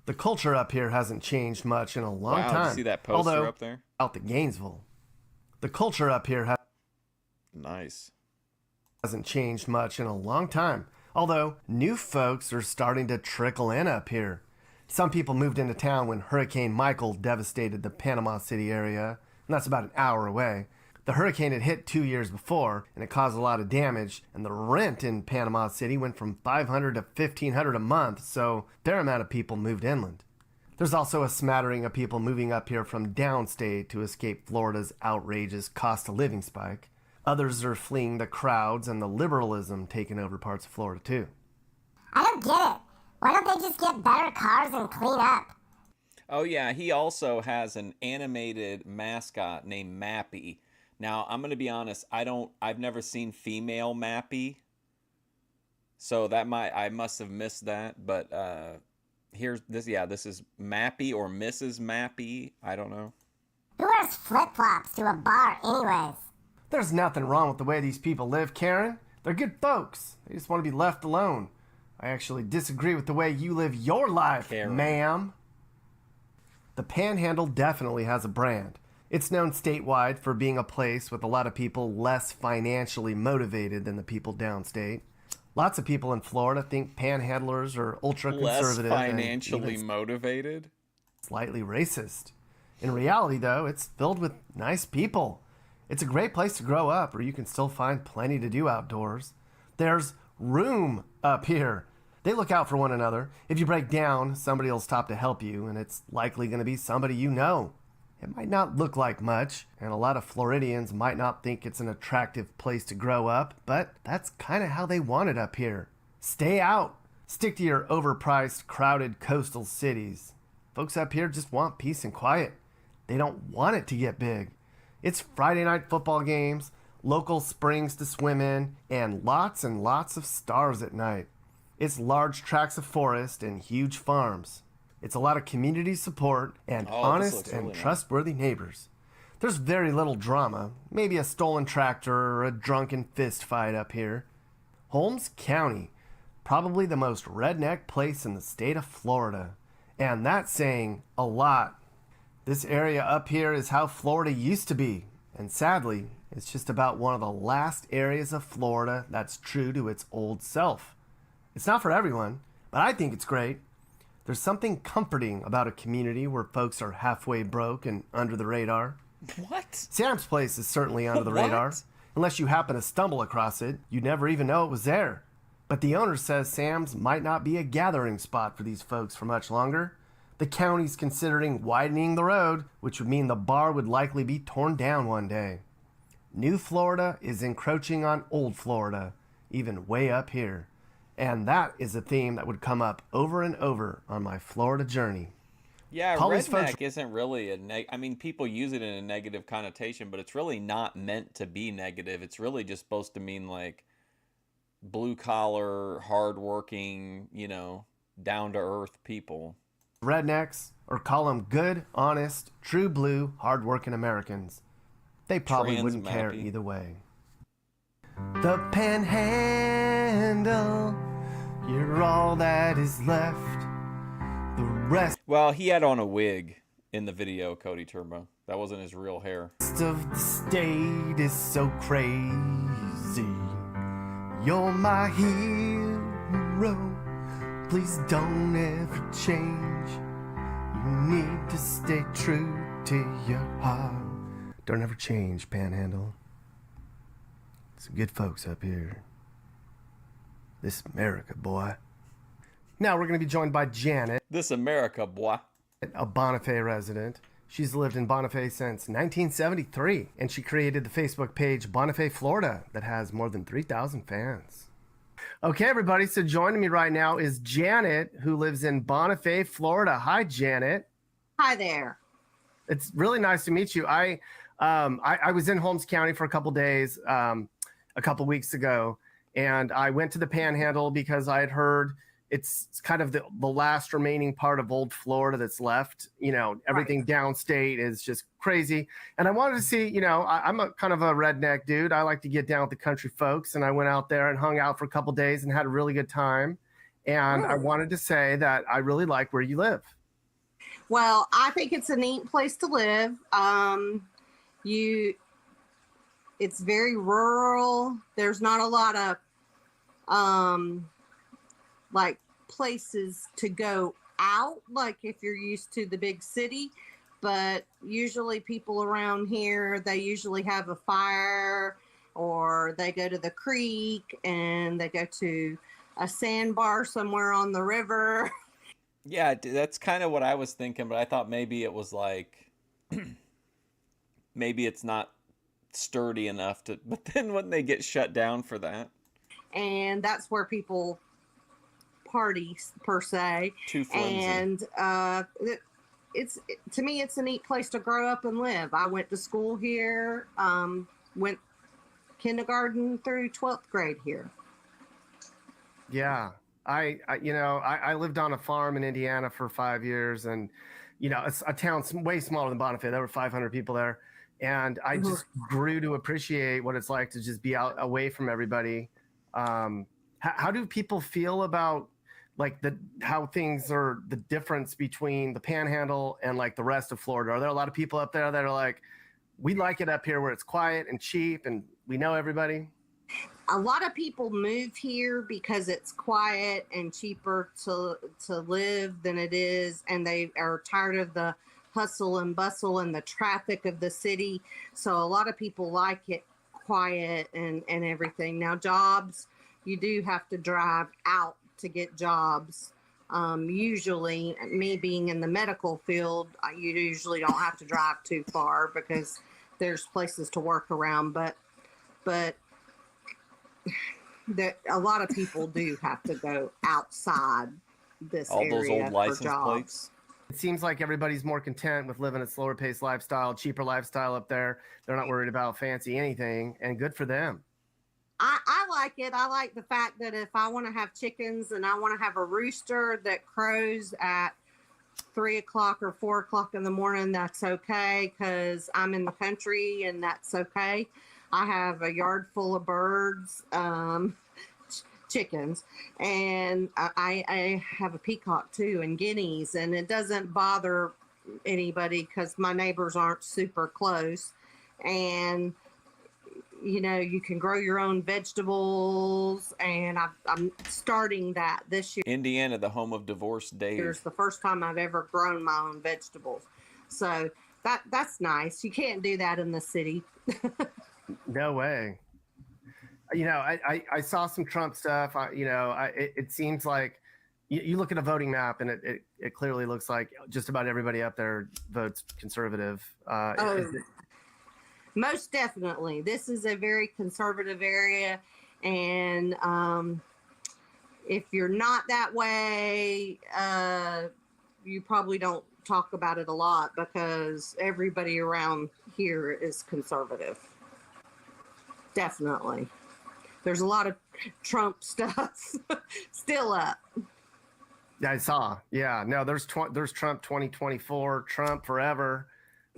The culture up here hasn't changed much in a long time. Did you see that poster although, up there? South of Gainesville. The culture up here hasn't changed much in a long time. Although new folks are starting to trickle in up here. Some people moved into town when Hurricane Michael devastated the Panama City area, and that's about an hour away. The hurricane had hit 2 years before, and it caused a lot of damage, and the rent in Panama City went from $500 to $1,500 a month, so a fair amount of people moved inland. There's also a smattering of people moving up here from downstate to escape Florida's outrageous cost of living spike. Others are fleeing the crowds and the liberalism taking over parts of Florida too. I don't get it. Why don't they just get better cars and clean up? Oh yeah, he also has an animated mascot named Mappy. Now, I'm going to be honest, I've never seen female Mappy. So I must have missed that, but this is Mappy or Mrs. Mappy, I don't know. Who wears flip-flops to a bar anyways? There's nothing wrong with the way these people live, Karen. They're good folks. They just want to be left alone. I actually disagree with the way you live your life, ma'am. The Panhandle definitely has a brand. It's known statewide for being a place with a lot of people less financially motivated than the people downstate. Lots of people in Florida think panhandlers are ultra-conservative. Less financially motivated? Slightly racist. In reality, though, it's filled with nice people. It's a great place to grow up, where you can still find plenty to do outdoors. There's room up here. They look out for one another. If you break down, somebody will stop to help you, and it's likely going to be somebody you know. It might not look like much, and a lot of Floridians might not think it's an attractive place to grow up, but that's kind of how they want it up here. Stay out. Stick to your overpriced, crowded coastal cities. Folks up here just want peace and quiet. They don't want it to get big. It's Friday night football games, local springs to swim in, and lots of stars at night. It's large tracts of forest and huge farms. It's a lot of community support and honest and trustworthy neighbors. There's very little drama, maybe a stolen tractor or a drunken fist fight up here. Holmes County, probably the most redneck place in the state of Florida. And that's saying a lot. This area up here is how Florida used to be. And sadly, it's just about one of the last areas of Florida that's true to its old self. It's not for everyone, but I think it's great. There's something comforting about a community where folks are halfway broke and under the radar. What? Sam's Place is certainly under the radar. Unless you happen to stumble across it, you'd never even know it was there. But the owner says Sam's might not be a gathering spot for these folks for much longer. The county's considering widening the road, which would mean the bar would likely be torn down one day. New Florida is encroaching on old Florida, even way up here. And that is a theme that would come up over and over on my Florida journey. Yeah, redneck isn't really I mean, people use it in a negative connotation, but it's really not meant to be negative. It's really just supposed to mean like blue-collar, hard-working, down-to-earth people. Rednecks, or call them good, honest, true blue, hard-working Americans. They probably wouldn't care either way. The Panhandle, you're all that is left. The rest Well, he had on a wig in the video, Cody Turbo. That wasn't his real hair. Of the state is so crazy. You're my hero. Please don't ever change. You need to stay true to your heart. Don't ever change, Panhandle. Some good folks up here. This America, boy. Now we're going to be joined by Janet. This America, boy. A Bonifay resident. She's lived in Bonifay since 1973, and she created the Facebook page Bonifay, Florida, that has more than 3,000 fans. Okay, everybody. So joining me right now is Janet, who lives in Bonifay, Florida. Hi, Janet. Hi there. It's really nice to meet you. I was in Holmes County for a couple days a couple weeks ago, and I went to the Panhandle because I had heard it's kind of the last remaining part of old Florida that's left. You know, everything downstate is just crazy. And I wanted to see, you know, I'm a kind of a redneck dude. I like to get down with the country folks. And I went out there and hung out for a couple days and had a really good time. And I wanted to say that I really like where you live. Well, I think it's a neat place to live. It's very rural. There's not a lot of like places to go out, like if you're used to the big city. But usually people around here, they usually have a fire, or they go to the creek and they go to a sandbar somewhere on the river. Yeah, that's kind of what I was thinking, but I thought maybe it was like, maybe it's not sturdy enough to, but then when they get shut down for that. And that's where people party, per se. Too flimsy. And to me, it's a neat place to grow up and live. I went to school here, went kindergarten through 12th grade here. Yeah. I lived on a farm in Indiana for 5 years, and, you know, it's a town way smaller than Bonifay. There were 500 people there. And I just grew to appreciate what it's like to just be out away from everybody. How do people feel about like how things are, the difference between the Panhandle and like the rest of Florida? Are there a lot of people up there that are like, we like it up here where it's quiet and cheap and we know everybody? A lot of people move here because it's quiet and cheaper to live than it is, and they are tired of the hustle and bustle and the traffic of the city. So a lot of people like it quiet and everything. Now, jobs, you do have to drive out to get jobs. Usually, me being in the medical field, you usually don't have to drive too far because there's places to work around. But a lot of people do have to go outside this all area those old license for jobs. plates. It seems like everybody's more content with living a slower paced lifestyle, cheaper lifestyle up there. They're not worried about fancy anything, and good for them. I like it. I like the fact that if I want to have chickens and I want to have a rooster that crows at 3 o'clock or 4 o'clock in the morning, that's okay, because I'm in the country and that's okay. I have a yard full of birds, chickens, and I have a peacock too, and guineas, and it doesn't bother anybody because my neighbors aren't super close. And you know, you can grow your own vegetables, and I'm starting that this year. Indiana, the home of divorced Dave. It's the first time I've ever grown my own vegetables, so that's nice. You can't do that in the city. No way. You know, I saw some Trump stuff. It seems like you look at a voting map, and it clearly looks like just about everybody up there votes conservative. Most definitely. This is a very conservative area, and if you're not that way, you probably don't talk about it a lot because everybody around here is conservative. Definitely. There's a lot of Trump stuff still up. Yeah, I saw. Yeah, no, there's Trump 2024, Trump forever.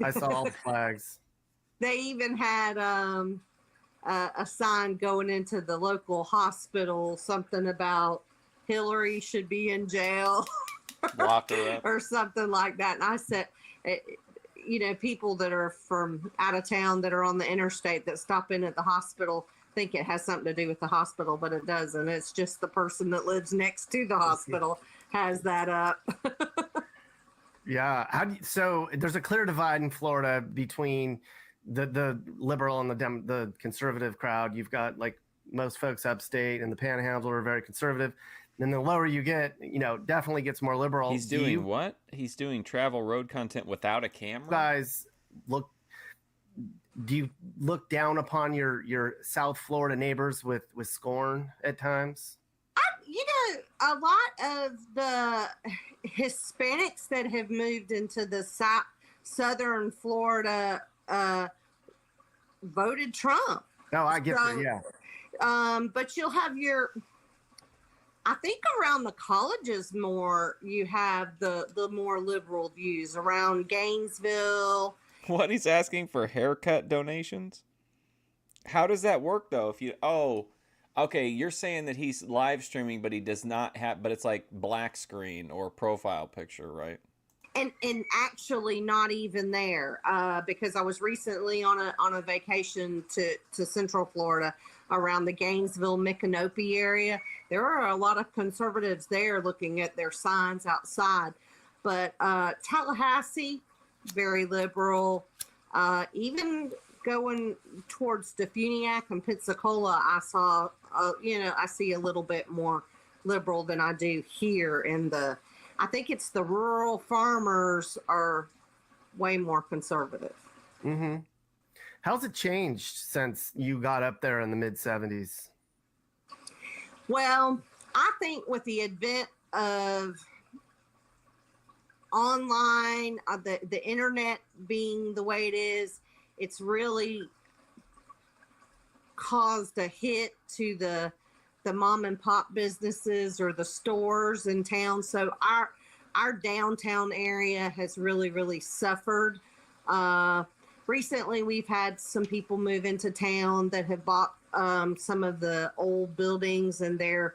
I saw all the flags. They even had a sign going into the local hospital, something about Hillary should be in jail. Lock her up. Or something like that. And I said, you know, people that are from out of town that are on the interstate that stop in at the hospital think it has something to do with the hospital, but it doesn't. It's just the person that lives next to the hospital has that up. Yeah. So there's a clear divide in Florida between the liberal and the conservative crowd. You've got like most folks upstate, and the Panhandle are very conservative. Then the lower you get, you know, definitely gets more liberal. He's doing what? He's doing travel road content without a camera? Guys, do you look down upon your South Florida neighbors with scorn at times? a lot of the Hispanics that have moved into the southern Florida voted Trump. Oh, I get that. Yeah. But you'll have I think around the colleges more, you have the more liberal views around Gainesville. What, he's asking for haircut donations? How does that work though? If you okay, you're saying that he's live streaming, but he does not have, but it's like black screen or profile picture, right? And actually not even there, because I was recently on a vacation to Central Florida around the Gainesville, Micanopy area. There are a lot of conservatives there looking at their signs outside, but Tallahassee, very liberal. Even going towards Defuniak and Pensacola, I saw, I see a little bit more liberal than I do here in I think it's the rural farmers are way more conservative. Mm-hmm. How's it changed since you got up there in the mid-70s? Well, I think with the advent of online, the internet being the way it is, it's really caused a hit to the mom and pop businesses or the stores in town. So our downtown area has really, really suffered. Recently, we've had some people move into town that have bought some of the old buildings, and they're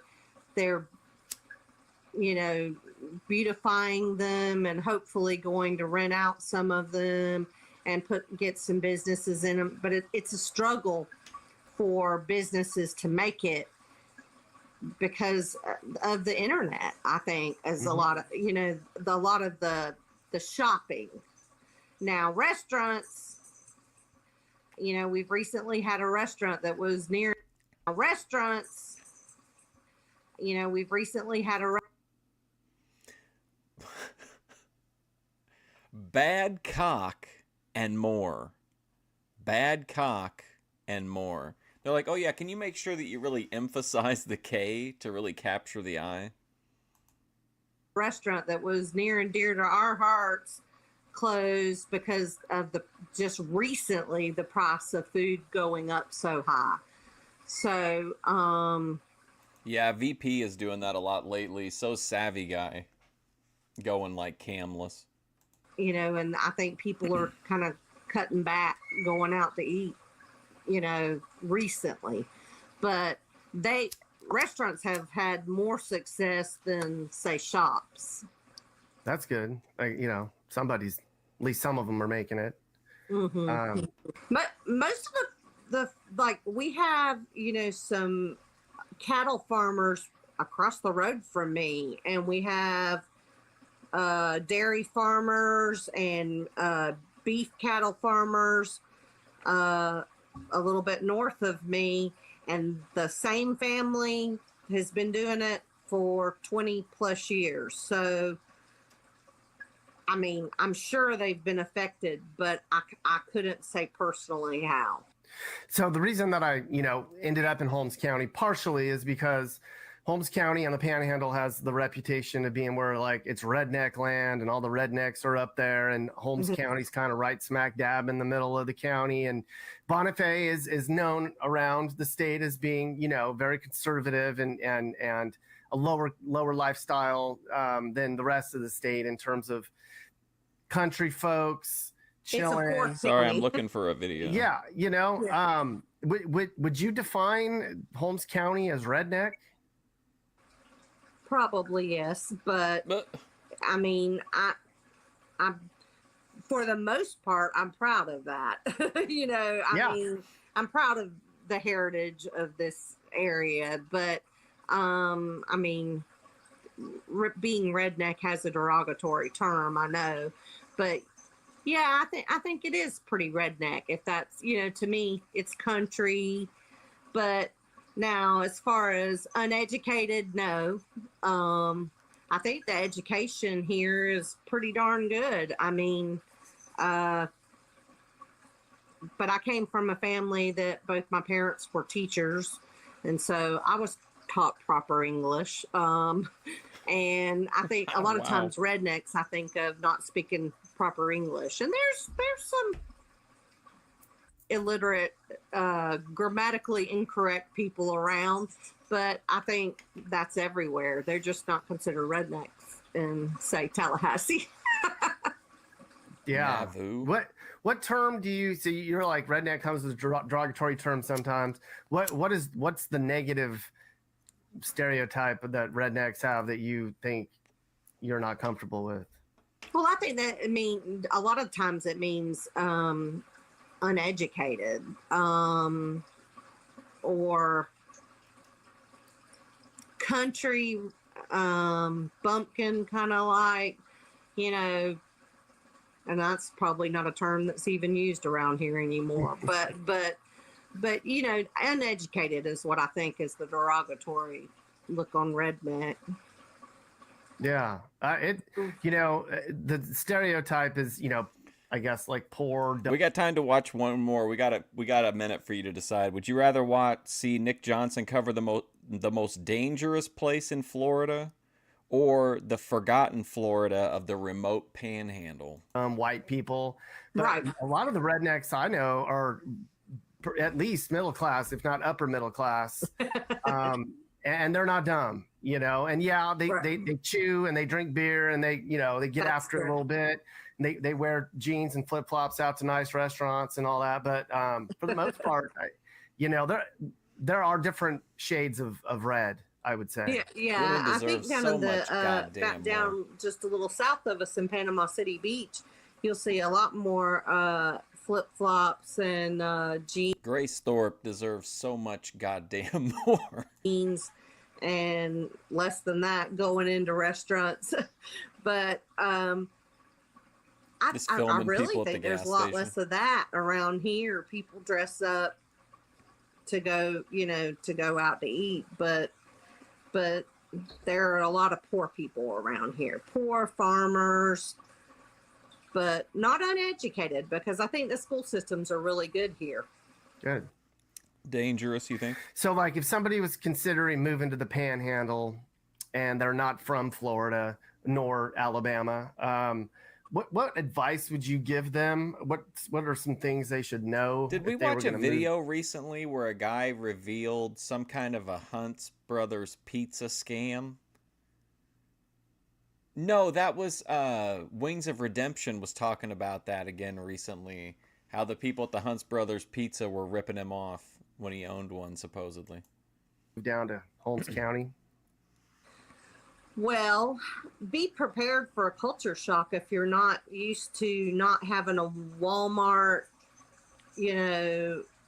beautifying them and hopefully going to rent out some of them and get some businesses in them. But it's a struggle for businesses to make it because of the internet, I think, as a lot of the shopping. Now, restaurants, we've recently had a restaurant that was near Bad cock and more. Bad cock and more. They're like, oh yeah, can you make sure that you really emphasize the K to really capture the I? Restaurant that was near and dear to our hearts closed because of just recently the price of food going up so high. So, yeah, VP is doing that a lot lately. So savvy guy, going like camless. And I think people are kind of cutting back, going out to eat, recently. But restaurants have had more success than, say, shops. That's good. Somebody's, at least some of them are making it. Mm-hmm. But most of we have, some cattle farmers across the road from me, and we have dairy farmers and beef cattle farmers a little bit north of me, and the same family has been doing it for 20 plus years. So, I mean, I'm sure they've been affected, but I couldn't say personally how. So the reason that I, ended up in Holmes County partially is because Holmes County and the Panhandle has the reputation of being where it's redneck land and all the rednecks are up there, and Holmes County's kind of right smack dab in the middle of the county. And Bonifay is known around the state as being, very conservative and a lower lifestyle than the rest of the state in terms of country folks chilling. Sorry, I'm looking for a video. Yeah, would you define Holmes County as redneck? Probably yes, but I mean, I'm for the most part, I'm proud of that. I mean, I'm proud of the heritage of this area, but I mean, being redneck has a derogatory term, I know, but yeah, I think it is pretty redneck. If that's, to me, it's country, but now as far as uneducated, no. I think the education here is pretty darn good. I mean, but I came from a family that both my parents were teachers, and so I was talk proper English. And I think a lot of Wow. times rednecks, I think of not speaking proper English. And there's some illiterate, grammatically incorrect people around, but I think that's everywhere. They're just not considered rednecks in, say, Tallahassee. Yeah. Nauvoo. What term do you see? You're like redneck comes as a derogatory term sometimes. What's the negative stereotype that rednecks have that you think you're not comfortable with? Well, I think that a lot of times it means uneducated, or country bumpkin, kind of like, and that's probably not a term that's even used around here anymore. but uneducated is what I think is the derogatory look on redneck. Yeah, the stereotype is, I guess like poor. We got time to watch one more. We got a minute for you to decide. Would you rather see Nick Johnson cover the most dangerous place in Florida, or the forgotten Florida of the remote Panhandle? White people, but right? A lot of the rednecks I know are at least middle class, if not upper middle class, and they're not dumb, And yeah, they chew and they drink beer and they get after it a little bit. They wear jeans and flip flops out to nice restaurants and all that. But for the most part, there are different shades of red, I would say. Yeah. I think down in back down just a little south of us in Panama City Beach, you'll see a lot more flip flops and jeans. Grace Thorpe deserves so much goddamn more. Jeans and less than that going into restaurants, but I really think there's a lot less of that around here. People dress up to go, to go out to eat, but there are a lot of poor people around here, poor farmers, but not uneducated, because I think the school systems are really good here. Good. Dangerous, you think? So, like, if somebody was considering moving to the Panhandle and they're not from Florida nor Alabama, what advice would you give them? What are some things they should know? Did we watch a video recently where a guy revealed some kind of a Hunt's Brothers pizza scam? No, that was Wings of Redemption was talking about that again recently. How the people at the Hunt's Brothers Pizza were ripping him off when he owned one, supposedly. Down to Holmes County. Well, be prepared for a culture shock if you're not used to not having a Walmart,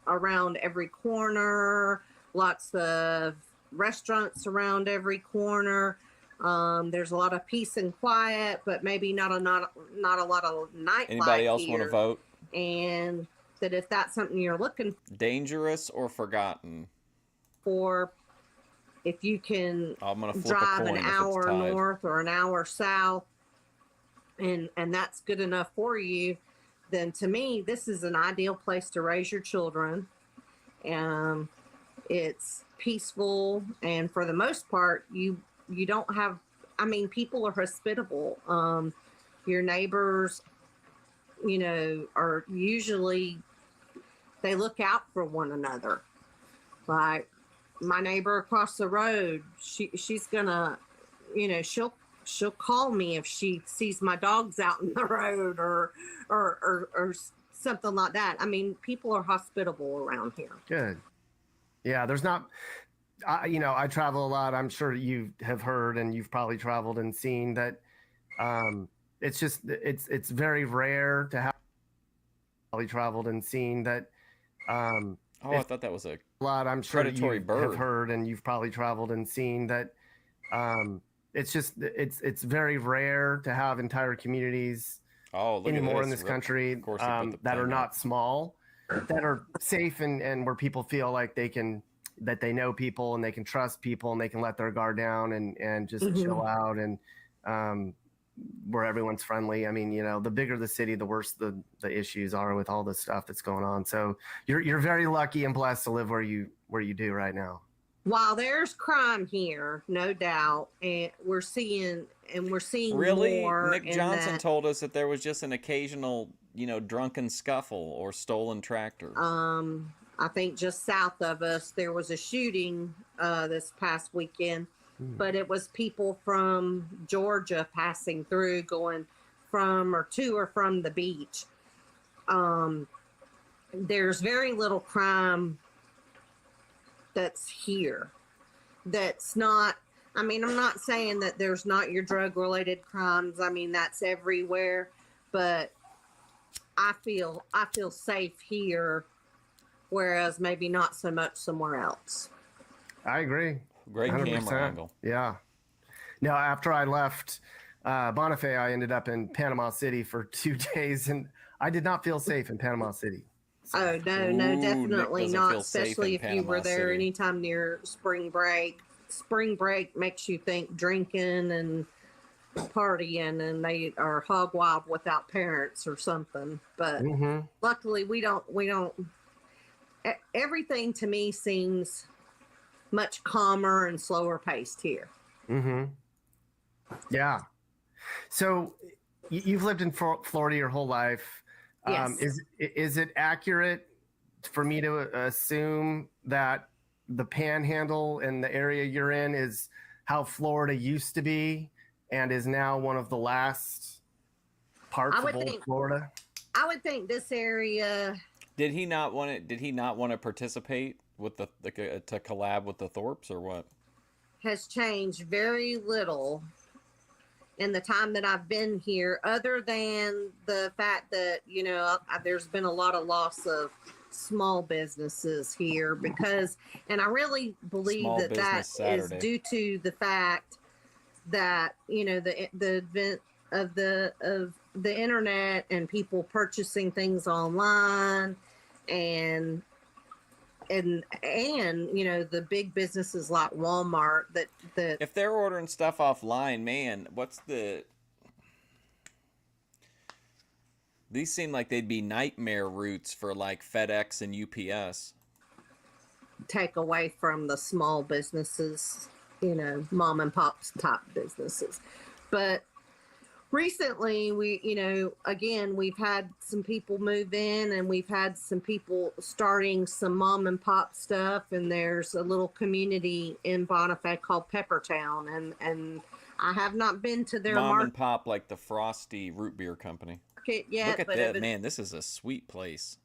around every corner, lots of restaurants around every corner. There's a lot of peace and quiet, but maybe not a lot of nightlife. Anybody else want to vote? And that if that's something you're looking for. Dangerous or forgotten? For if you can drive an hour north or an hour south and that's good enough for you, then to me, this is an ideal place to raise your children. It's peaceful, and for the most part, you don't have, people are hospitable. Your neighbors, are usually, they look out for one another. Like my neighbor across the road, she's gonna, she'll call me if she sees my dogs out in the road or something like that. People are hospitable around here. Good. Yeah, there's not, I travel a lot. I'm sure you have heard and you've probably traveled and seen that it's just, it's very rare to have probably traveled and seen that. I thought that was a lot. I'm sure predatory you bird. have heard and you've probably traveled and seen that. It's just, it's very rare to have entire communities anymore in this country that are not small, that are safe and where people feel like that they know people and they can trust people and they can let their guard down and just chill out, and where everyone's friendly. The bigger the city, the worse the issues are with all the stuff that's going on. So you're very lucky and blessed to live where you do right now. while there's crime here, no doubt, and we're seeing Really? more. Nick in Johnson that, told us that there was just an occasional, drunken scuffle or stolen tractor. I think just south of us there was a shooting this past weekend, but it was people from Georgia passing through, going from or to or from the beach. There's very little crime that's here. That's not. I mean, I'm not saying that there's not your drug-related crimes. I mean, that's everywhere, but I feel safe here, whereas maybe not so much somewhere else. I agree. Great 100%. camera angle. Yeah. Now, after I left Bonifay, I ended up in Panama City for 2 days, and I did not feel safe in Panama City. Oh, no, Nick definitely doesn't not, feel safe especially in if you Panama were there City. anytime near spring break. Spring break makes you think drinking and partying, and they are hog wild without parents or something. But luckily, we don't. Everything to me seems much calmer and slower paced here. Yeah. So you've lived in Florida your whole life. Yes. Is it accurate for me to assume that the Panhandle and the area you're in is how Florida used to be and is now one of the last parts of old Florida? I would think this area. Did he not want to participate with to collab with the Thorpes or what? Has changed very little in the time that I've been here, other than the fact that, there's been a lot of loss of small businesses here because, and I really believe that is due to the fact that, the advent of the internet and people purchasing things online and the big businesses like Walmart that if they're ordering stuff offline, man, these seem like they'd be nightmare routes for like FedEx and UPS. Take away from the small businesses, mom and pop type businesses. But recently, we've had some people move in, and we've had some people starting some mom and pop stuff. And there's a little community in Bonifay called Peppertown, and I have not been to their mom and pop, like the Frosty Root Beer Company. Yet. Look at that, man! This is a sweet place.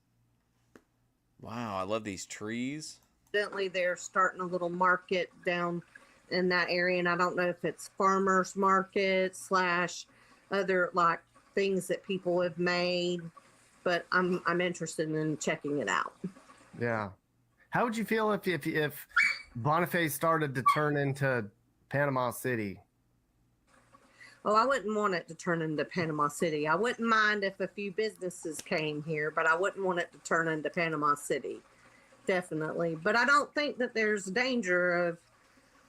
Wow, I love these trees. Evidently, they're starting a little market down in that area, and I don't know if it's farmers market / other like things that people have made, but I'm interested in checking it out. Yeah. How would you feel if Bonifay started to turn into Panama City? Well, I wouldn't want it to turn into Panama City. I wouldn't mind if a few businesses came here, but I wouldn't want it to turn into Panama City. Definitely. But I don't think that there's danger of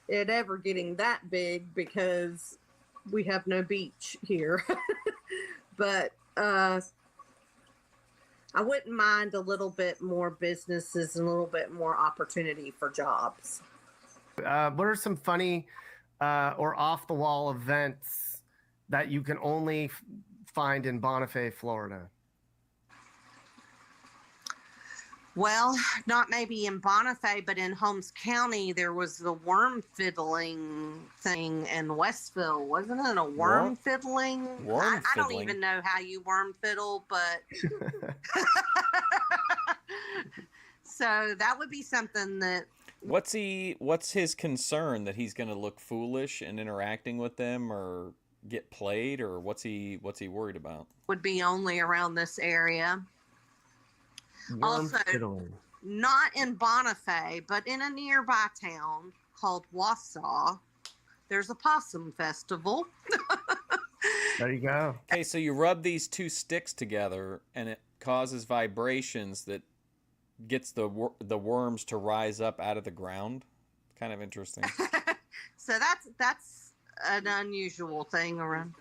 it ever getting that big because we have no beach here. But I wouldn't mind a little bit more businesses and a little bit more opportunity for jobs. What are some funny or off-the-wall events that you can only find in Bonifay, Florida? Well, not maybe in Bonifay, but in Holmes County, there was the worm fiddling thing in Westville. Wasn't it a worm fiddling? I don't even know how you worm fiddle, but so that would be something that. What's his concern, that he's going to look foolish in interacting with them or get played, or what's he worried about? Would be only around this area. Also, not in Bonifay, but in a nearby town called Wausau, there's a possum festival. There you go. Okay, so you rub these two sticks together, and it causes vibrations that gets the worms to rise up out of the ground. Kind of interesting. So that's an unusual thing around.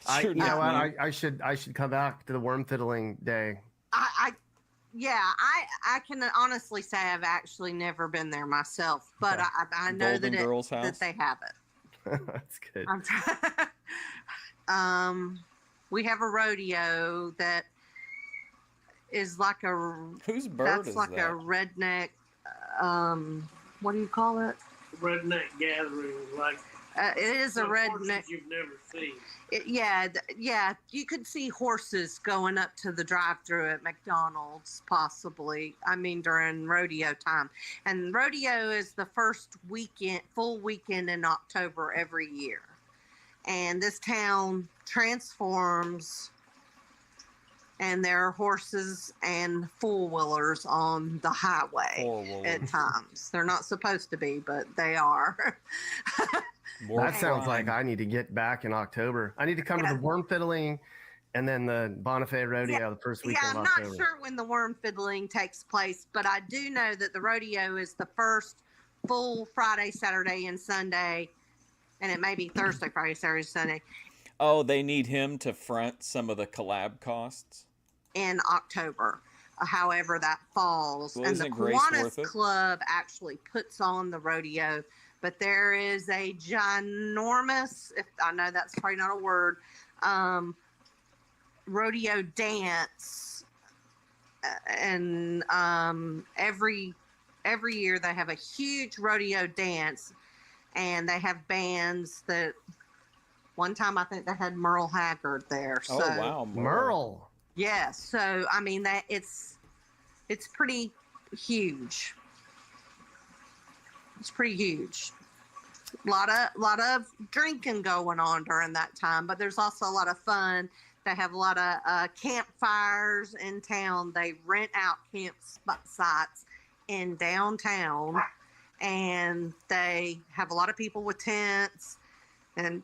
I should come back to the worm fiddling day. Yeah, I can honestly say I've actually never been there myself, but Okay. I know Golden Girls that house? they have it. That's good. We have a rodeo that is like a Whose bird that's is like that? a redneck. What do you call it? Redneck gathering, like It is a some redneck. horses you've never seen. Yeah. You could see horses going up to the drive-through at McDonald's, possibly. I mean, during rodeo time. And rodeo is the first full weekend in October every year. And this town transforms, and there are horses and four-wheelers on the highway at times. They're not supposed to be, but they are. That sounds like I need to get back in October. I need to come to the Worm Fiddling and then the Bonifay Rodeo the first weekend I'm of October. not sure when the worm fiddling takes place, but I do know that the rodeo is the first full Friday, Saturday, and Sunday, and it may be Thursday, Friday, Saturday, Sunday Oh, they need him to front some of the collab costs? in October. However, that falls. Well, and the isn't Grace worth Kiwanis it? Club actually puts on the rodeo, but there is a ginormous, if I know that's probably not a word, rodeo dance, and every year they have a huge rodeo dance, and they have bands that. One time I think they had Merle Haggard there. So, Oh, wow, Merle. Yeah, so I mean that it's pretty huge. It's pretty huge. Lot of drinking going on during that time, but there's also a lot of fun. They have a lot of campfires in town. They rent out sites in downtown, and they have a lot of people with tents and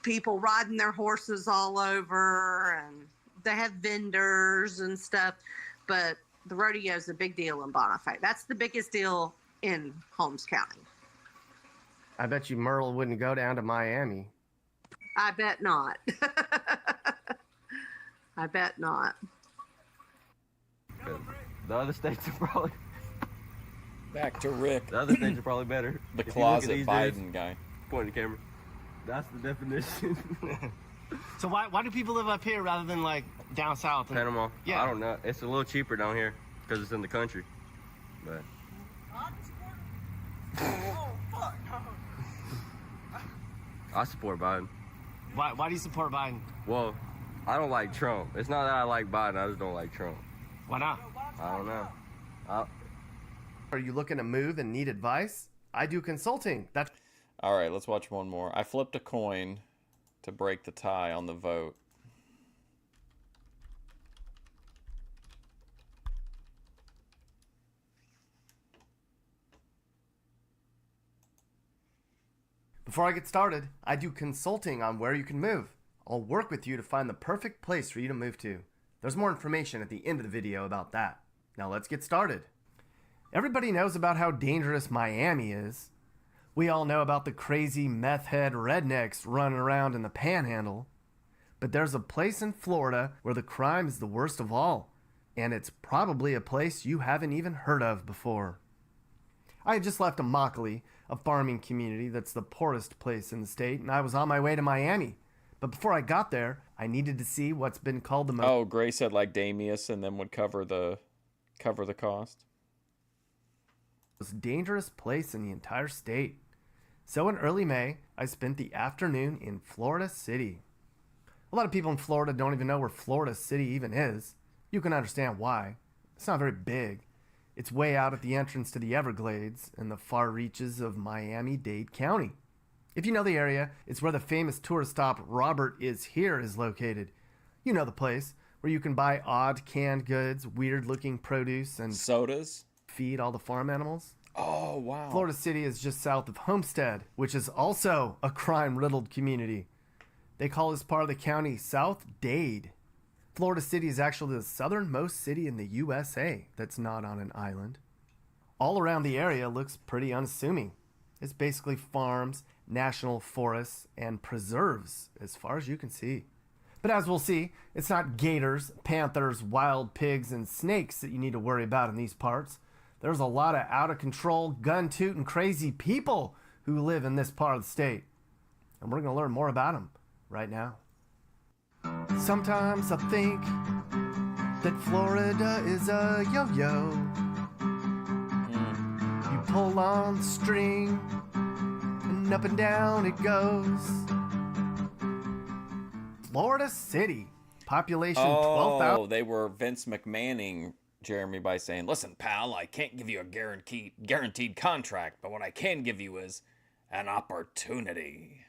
people riding their horses all over, and they have vendors and stuff. But the rodeo is a big deal in Bonifay. That's the biggest deal in Holmes County. I bet you Merle wouldn't go down to Miami. I bet not. I bet not. The other states are probably... Back to Rick. The other states are probably better. The If you look at closet these Biden dudes, guy. Point the camera. That's the definition. So why do people live up here rather than like down south? Panama. Yeah. I don't know. It's a little cheaper down here because it's in the country. But I support Biden. Why do you support Biden? Well, I don't like Trump. It's not that I like Biden. I just don't like Trump. Why not? I don't know. Are you looking to move and need advice? I do consulting. That's All right, let's watch one more. I flipped a coin to break the tie on the vote. Before I get started, I do consulting on where you can move. I'll work with you to find the perfect place for you to move to. There's more information at the end of the video about that. Now let's get started. Everybody knows about how dangerous Miami is. We all know about the crazy meth head rednecks running around in the Panhandle. But there's a place in Florida where the crime is the worst of all, and it's probably a place you haven't even heard of before. I had just left Immokalee, a farming community that's the poorest place in the state, and I was on my way to Miami. But before I got there, I needed to see what's been called the most... Oh, Gray said like Damius and then would cover the cost. most dangerous place in the entire state. So in early May, I spent the afternoon in Florida City. A lot of people in Florida don't even know where Florida City even is. You can understand why. It's not very big. It's way out at the entrance to the Everglades in the far reaches of Miami-Dade County. If you know the area, it's where the famous tourist stop Robert Is Here is located. You know the place, where you can buy odd canned goods, weird-looking produce, and sodas. Feed all the farm animals. Oh, wow. Florida City is just south of Homestead, which is also a crime-riddled community. They call this part of the county South Dade. Florida City is actually the southernmost city in the USA that's not on an island. All around the area looks pretty unassuming. It's basically farms, national forests, and preserves as far as you can see. But as we'll see, it's not gators, panthers, wild pigs, and snakes that you need to worry about in these parts. There's a lot of out-of-control, gun-tooting, crazy people who live in this part of the state. And we're going to learn more about them right now. Sometimes I think that Florida is a yo-yo. You pull on the string, and up and down it goes. Florida City, population 12,000. Oh, they were Vince McMahoning Jeremy by saying, listen, pal, I can't give you a guaranteed contract, but what I can give you is an opportunity.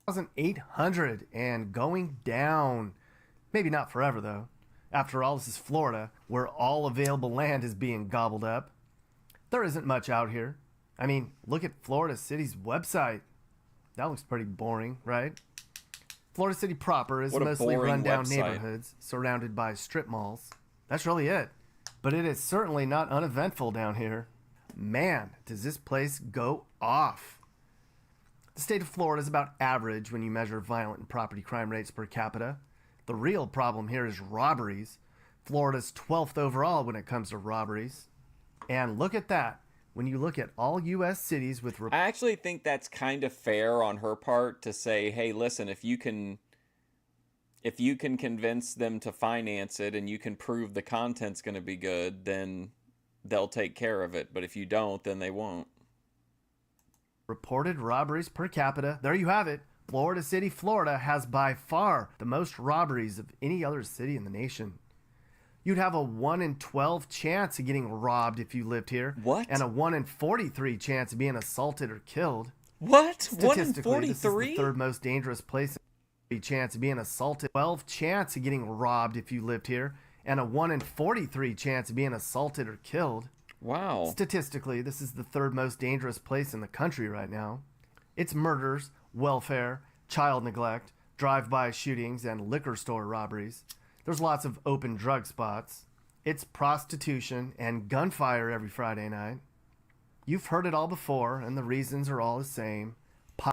1,800 and going down. Maybe not forever, though. After all, this is Florida, where all available land is being gobbled up. There isn't much out here. I mean, look at Florida City's website. That looks pretty boring, right? Florida City proper is mostly rundown neighborhoods surrounded by strip malls. That's really it. But it is certainly not uneventful down here. Man, does this place go off. The state of Florida is about average when you measure violent and property crime rates per capita. The real problem here is robberies. Florida's 12th overall when it comes to robberies. And look at that. When you look at all U.S. cities with... I actually think that's kind of fair on her part to say, hey, listen, if you can convince them to finance it and you can prove the content's going to be good, then they'll take care of it. But if you don't, then they won't. Reported robberies per capita. There you have it. Florida City, Florida has by far the most robberies of any other city in the nation. You'd have a 1 in 12 chance of getting robbed if you lived here. What? And a 1 in 43 chance of being assaulted or killed. What? 1 in Statistically, this is 43? the third most dangerous place. Chance of being assaulted. 12 chance of getting robbed if you lived here. And a 1 in 43 chance of being assaulted or killed. Wow. Statistically, this is the third most dangerous place in the country right now. It's murders, welfare, child neglect, drive-by shootings, and liquor store robberies. There's lots of open drug spots. It's prostitution and gunfire every Friday night. You've heard it all before, and the reasons are all the same.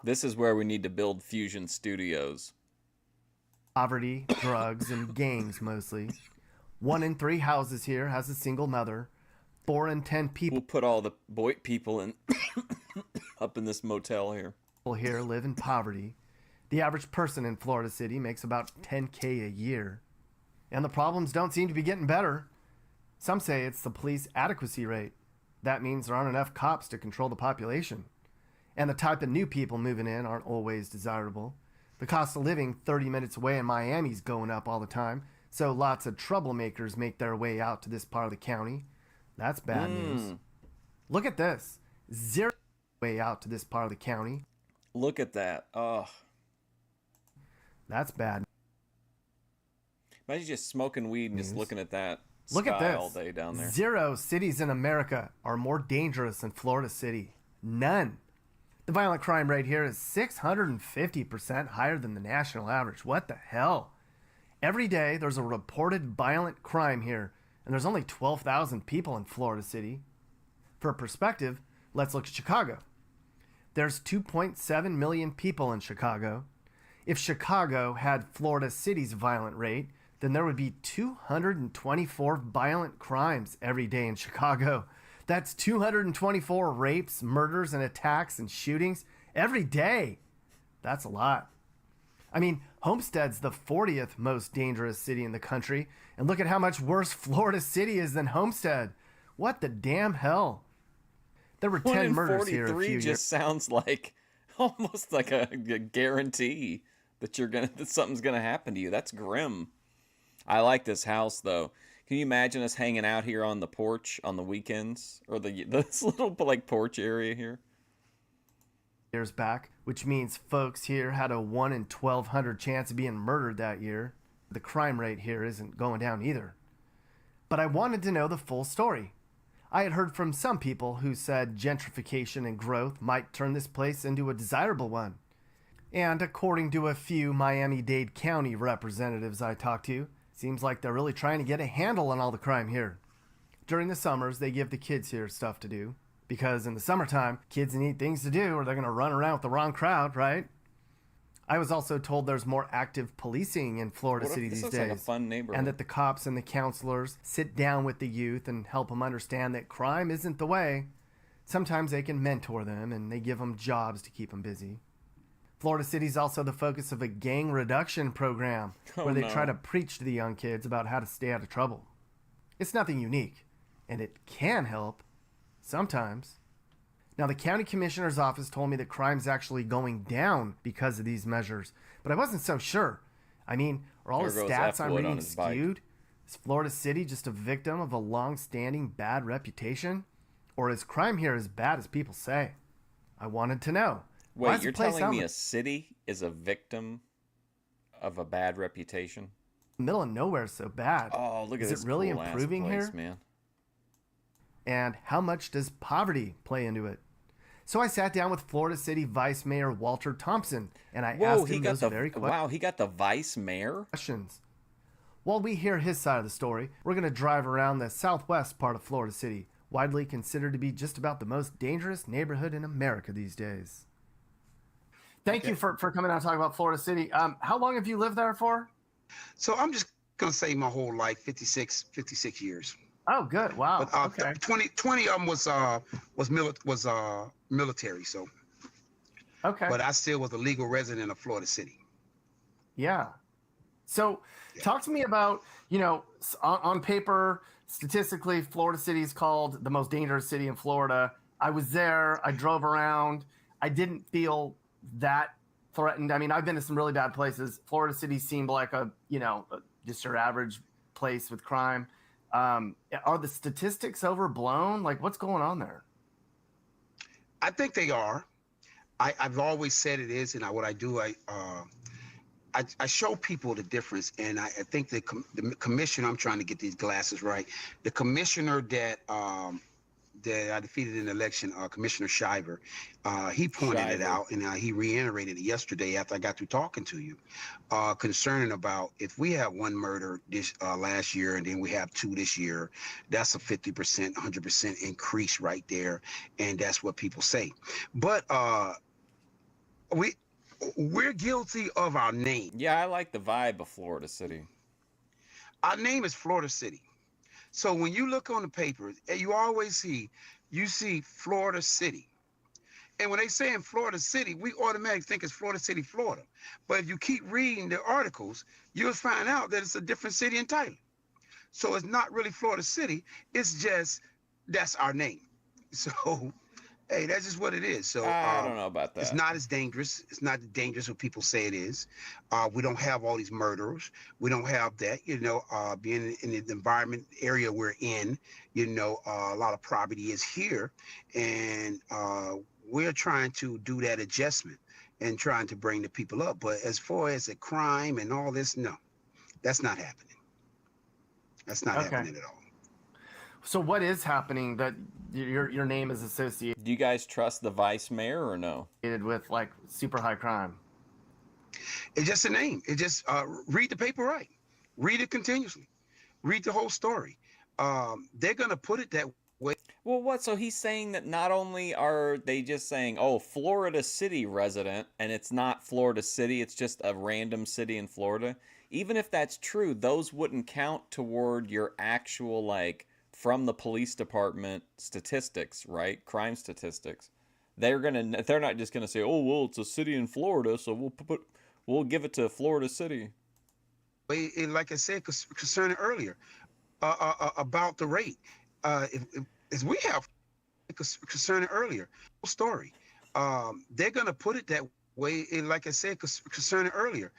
This is where we need to build Fusion Studios. Poverty, drugs, and gangs mostly. 1 in 3 houses here has a single mother. 4 in 10 people... We'll put all the boy people in up in this motel here. People here live in poverty. The average person in Florida City makes about $10K a year. And the problems don't seem to be getting better. Some say it's the police adequacy rate. That means there aren't enough cops to control the population. And the type of new people moving in aren't always desirable. The cost of living 30 minutes away in Miami's going up all the time, so lots of troublemakers make their way out to this part of the county. That's bad news. Look at this. 0 way out to this part of the county. Look at that. Ugh. That's bad. Imagine just smoking weed and just looking at that Look at sky this. all day down there. 0 cities in America are more dangerous than Florida City. None. The violent crime rate here is 650% higher than the national average. What the hell? Every day there's a reported violent crime here, and there's only 12,000 people in Florida City. For perspective, let's look at Chicago. There's 2.7 million people in Chicago. If Chicago had Florida City's violent rate, then there would be 224 violent crimes every day in Chicago. That's 224 rapes, murders, and attacks and shootings every day. That's a lot. I mean, Homestead's the 40th most dangerous city in the country, and look at how much worse Florida City is than Homestead. What the damn hell? There were 10 murders here a few years. Just sounds like almost like a guarantee that that something's gonna happen to you. That's grim. I like this house though. Can you imagine us hanging out here on the porch on the weekends, or this little like porch area here? Years back, which means folks here had a 1 in 1,200 chance of being murdered that year. The crime rate here isn't going down either. But I wanted to know the full story. I had heard from some people who said gentrification and growth might turn this place into a desirable one. And according to a few Miami-Dade County representatives I talked to, seems like they're really trying to get a handle on all the crime here. During the summers, they give the kids here stuff to do. Because in the summertime, kids need things to do or they're going to run around with the wrong crowd, right? I was also told there's more active policing in Florida City these days. Like a fun neighborhood. And that the cops and the counselors sit down with the youth and help them understand that crime isn't the way. Sometimes they can mentor them and they give them jobs to keep them busy. Florida City is also the focus of a gang reduction program where they try to preach to the young kids about how to stay out of trouble. It's nothing unique, and it can help sometimes. Now, the county commissioner's office told me that crime's actually going down because of these measures, but I wasn't so sure. I mean, are all the stats I'm reading skewed? Is Florida City just a victim of a long-standing bad reputation? Or is crime here as bad as people say? I wanted to know. Wait, you're telling me a city is a victim of a bad reputation? Middle of nowhere is so bad. Oh, look at this. Is it really cool improving place, here? Man. And how much does poverty play into it? So I sat down with Florida City Vice Mayor Walter Thompson, and I asked him those very questions. Wow, he got the vice mayor? While we hear his side of the story, we're going to drive around the southwest part of Florida City, widely considered to be just about the most dangerous neighborhood in America these days. Thank you for coming out and talking about Florida City. How long have you lived there for? So I'm just going to say my whole life, 56 years. Oh, good. Wow. But, okay. 20 of them was military. So. Okay. But I still was a legal resident of Florida City. Yeah. So talk to me about, on paper, statistically, Florida City is called the most dangerous city in Florida. I was there. I drove around. I didn't feel that threatened. I mean, I've been to some really bad places. Florida City seemed like just your average place with crime. Are the statistics overblown? Like, what's going on there? I think they are. I've always said it is, and what I do, I show people the difference, and I think the commissioner, I'm trying to get these glasses right, the commissioner that I defeated in the election, Commissioner Shiver, he pointed it out, and he reiterated it yesterday after I got through talking to you, concerning about if we have one murder this last year and then we have 2 this year, that's a 50%, 100% increase right there, and that's what people say. But we're guilty of our name. Yeah, I like the vibe of Florida City. Our name is Florida City. So when you look on the papers, you always see Florida City. And when they say in Florida City, we automatically think it's Florida City, Florida. But if you keep reading the articles, you'll find out that it's a different city entirely. So it's not really Florida City. It's just, that's our name. So, hey, that's just what it is. So I don't know about that. It's not as dangerous. It's not as dangerous as people say it is. We don't have all these murderers. We don't have that, being in the environment area we're in, a lot of poverty is here. And we're trying to do that adjustment and trying to bring the people up. But as far as the crime and all this, no, that's not happening. That's not happening at all. So what is happening that your name is associated? Do you guys trust the vice mayor or no? With like super high crime? It's just a name. It just read the paper right. Read it continuously. Read the whole story. They're gonna put it that way. Well, what? So he's saying that not only are they just saying, "Oh, Florida City resident," and it's not Florida City, it's just a random city in Florida. Even if that's true, those wouldn't count toward your actual from the police department statistics, right? Crime statistics. They're not just gonna say, "Oh, well, it's a city in Florida, so we'll give it to Florida City." Like I said, concerning earlier about the rate, as we have concerning earlier story, they're gonna put it that way. Like I said, concerning earlier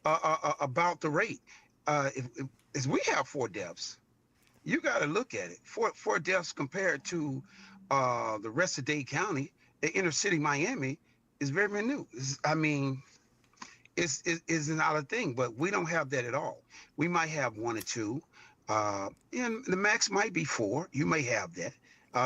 about the rate, as we have 4 deaths. You got to look at it. 4 deaths compared to the rest of Dade County, the inner city Miami, is very minute. It's not a thing, but we don't have that at all. We might have 1 or 2, and the max might be 4. You may have that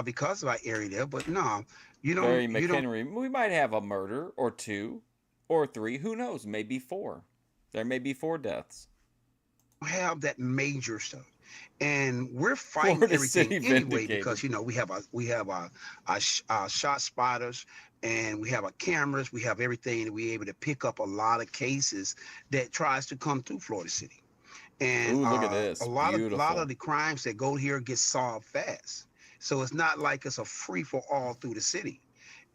because of our area there, but no, you don't. Barry McHenry, we might have a murder or 2 or 3. Who knows? Maybe 4. There may be 4 deaths. Have that major stuff. And we're fighting Florida everything City anyway vindicated. because we have our shot spotters and we have our cameras, we have everything, and we're able to pick up a lot of cases that tries to come through Florida City. And Ooh, look at this. a lot Beautiful. of the crimes that go here get solved fast. So it's not like it's a free for all through the city.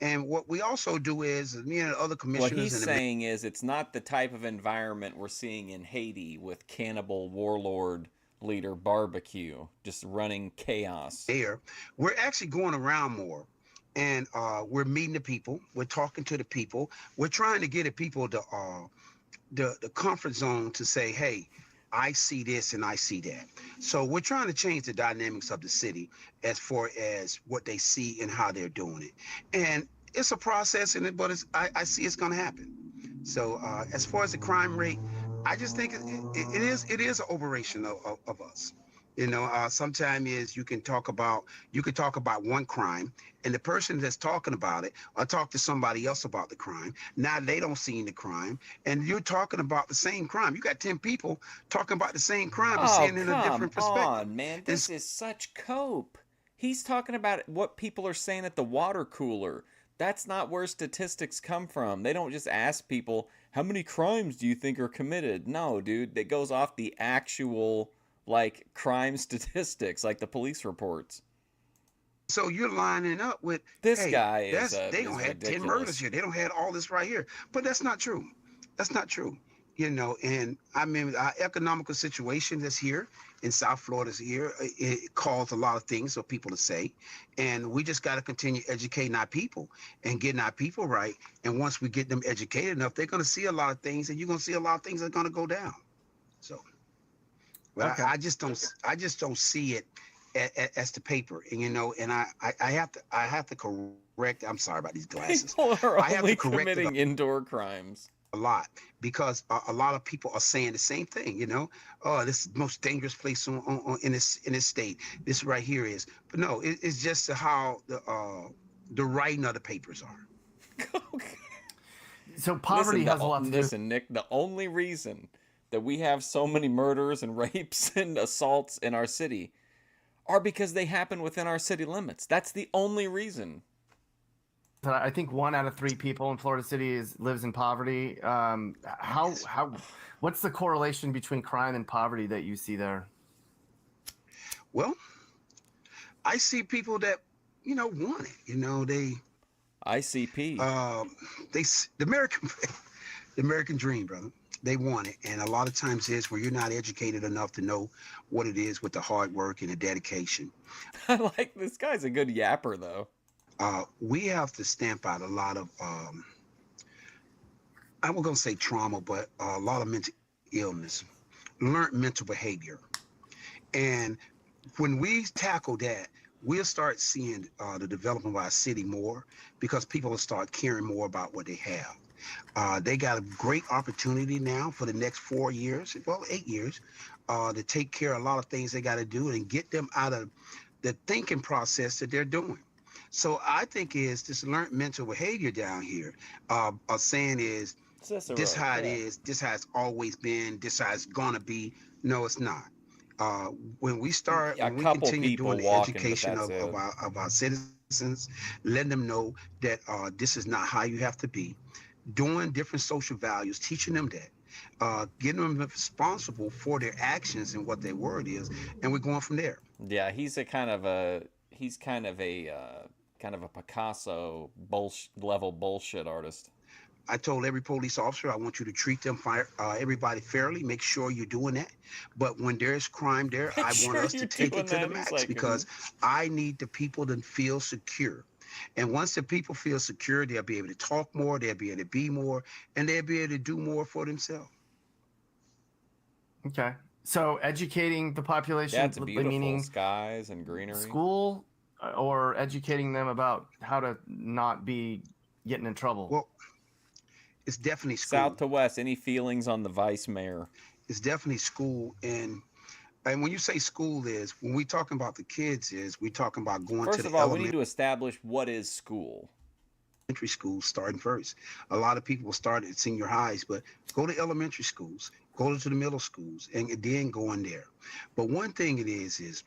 And what we also do is, me and other commissioners. What he's and saying is it's not the type of environment we're seeing in Haiti with cannibal warlord leader barbecue just running chaos. There, we're actually going around more, and we're meeting the people. We're talking to the people. We're trying to get the people to the comfort zone to say, hey, I see this and I see that. So we're trying to change the dynamics of the city as far as what they see and how they're doing it. And it's a process in it, but I see it's going to happen. So as far as the crime rate, I just think it is an operation of us. You know, sometimes is you can talk about one crime, and the person that's talking about it, or talk to somebody else about the crime. Now they don't see the crime, and you're talking about the same crime. You got 10 people talking about the same crime, but seeing it in a different perspective. Come on, man, this is such cope. He's talking about what people are saying at the water cooler. That's not where statistics come from. They don't just ask people, how many crimes do you think are committed? No, dude, that goes off the actual like crime statistics, like the police reports. So you're lining up with this hey, guy is they don't have 10 murders here. They don't have all this right here. But that's not true. That's not true. You know, and I mean, our economical situation that's here in South Florida's here, it calls a lot of things for people to say. And we just got to continue educating our people and getting our people right. And once we get them educated enough, they're going to see a lot of things, and you're going to see a lot of things that are going to go down. So, but okay. I just don't see it as the paper, and you know, and I have to correct. I'm sorry about these glasses. People are I have only to correct committing indoor crimes a lot because a lot of people are saying the same thing. You know, oh, this is the most dangerous place in this state. This right here is, but no, it's just how the writing of the papers are. So poverty has a lot to do. Listen, Nick, the only reason that we have so many murders and rapes and assaults in our city are because they happen within our city limits. That's the only reason. I think 1 out of 3 people in Florida City lives in poverty. What's the correlation between crime and poverty that you see there? Well, I see people that, you know, want it. You know, ICP. The American dream, brother. They want it, and a lot of times is where you're not educated enough to know what it is with the hard work and the dedication. I like this guy's a good yapper, though. We have to stamp out a lot of, I was going to say trauma, but a lot of mental illness, learned mental behavior. And when we tackle that, we'll start seeing the development of our city more because people will start caring more about what they have. They got a great opportunity now for the next 4 years, well, 8 years, to take care of a lot of things they got to do and get them out of the thinking process that they're doing. So I think is this learned mental behavior down here. A saying is, this how it is, this how it's always been, this how it's gonna be. No, it's not. When we continue doing the education of our citizens, letting them know that this is not how you have to be, doing different social values, teaching them that, getting them responsible for their actions and what their word is, and we're going from there. Yeah, he's kind of a Picasso level bullshit artist. I told every police officer I want you to treat them everybody fairly. Make sure you're doing that. But when there's crime there, I want us to take it to the max because I need the people to feel secure. And once the people feel secure, they'll be able to talk more, they'll be able to be more, and they'll be able to do more for themselves. Okay. So educating the population, yeah, it's beautiful, meaning skies and greenery. School, or educating them about how to not be getting in trouble? Well, it's definitely school. South to west, any feelings on the vice mayor? It's definitely school. And when you say school is, when we talking about the kids is, we talking about going to the First of all, we need to establish what is school. Elementary schools starting first. A lot of people start at senior highs, but go to elementary schools, go to the middle schools, and then go in there. But one thing it is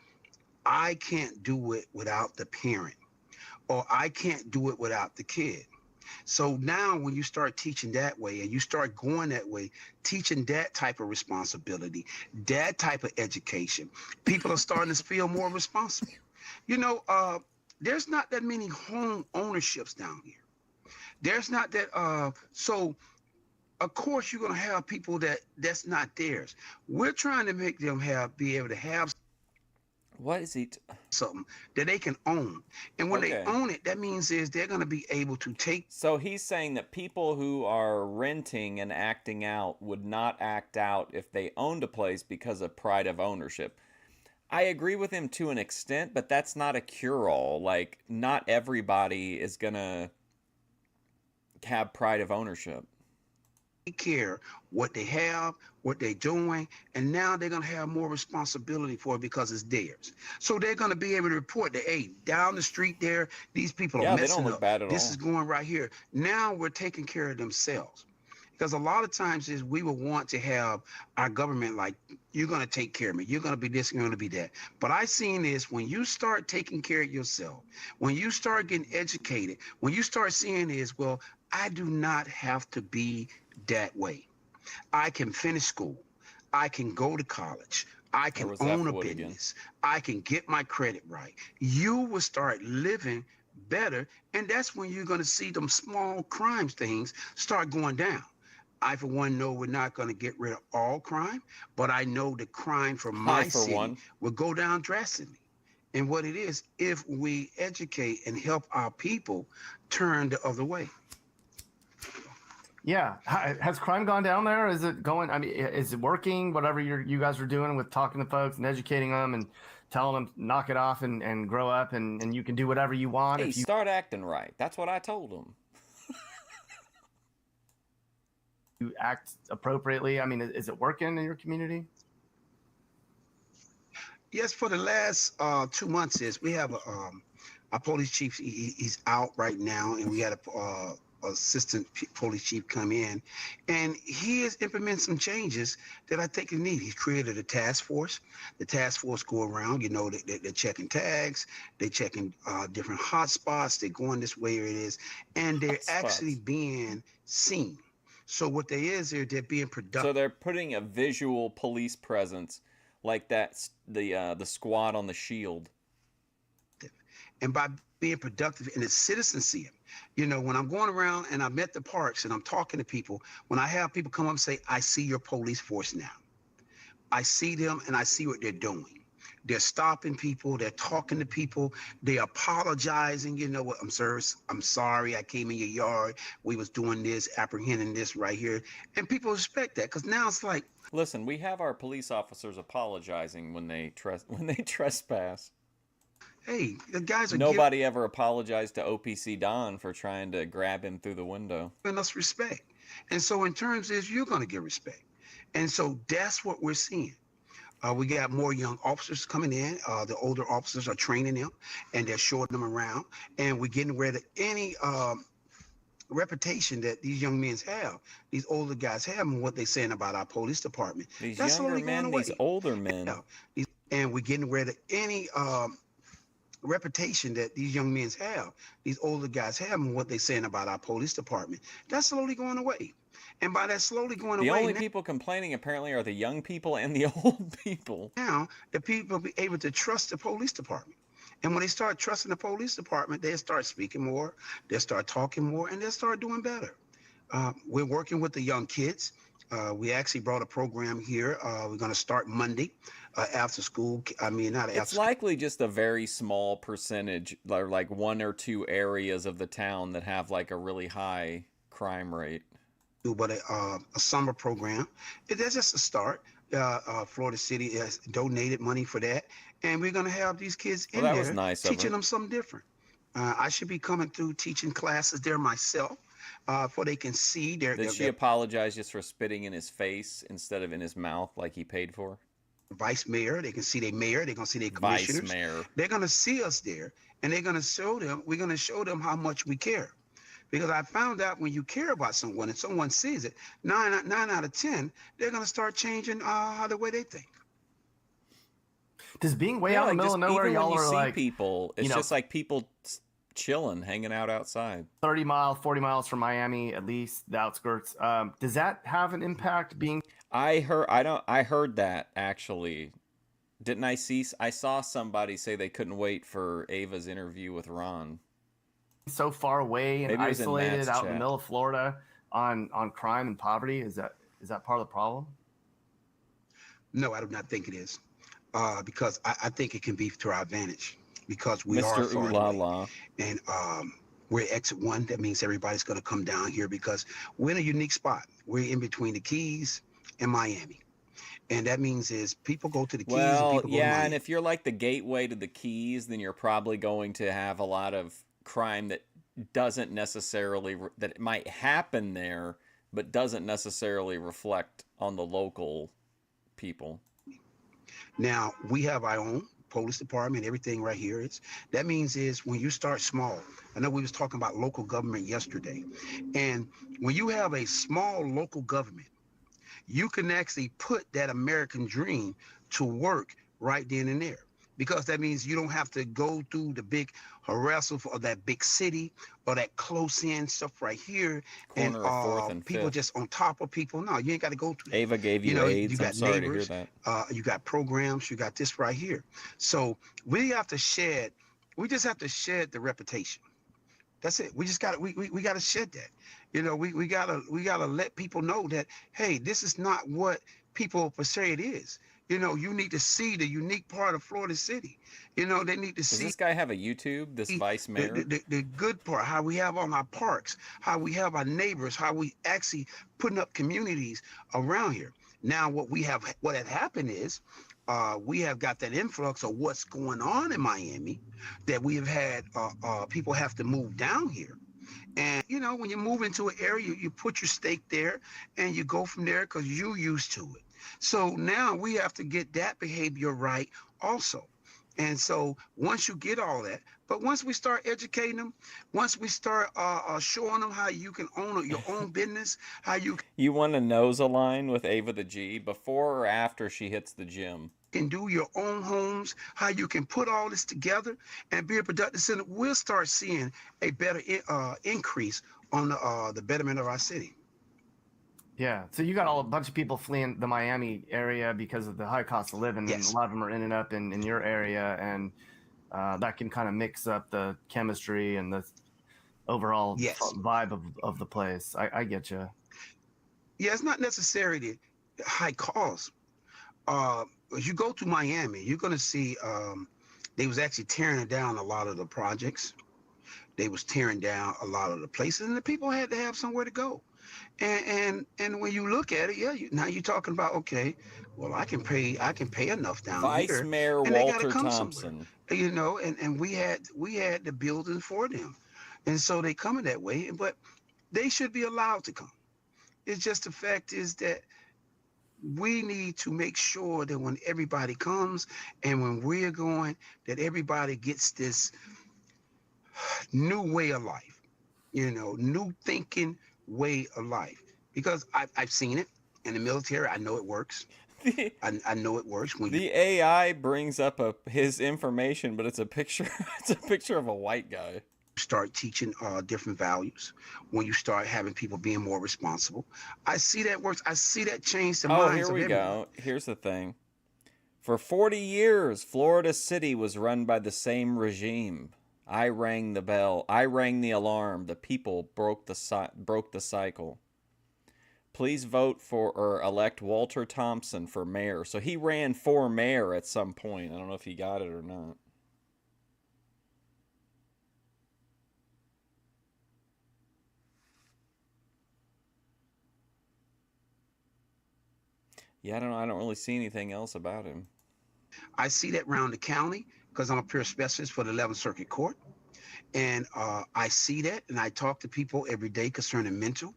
I can't do it without the parent, or I can't do it without the kid. So now when you start teaching that way and you start going that way, teaching that type of responsibility, that type of education, people are starting to feel more responsible. You know, there's not that many home ownerships down here. There's not that, so of course you're going to have people that's not theirs. We're trying to make them be able to have What is he? Something that they can own. And when they Okay. own it, that means is they're going to be able to take. So he's saying that people who are renting and acting out would not act out if they owned a place because of pride of ownership. I agree with him to an extent, but that's not a cure-all. Like, not everybody is going to have pride of ownership. Care what they have, what they're doing, and now they're going to have more responsibility for it because it's theirs. So they're going to be able to report that, hey, down the street there, these people are Yeah, they messing don't look up. bad at This all. is going right here. Now we're taking care of themselves. Because a lot of times is we will want to have our government like, you're going to take care of me. You're going to be this, you're going to be that. But I seen this, when you start taking care of yourself, when you start getting educated, when you start seeing this, well, I do not have to be that way. I can finish school. I can go to college. I can own a business. I can get my credit right. You will start living better, and that's when you're going to see them small crimes things start going down. I, for one, know we're not going to get rid of all crime, but I know the crime from my city will go down drastically. And what it is, if we educate and help our people turn the other way. Yeah. Has crime gone down there? Is it going? I mean, is it working? Whatever you guys are doing with talking to folks and educating them and telling them knock it off and grow up and you can do whatever you want. Hey, if you start acting right. That's what I told them. You act appropriately. I mean, is it working in your community? Yes, for the last 2 months, we have a police chief. He's out right now, and we had a assistant police chief come in, and he has implemented some changes that I think is needed. He's created a task force. The task force go around, you know, they're checking tags, they're checking different hot spots, they're going this way or it is, and they're actually being seen. So what they is, they're being productive. So they're putting a visual police presence like that, the squad on the Shield. And by being productive, and the citizens see it. You know, when I'm going around and I'm at the parks and I'm talking to people, when I have people come up and say, I see your police force now. I see them and I see what they're doing. They're stopping people, they're talking to people, they're apologizing, you know what, I'm sorry, I came in your yard, we was doing this, apprehending this right here. And people respect that, because now it's like... Listen, we have our police officers apologizing when they trespass. Hey, the guys are Nobody ever apologized to OPC Don for trying to grab him through the window. giving us respect. And so in terms is you're going to get respect. And so that's what we're seeing. We got more young officers coming in. The older officers are training them, and they're showing them around. And we're getting rid of any reputation that these young men have, these older guys have, and what they're saying about our police department. These That's younger slowly men, going away. these older men. Yeah. And we're getting rid of any reputation that these young men have, these older guys have, and what they're saying about our police department. That's slowly going away. And by that slowly going away... The only people complaining apparently are the young people and the old people. Now, the people will be able to trust the police department. And when they start trusting the police department, they start speaking more, they start talking more, and they start doing better. We're working with the young kids. We actually brought a program here. We're going to start Monday after school. I mean, not after It's likely just a very small percentage, like 1 or 2 areas of the town that have like a really high crime rate. But a summer program. That's just a start. Florida City has donated money for that, and we're going to have these kids in that there was nice teaching them something different. I should be coming through teaching classes there myself, for they can see their... Did she apologize just for spitting in his face instead of in his mouth like he paid for? Vice mayor, they can see their mayor, they're going to see their commissioners. Vice mayor. They're going to see us there, and they're going to show them, we're going to show them how much we care. Because I found out when you care about someone and someone sees it, 9 out of 10, they're going to start changing the way they think. Does being way out in the middle of nowhere, even y'all when you are see like people, it's just like people chilling, hanging out outside. 30 miles, 40 miles from Miami, at least the outskirts. Does that have an impact being? I heard that actually. Didn't I see? I saw somebody say they couldn't wait for Ava's interview with Ron. So far away and Maybe it was in isolated Matt's out in the chat. middle of Florida on crime and poverty? Is that part of the problem? No, I do not think it is, because I think it can be to our advantage because we are Mr. Ooh far La away. La. And we're exit 1. That means everybody's going to come down here because we're in a unique spot. We're in between the Keys and Miami. And that means is people go to the Keys and Well, people go to yeah, Miami. and if you're like the gateway to the Keys, then you're probably going to have a lot of crime that doesn't necessarily that it might happen there, but doesn't necessarily reflect on the local people. Now, we have our own police department, everything right here. That means is when you start small. I know we was talking about local government yesterday. And when you have a small local government, you can actually put that American dream to work right then and there. Because that means you don't have to go through the big harassment of that big city or that close-in stuff right here. Corner of 4th and people 5th. just on top of people. No, you ain't got to go through that. Ava gave you, know, AIDS. you got I'm sorry neighbors, to hear that. you got programs, you got this right here. So we just have to shed the reputation. That's it. We just got we got to shed that. You know, we gotta let people know that, hey, this is not what people say it is. You know, you need to see the unique part of Florida City. You know, they need to Does see this guy have a YouTube, this vice mayor? the good part, how we have on our parks, how we have our neighbors, how we actually putting up communities around here. Now, what had happened is we have got that influx of what's going on in Miami that we have had people have to move down here. And, you know, when you move into an area, you put your stake there and you go from there because you're used to it. So now we have to get that behavior right also. And so once you get all that, but once we start educating them, once we start showing them how you can own your own business, how you You want to nose align with Ava the G before or after she hits the gym? can do your own homes, how you can put all this together and be a productive center, we'll start seeing a better increase on the betterment of our city. Yeah. So you got a bunch of people fleeing the Miami area because of the high cost of living, Yes. and a lot of them are ending up in your area, and that can kind of mix up the chemistry and the overall vibe of the place. I get you. Yeah, it's not necessarily the high cost. As you go to Miami, you're going to see they was actually tearing down a lot of the projects. They was tearing down a lot of the places, and the people had to have somewhere to go. And when you look at it, yeah, now you're talking about, okay, well, I can pay enough down Vice here, Mayor and they Walter gotta come Thompson. somewhere, you know. And we had the buildings for them, and so they coming that way. But they should be allowed to come. It's just the fact is that we need to make sure that when everybody comes and when we're going, that everybody gets this new way of life, you know, new thinking way of life. Because I've seen it in the military. I know it works. I know it works. When The AI brings up his information, but it's a picture. It's a picture of a white guy. Start teaching different values, when you start having people being more responsible, I see that works. I see that change the minds Here of we everyone. go. Here's the thing. For 40 years, Florida City was run by the same regime. I rang the bell. I rang the alarm. The people broke the cycle. Please vote for or elect Walter Thompson for mayor. So he ran for mayor at some point. I don't know if he got it or not. Yeah, I don't know. I don't really see anything else about him. I see that around the county because I'm a peer specialist for the 11th Circuit Court. And I see that, and I talk to people every day concerning mental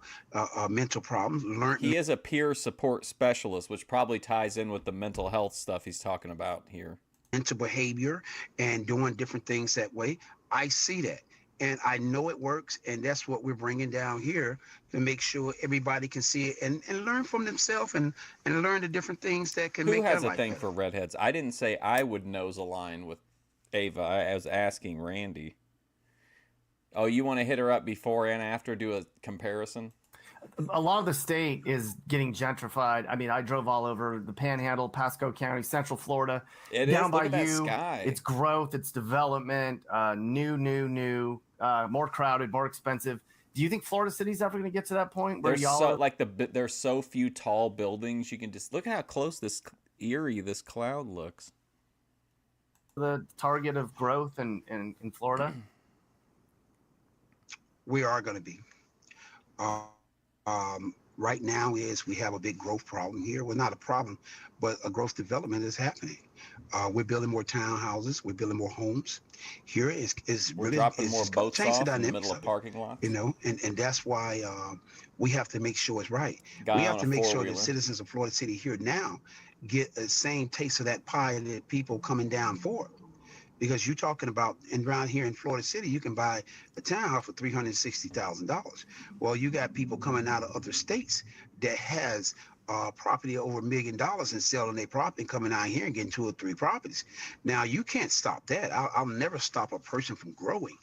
problems. He is a peer support specialist, which probably ties in with the mental health stuff he's talking about here. Mental behavior and doing different things that way. I see that, and I know it works, and that's what we're bringing down here to make sure everybody can see it and learn from themselves and learn the different things that can make Who their has a life thing better. for redheads? I didn't say I would nose align with Ava. I was asking Randy. Oh, you want to hit her up before and after, do a comparison? A lot of the state is getting gentrified. I mean, I drove all over the Panhandle, Pasco County, Central Florida. It down is. by Look at that you. sky. It's growth, it's development, new, more crowded, more expensive. Do you think Florida City's ever going to get to that point where There's y'all so are... like there's so few tall buildings. You can just look at how close this cloud looks. the target of growth in Florida? We are going to be. Right now we have a big growth problem here. Well, not a problem, but a growth development is happening. We're building more townhouses. We're building more homes. Here We're really dropping more boats change the off in the dynamics middle of parking lots. You know, and that's why we have to make sure it's right. Guy we have on to a make sure four-wheeler. that citizens of Florida City here now get the same taste of that pie that people coming down for. Because you're talking about, and around here in Florida City, you can buy a townhouse for $360,000. Well, you got people coming out of other states that has property over $1 million and selling their property and coming out here and getting 2 or 3 properties. Now, you can't stop that. I'll never stop a person from growing.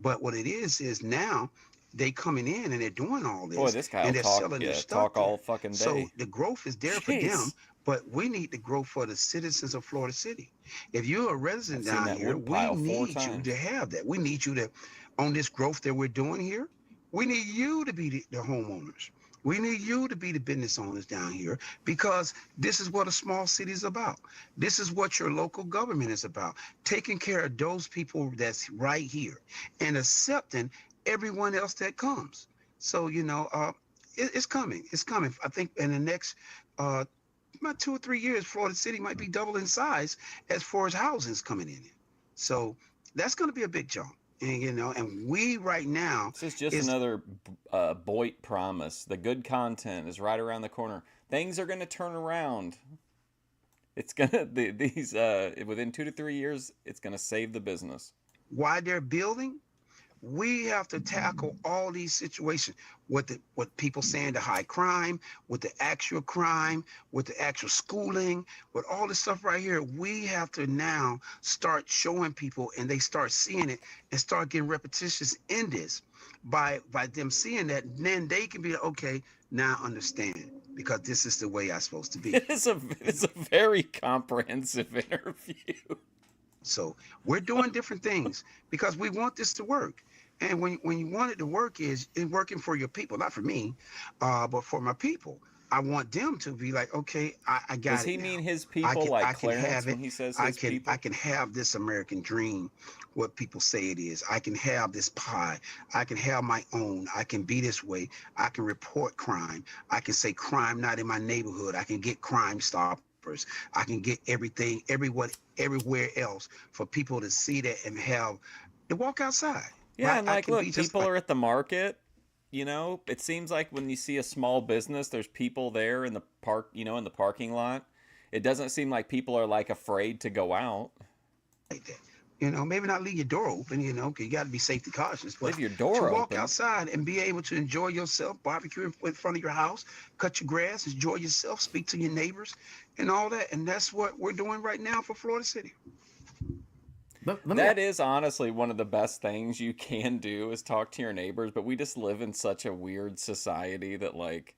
But what it is now they coming in and they're doing all this. Boy, this guy and will they're talk, selling their stuff talk all there. fucking day. So the growth is there for them, Jeez. but we need to grow for the citizens of Florida City. If you're a resident I've seen down that here, wood we pile 4 need you times. to have that. We need you to, on this growth that we're doing here, we need you to be the homeowners. We need you to be the business owners down here, because this is what a small city is about. This is what your local government is about, taking care of those people that's right here and accepting everyone else that comes. So, you know, it's coming. It's coming. I think in the next about 2 or 3 years, Florida City might be double in size as far as housing's coming in. So that's going to be a big jump. And, you know, and we right now... This is just another Boyd promise. The good content is right around the corner. Things are going to turn around. It's going to... within 2 to 3 years, it's going to save the business. Why they're building, we have to tackle all these situations. What people saying, the high crime, with the actual crime, with the actual schooling, with all this stuff right here, we have to now start showing people, and they start seeing it and start getting repetitious in this by them seeing that. Then they can be okay, now understand, because this is the way I'm supposed to be. It's a very comprehensive interview. So we're doing different things because we want this to work. And when you want it to work, it's working for your people, not for me, but for my people. I want them to be like, okay, I got it. Does he now. mean his people, like Clarence, when he says his people? I can have this American dream, what people say it is. I can have this pie. I can have my own. I can be this way. I can report crime. I can say crime not in my neighborhood. I can get Crime Stoppers. I can get everything, everywhere else for people to see that and have to walk outside. Yeah, right? and like, look, people are at the market. You know, it seems like when you see a small business, there's people there in the park, you know, in the parking lot. It doesn't seem like people are like afraid to go out. Like that. You know, maybe not leave your door open, you know, because you got to be safety cautious. But leave your door to walk open. outside and be able to enjoy yourself, barbecue in front of your house, cut your grass, enjoy yourself, speak to your neighbors, and all that. And that's what we're doing right now for Florida City. That is honestly one of the best things you can do is talk to your neighbors. But we just live in such a weird society that, like,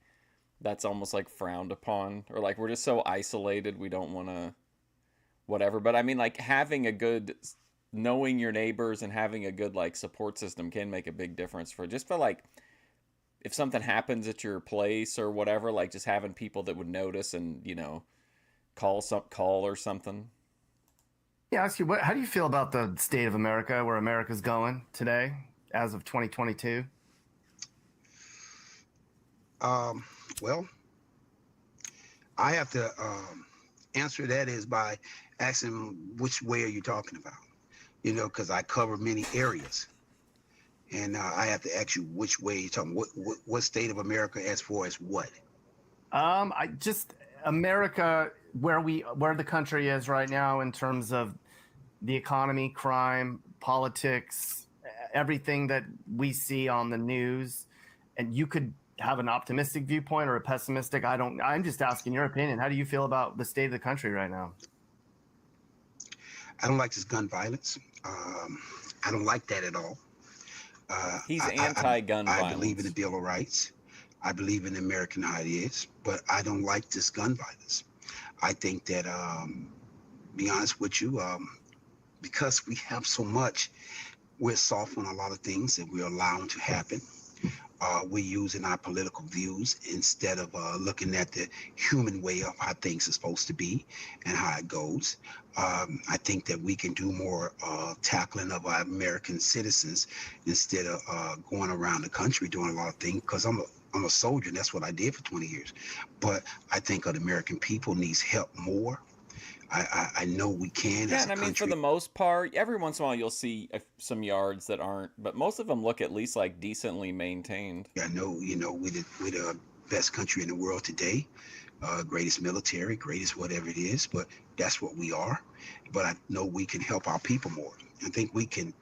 that's almost like frowned upon, or like we're just so isolated we don't want to whatever. But I mean, like, having a good, knowing your neighbors and having a good like support system can make a big difference for like if something happens at your place or whatever, like just having people that would notice and, you know, call or something. Yeah, ask you, how do you feel about the state of America, where America's going today, as of 2022? Well, I have to answer that is by asking which way are you talking about? You know, because I cover many areas, and I have to ask you which way you're talking. What state of America as far as what? I just America, where the country is right now in terms of the economy, crime, politics, everything that we see on the news. And you could have an optimistic viewpoint or a pessimistic. I'm just asking your opinion. How do you feel about the state of the country right now? I don't like this gun violence. I don't like that at all. He's anti-gun I violence. believe in the Bill of Rights. I believe in American ideas, but I don't like this gun violence. I think that, be honest with you, because we have so much, we're soft on a lot of things that we're allowing to happen. We're using our political views instead of looking at the human way of how things are supposed to be and how it goes. I think that we can do more tackling of our American citizens instead of going around the country doing a lot of things, because I'm a soldier, and that's what I did for 20 years. But I think the American people needs help more. I know we can Yeah, as and a I mean, country. for the most part, every once in a while you'll see some yards that aren't, but most of them look at least like decently maintained. I know, we're the best country in the world today, greatest military, greatest whatever it is, but that's what we are. But I know we can help our people more. I think we can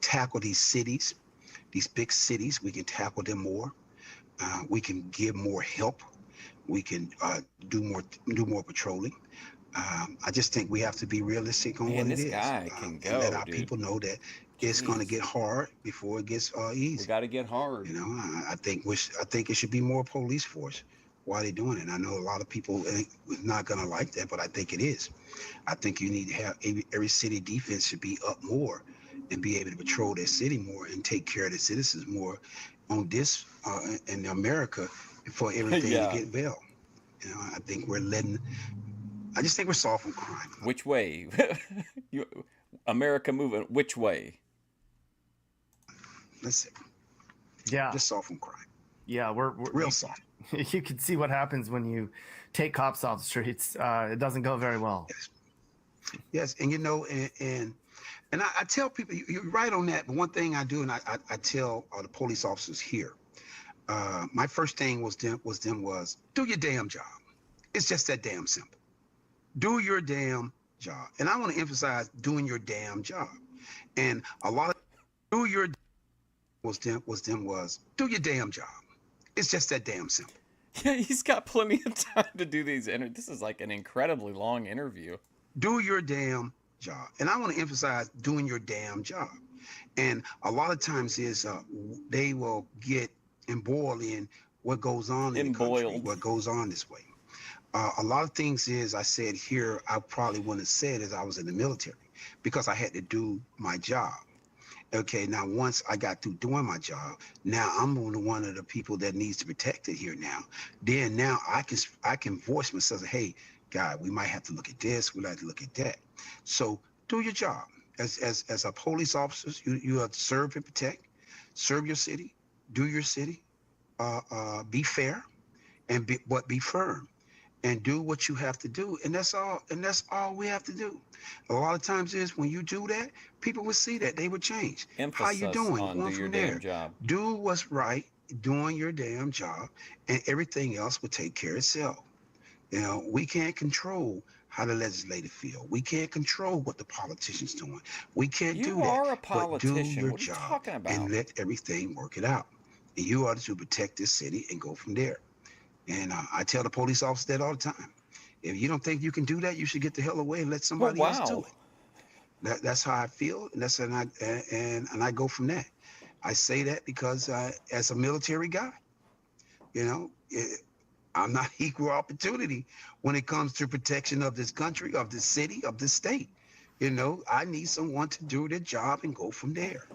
tackle these cities, these big cities. We can tackle them more. We can give more help. We can do more patrolling. I just think we have to be realistic on what it this is, guy can and go, let our dude. people know that it's going to get hard before it gets easy. We got to get hard. I think it should be more police force. Why are they doing it? I know a lot of people are not going to like that, but I think it is. I think you need to have every city defense should be up more and be able to patrol their city more and take care of the citizens more on this in America for everything Yeah. to get well. I think I just think we're soft on crime. Which way? America moving which way? Let's see. Yeah. Just soft on crime. Yeah, we're real soft. You can see what happens when you take cops off the streets. It doesn't go very well. Yes, and and I tell people, you're right on that. But one thing I do, and I tell the police officers here, my first thing was do your damn job. It's just that damn simple. Do your damn job. And I want to emphasize doing your damn job. And a lot of do your was do your damn job. It's just that damn simple. Yeah, he's got plenty of time to do these this is like an incredibly long interview. Do your damn job. And I want to emphasize doing your damn job. And a lot of times they will get embroiled in what goes on in the country, what goes on this way. A lot of things I said here, I probably wouldn't have said as I was in the military because I had to do my job. Okay, now once I got through doing my job, now I'm one of the people that needs to protect it here now. Then now I can voice myself, hey, God, we might have to look at this, we have to look at that. So do your job. As a police officer, you have to serve and protect, serve your city, do your city, be fair, but be firm. And do what you have to do, and that's all we have to do. A lot of times when you do that, people will see that, they would change. How you doing? On do your damn job. Do what's right, doing your damn job, and everything else will take care of itself. We can't control how the legislative feel. We can't control what the politicians doing. We can't do that. You are a politician. But do your what are you job talking about? and let everything work it out. And you ought to protect this city and go from there. And I tell the police officers that all the time. If you don't think you can do that, you should get the hell away and let somebody else do it. That's how I feel, and I go from that. I say that because as a military guy, I'm not equal opportunity when it comes to protection of this country, of this city, of this state. I need someone to do their job and go from there.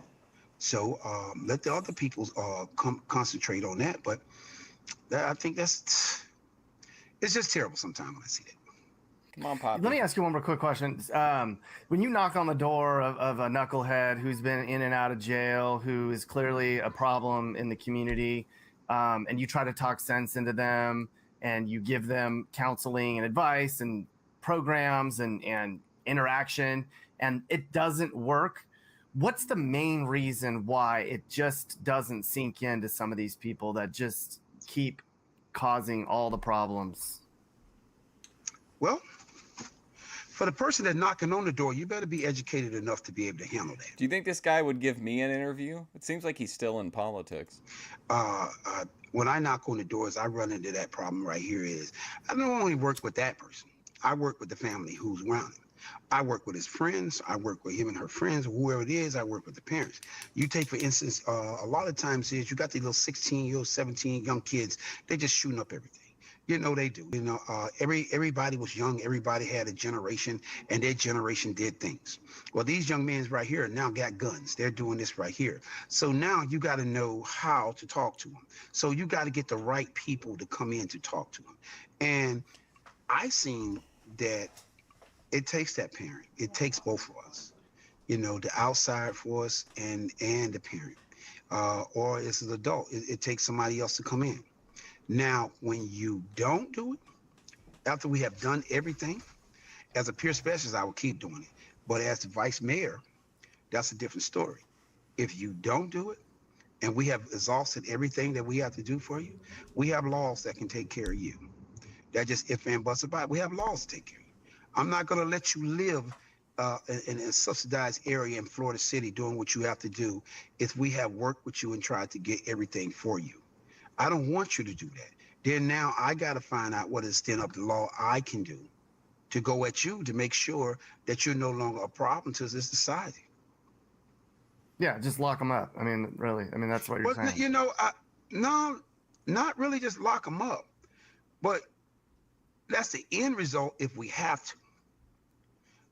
So let the other people concentrate on that. But I think it's just terrible sometimes when I see that. Come on, Poppy. Let me ask you one more quick question. When you knock on the door of a knucklehead who's been in and out of jail, who is clearly a problem in the community, and you try to talk sense into them, and you give them counseling and advice and programs and interaction, and it doesn't work, what's the main reason why it just doesn't sink into some of these people that just keep causing all the problems? Well, for the person that's knocking on the door, you better be educated enough to be able to handle that. Do you think this guy would give me an interview? It seems like he's still in politics. When I knock on the doors, I run into that problem right here I don't only work with that person. I work with the family who's around him. I work with his friends. I work with him and her friends, whoever it is. I work with the parents. You take, for instance, a lot of times is you got these little 16-year-old, 17 young kids. They just shooting up everything. You know they do. You know, everybody was young. Everybody had a generation, and their generation did things. Well, these young men right here now got guns. They're doing this right here. So now you got to know how to talk to them. So you got to get the right people to come in to talk to them. And I seen that it takes that parent. It takes both of us. You know, the outside force and the parent. Or as an adult, it takes somebody else to come in. Now, when you don't do it, after we have done everything, as a peer specialist, I will keep doing it. But as the vice mayor, that's a different story. If you don't do it, and we have exhausted everything that we have to do for you, we have laws that can take care of you. That just if and buts about it. We have laws to take care of you. I'm not going to let you live in a subsidized area in Florida City doing what you have to do if we have worked with you and tried to get everything for you. I don't want you to do that. Then now I got to find out what extent of the law I can do to go at you to make sure that you're no longer a problem to this society. Yeah, just lock them up. I mean, really. I mean, that's what you're saying. You know, no, not really just lock them up. But that's the end result if we have to.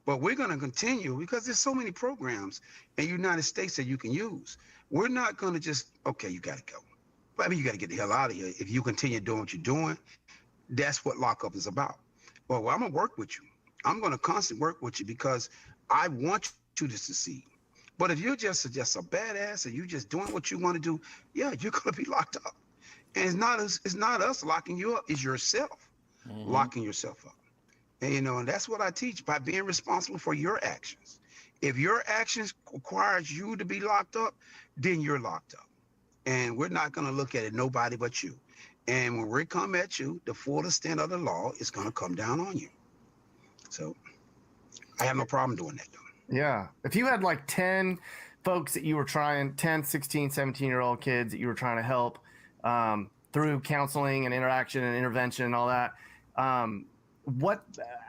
But we're going to continue because there's so many programs in the United States that you can use. We're not going to just, okay, you got to go. But I mean, you got to get the hell out of here. If you continue doing what you're doing, that's what lockup is about. Well, I'm going to work with you. I'm going to constantly work with you because I want you to succeed. But if you're just a badass and you're just doing what you want to do, yeah, you're going to be locked up. And it's not us locking you up. It's yourself locking yourself up. And, you know, and that's what I teach by being responsible for your actions. If your actions requires you to be locked up, then you're locked up. And we're not going to look at it, nobody but you. And when we come at you, the full extent of the law is going to come down on you. So I have no problem doing that, though. Yeah. If you had like 10 folks that you were trying, 10, 16, 17-year-old kids that you were trying to help through counseling and interaction and intervention and all that, what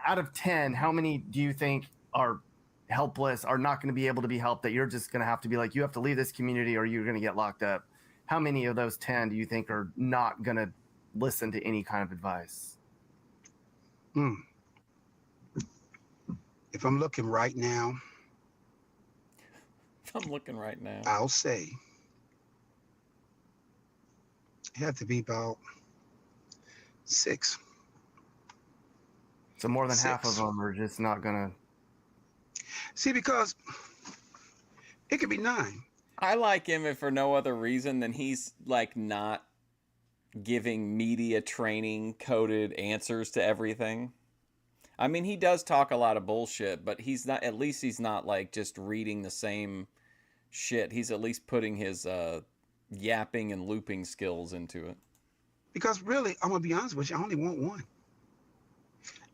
out of 10, how many do you think are helpless, are not going to be able to be helped, that you're just going to have to be like, you have to leave this community or you're going to get locked up? How many of those 10 do you think are not going to listen to any kind of advice? If I'm looking right now, I'll say it had to be about 6. So more than half of them are just not going to. See, because it could be 9. I like him if for no other reason than he's like not giving media training coded answers to everything. I mean, he does talk a lot of bullshit, but he's not, at least he's not like just reading the same shit. He's at least putting his yapping and looping skills into it. Because really, I'm going to be honest with you, I only want one.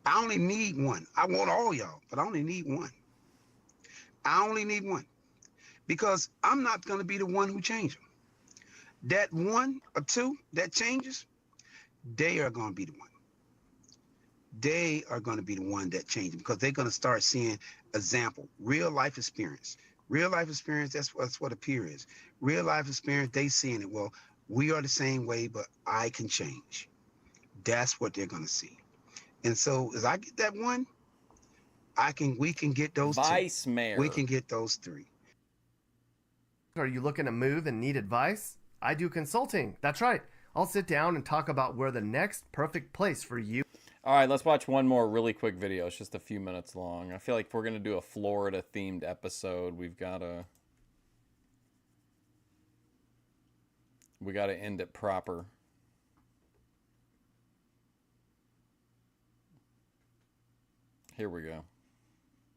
I only need one. I want all y'all, but I only need one. I only need one. Because I'm not going to be the one who changes them. That 1 or 2 that changes, they are going to be the one. They are going to be the one that changes because they're going to start seeing example, real life experience. Real life experience, that's what a peer is. Real life experience, they seeing it. Well, we are the same way, but I can change. That's what they're going to see. And so as I get that 1, we can get those Vice 2. Mayor. We can get those 3. Are you looking to move and need advice? I do consulting. That's right. I'll sit down and talk about where the next perfect place for you. All right, let's watch one more really quick video. It's just a few minutes long. I feel like if we're going to do a Florida-themed episode, we got to end it proper. Here we go.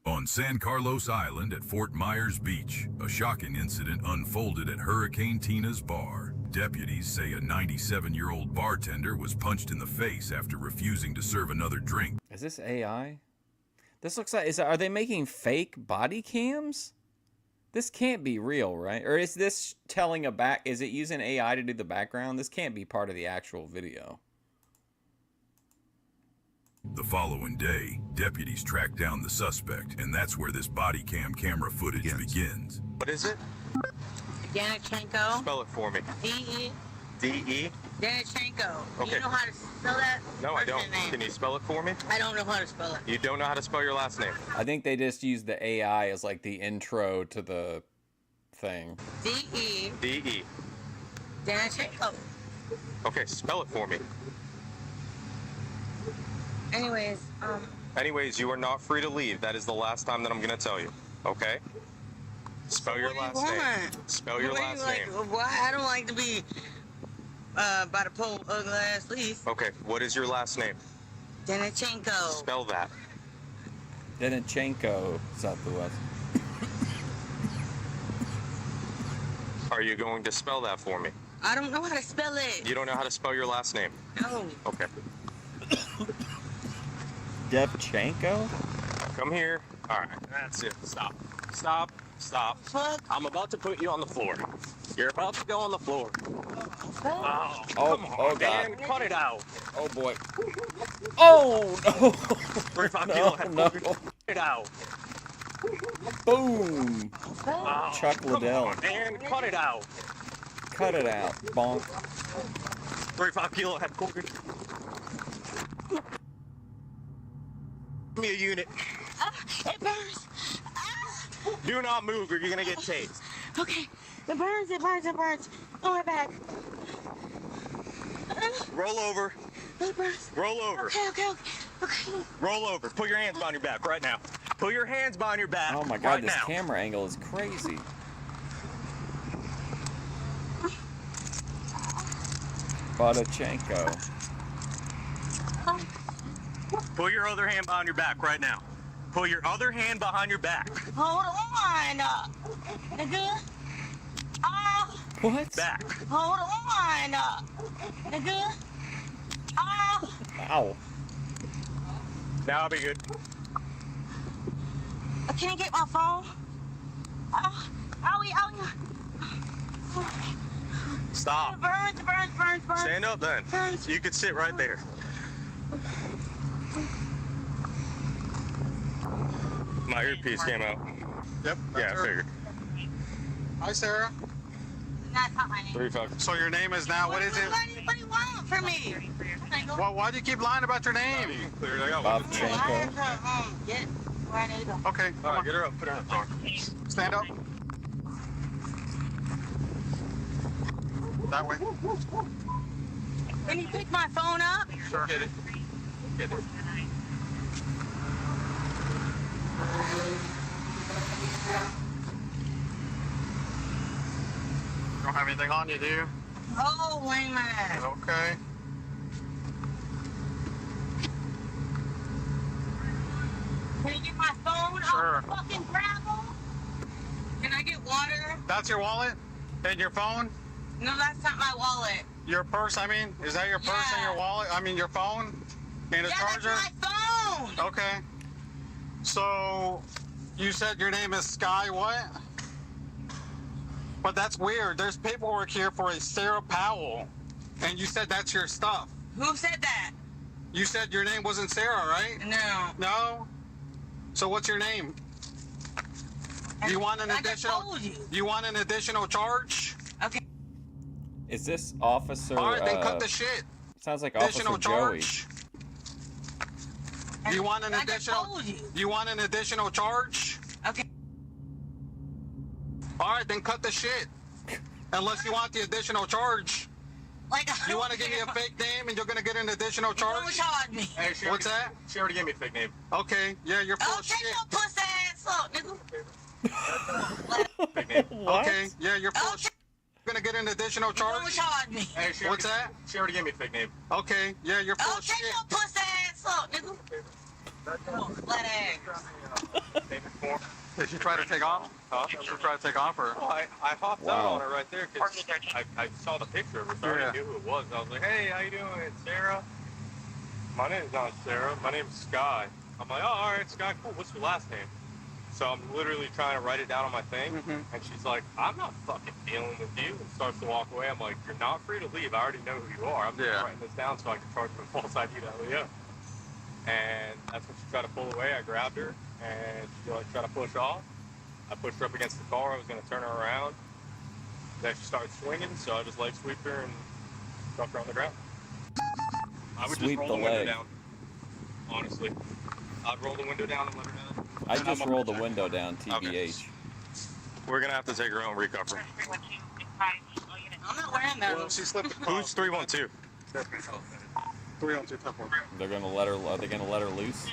On San Carlos Island at Fort Myers Beach, a shocking incident unfolded at Hurricane Tina's bar. Deputies say a 97-year-old bartender was punched in the face after refusing to serve another drink. Is this AI? This looks like... Are they making fake body cams? This can't be real, right? Or is this telling a back... Is it using AI to do the background? This can't be part of the actual video. The following day, deputies track down the suspect, and that's where this body cam camera footage begins. What is it? Danichenko. Spell it for me. D-E. D-E? Danichenko. Do Okay. you know how to spell that? No, I First don't. name. Can you spell it for me? I don't know how to spell it. You don't know how to spell your last name? I think they just use the AI as like the intro to the thing. D-E. D-E. Danichenko. Okay, spell it for me. Anyways, Anyways, you are not free to leave. That is the last time that I'm going to tell you. Okay? Spell your last name. Spell your last name. Why? I don't like to be by the pole, ugly ass leaf. Okay, what is your last name? Danichenko. Spell that. Danichenko, Southwest. Are you going to spell that for me? I don't know how to spell it. You don't know how to spell your last name? No. Okay. Devchenko? Come here. All right, that's it. Stop. Stop. Stop. Fuck. I'm about to put you on the floor. You're about to go on the floor. Oh, Oh, come on, oh, God. man. Cut it out. Oh, boy. Oh, no. 35 No, kilo head. no. Cut it out. Boom. Oh, Chuck come Liddell. on, man. Cut it out. Cut it out. Bonk. 35 kilo head. Give me a unit. It burns. Do not move or you're going to get tased. Okay. It burns, it burns, it burns. On my back. Roll over. It burns. Roll over. Okay, okay, okay. Okay. Roll over. Put your hands behind your back right now. Put your hands behind your back Oh, my God. right This now. camera angle is crazy. Bodachenko. Put your other hand behind your back right now. Put your other hand behind your back. Hold on. Nigga. What? Back. Hold on. Nigga. Ow. Now I'll be good. Can I get my phone? Owie, owie. Stop. It burns, burns, burns, burns. Stand up then. Burns. You could sit right there. My earpiece came out. Yep. Yeah, I figured. Hi, Sarah. That's not my name. 35. So your name is now, what is it? What do you want from me? Well, why do you keep lying about your name? Bobchenko. Get where I need to go. Okay. All right, get her up. Put her on the car. Stand up. That way. Can you pick my phone up? Sure. Get it. Get it. You don't have anything on you, do you? Oh, wait a minute. Okay. Can you get my phone Sure. off the fucking gravel? Can I get water? That's your wallet? And your phone? No, that's not my wallet. Your purse, I mean? Is that your purse and your wallet? I mean, your phone? And a Yeah, charger? that's my phone. Okay. So, you said your name is Sky what? But that's weird. There's paperwork here for a Sarah Powell. And you said that's your stuff. Who said that? You said your name wasn't Sarah, right? No. No? So what's your name? You want an additional? You want an additional charge? Okay. Is this Officer... All right, then cut the shit. Sounds like Additional Officer Joey. charge. You want an additional? You want an additional charge? Okay. All right, then cut the shit. Unless you want the additional charge. Like, You want to give me a fake name and you're going to get an additional charge? Don't charge me. Hey, she What's already- that? She already gave me a fake name. Okay, yeah, you're full Oh, of take shit. your pussy ass up, nigga. Okay, yeah, you're full of shit. You're going to get an additional charge? Don't charge me. Hey, she What's already- that? She already gave me a fake name. Okay, yeah, you're full Oh, of take shit. your pussy ass up, nigga. Flat ass. Did she try to take off? Huh? Did she try to take off or? Well, I hopped out Wow. on her right there because I saw the picture of her, so I already knew who it was. I was like, hey, how you doing? It's Sarah. My name's not Sarah. My name's Sky. I'm like, oh, all right, Sky, cool. What's your last name? So I'm literally trying to write it down on my thing, and she's like, I'm not fucking dealing with you, and starts to walk away. I'm like, you're not free to leave. I already know who you are. I'm just writing this down so I can charge you a false ID to LEO. and that's when she tried to pull away. I grabbed her, and she like tried to push off. I pushed her up against the car. I was going to turn her around. Then she started swinging, so I just leg sweeped her and dropped her on the ground. I would Sweep just roll the the window leg. down. Honestly, I'd roll the window down and let her down. I just rolled the window down, TBH. We're gonna have to take her out and recover. I'm not wearing those. Well, she slipped. Who's 312? 312. They're gonna let her. Are they gonna let her loose?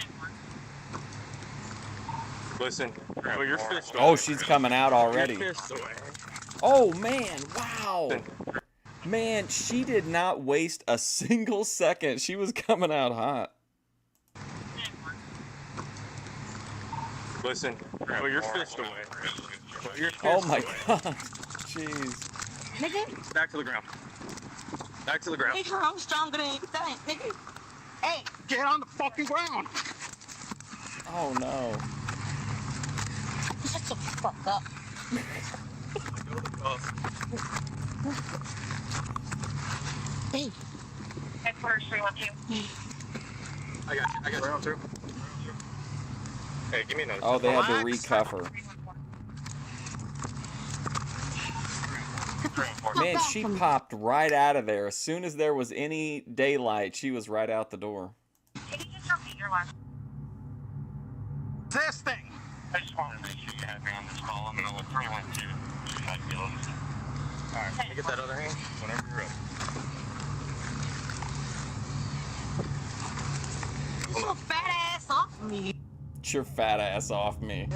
Listen, put your fist away. Oh, she's coming out already. Put your fist away. Oh man! Wow. Man, she did not waste a single second. She was coming out hot. Listen, put your fist away. Put your fist Oh my away. god. Jeez. Nigga, Back to the ground. Back to the ground. nigga, I'm stronger than you think, nigga. Hey, Get on the fucking ground. Oh no. shut the fuck up. Hey. Headquarters 312. I got you. 312. Hey, give me another. Oh, they had to Relax. recuff her. Man, she popped right out of there. As soon as there was any daylight, she was right out the door. Can you just repeat your last? This thing. I just wanted to make sure you had me on this call. I'm gonna look 312. All right, you get that other hand whenever you're ready. Get your fat ass off me. Get your fat ass off me.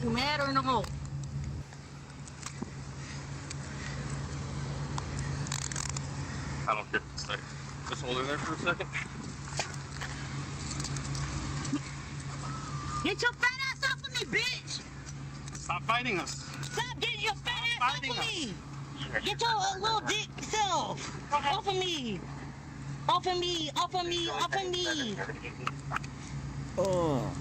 You mad or no? I don't care what to say. Just hold her there for a second. Get your fat ass off of me, bitch! Stop fighting us. Stop getting your fat ass off of me! Get your little dick self off of me! Off of me! Off of me! Off of me! Oh.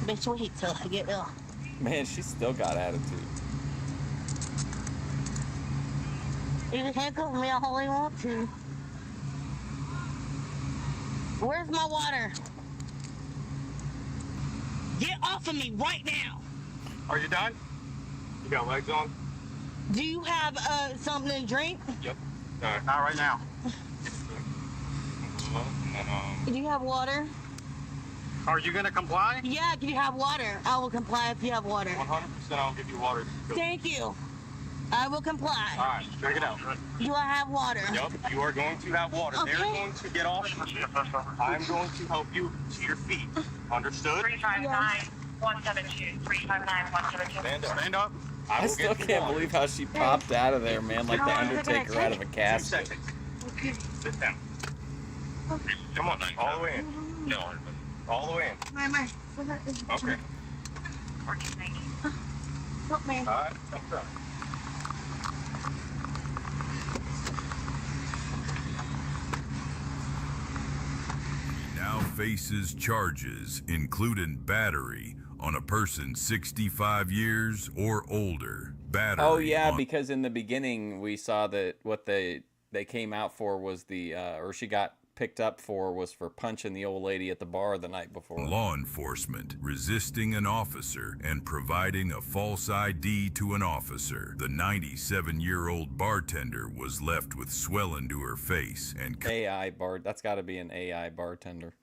Bitch, wait till I get ill. Man, she still got attitude. You can handcuff me all you want to. Where's my water? Get off of me right now! Are you done? You got legs on? Do you have something to drink? Yep. All right. Not right now. Do you have water? Are you gonna comply? Yeah, do you have water? I will comply if you have water. 100%. I'll give you water. Go. Thank you. I will comply. All right. Check it out. Do I have water? Yep. You are going to have water. Okay. They're going to get off. I'm going to help you to your feet. Understood? 359-172. 359-172. Stand up. Stand up. I still can't believe how she popped out of there, man, like the Undertaker out of a 2 casket. seconds. Sit down. Come on, all the way in. No, all the way in. My. Okay. Help me. All right. That's right. Now faces charges, including battery, on a person 65 years or older. Battery. Oh yeah, on because in the beginning we saw that what they came out for was the or she got picked up for was for punching the old lady at the bar the night before. law enforcement, resisting an officer, and providing a false ID to an officer. The 97-year-old bartender was left with swelling to her face and AI bar. That's got to be an AI bartender.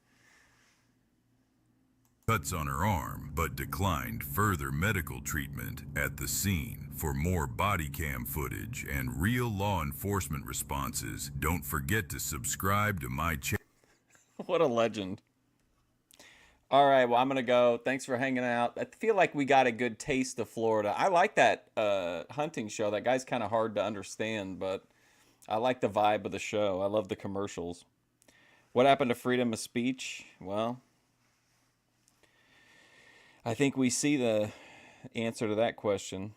cuts on her arm, but declined further medical treatment at the scene. For more body cam footage and real law enforcement responses, don't forget to subscribe to my channel. What a legend. All right, well, I'm going to go. Thanks for hanging out. I feel like we got a good taste of Florida. I like that hunting show. That guy's kind of hard to understand, but I like the vibe of the show. I love the commercials. What happened to freedom of speech? Well, I think we see the answer to that question.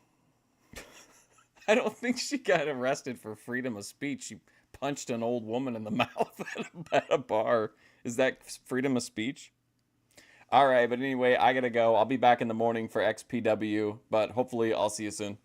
I don't think she got arrested for freedom of speech. She punched an old woman in the mouth at a bar. Is that freedom of speech? All right, but anyway, I got to go. I'll be back in the morning for XPW, but hopefully I'll see you soon.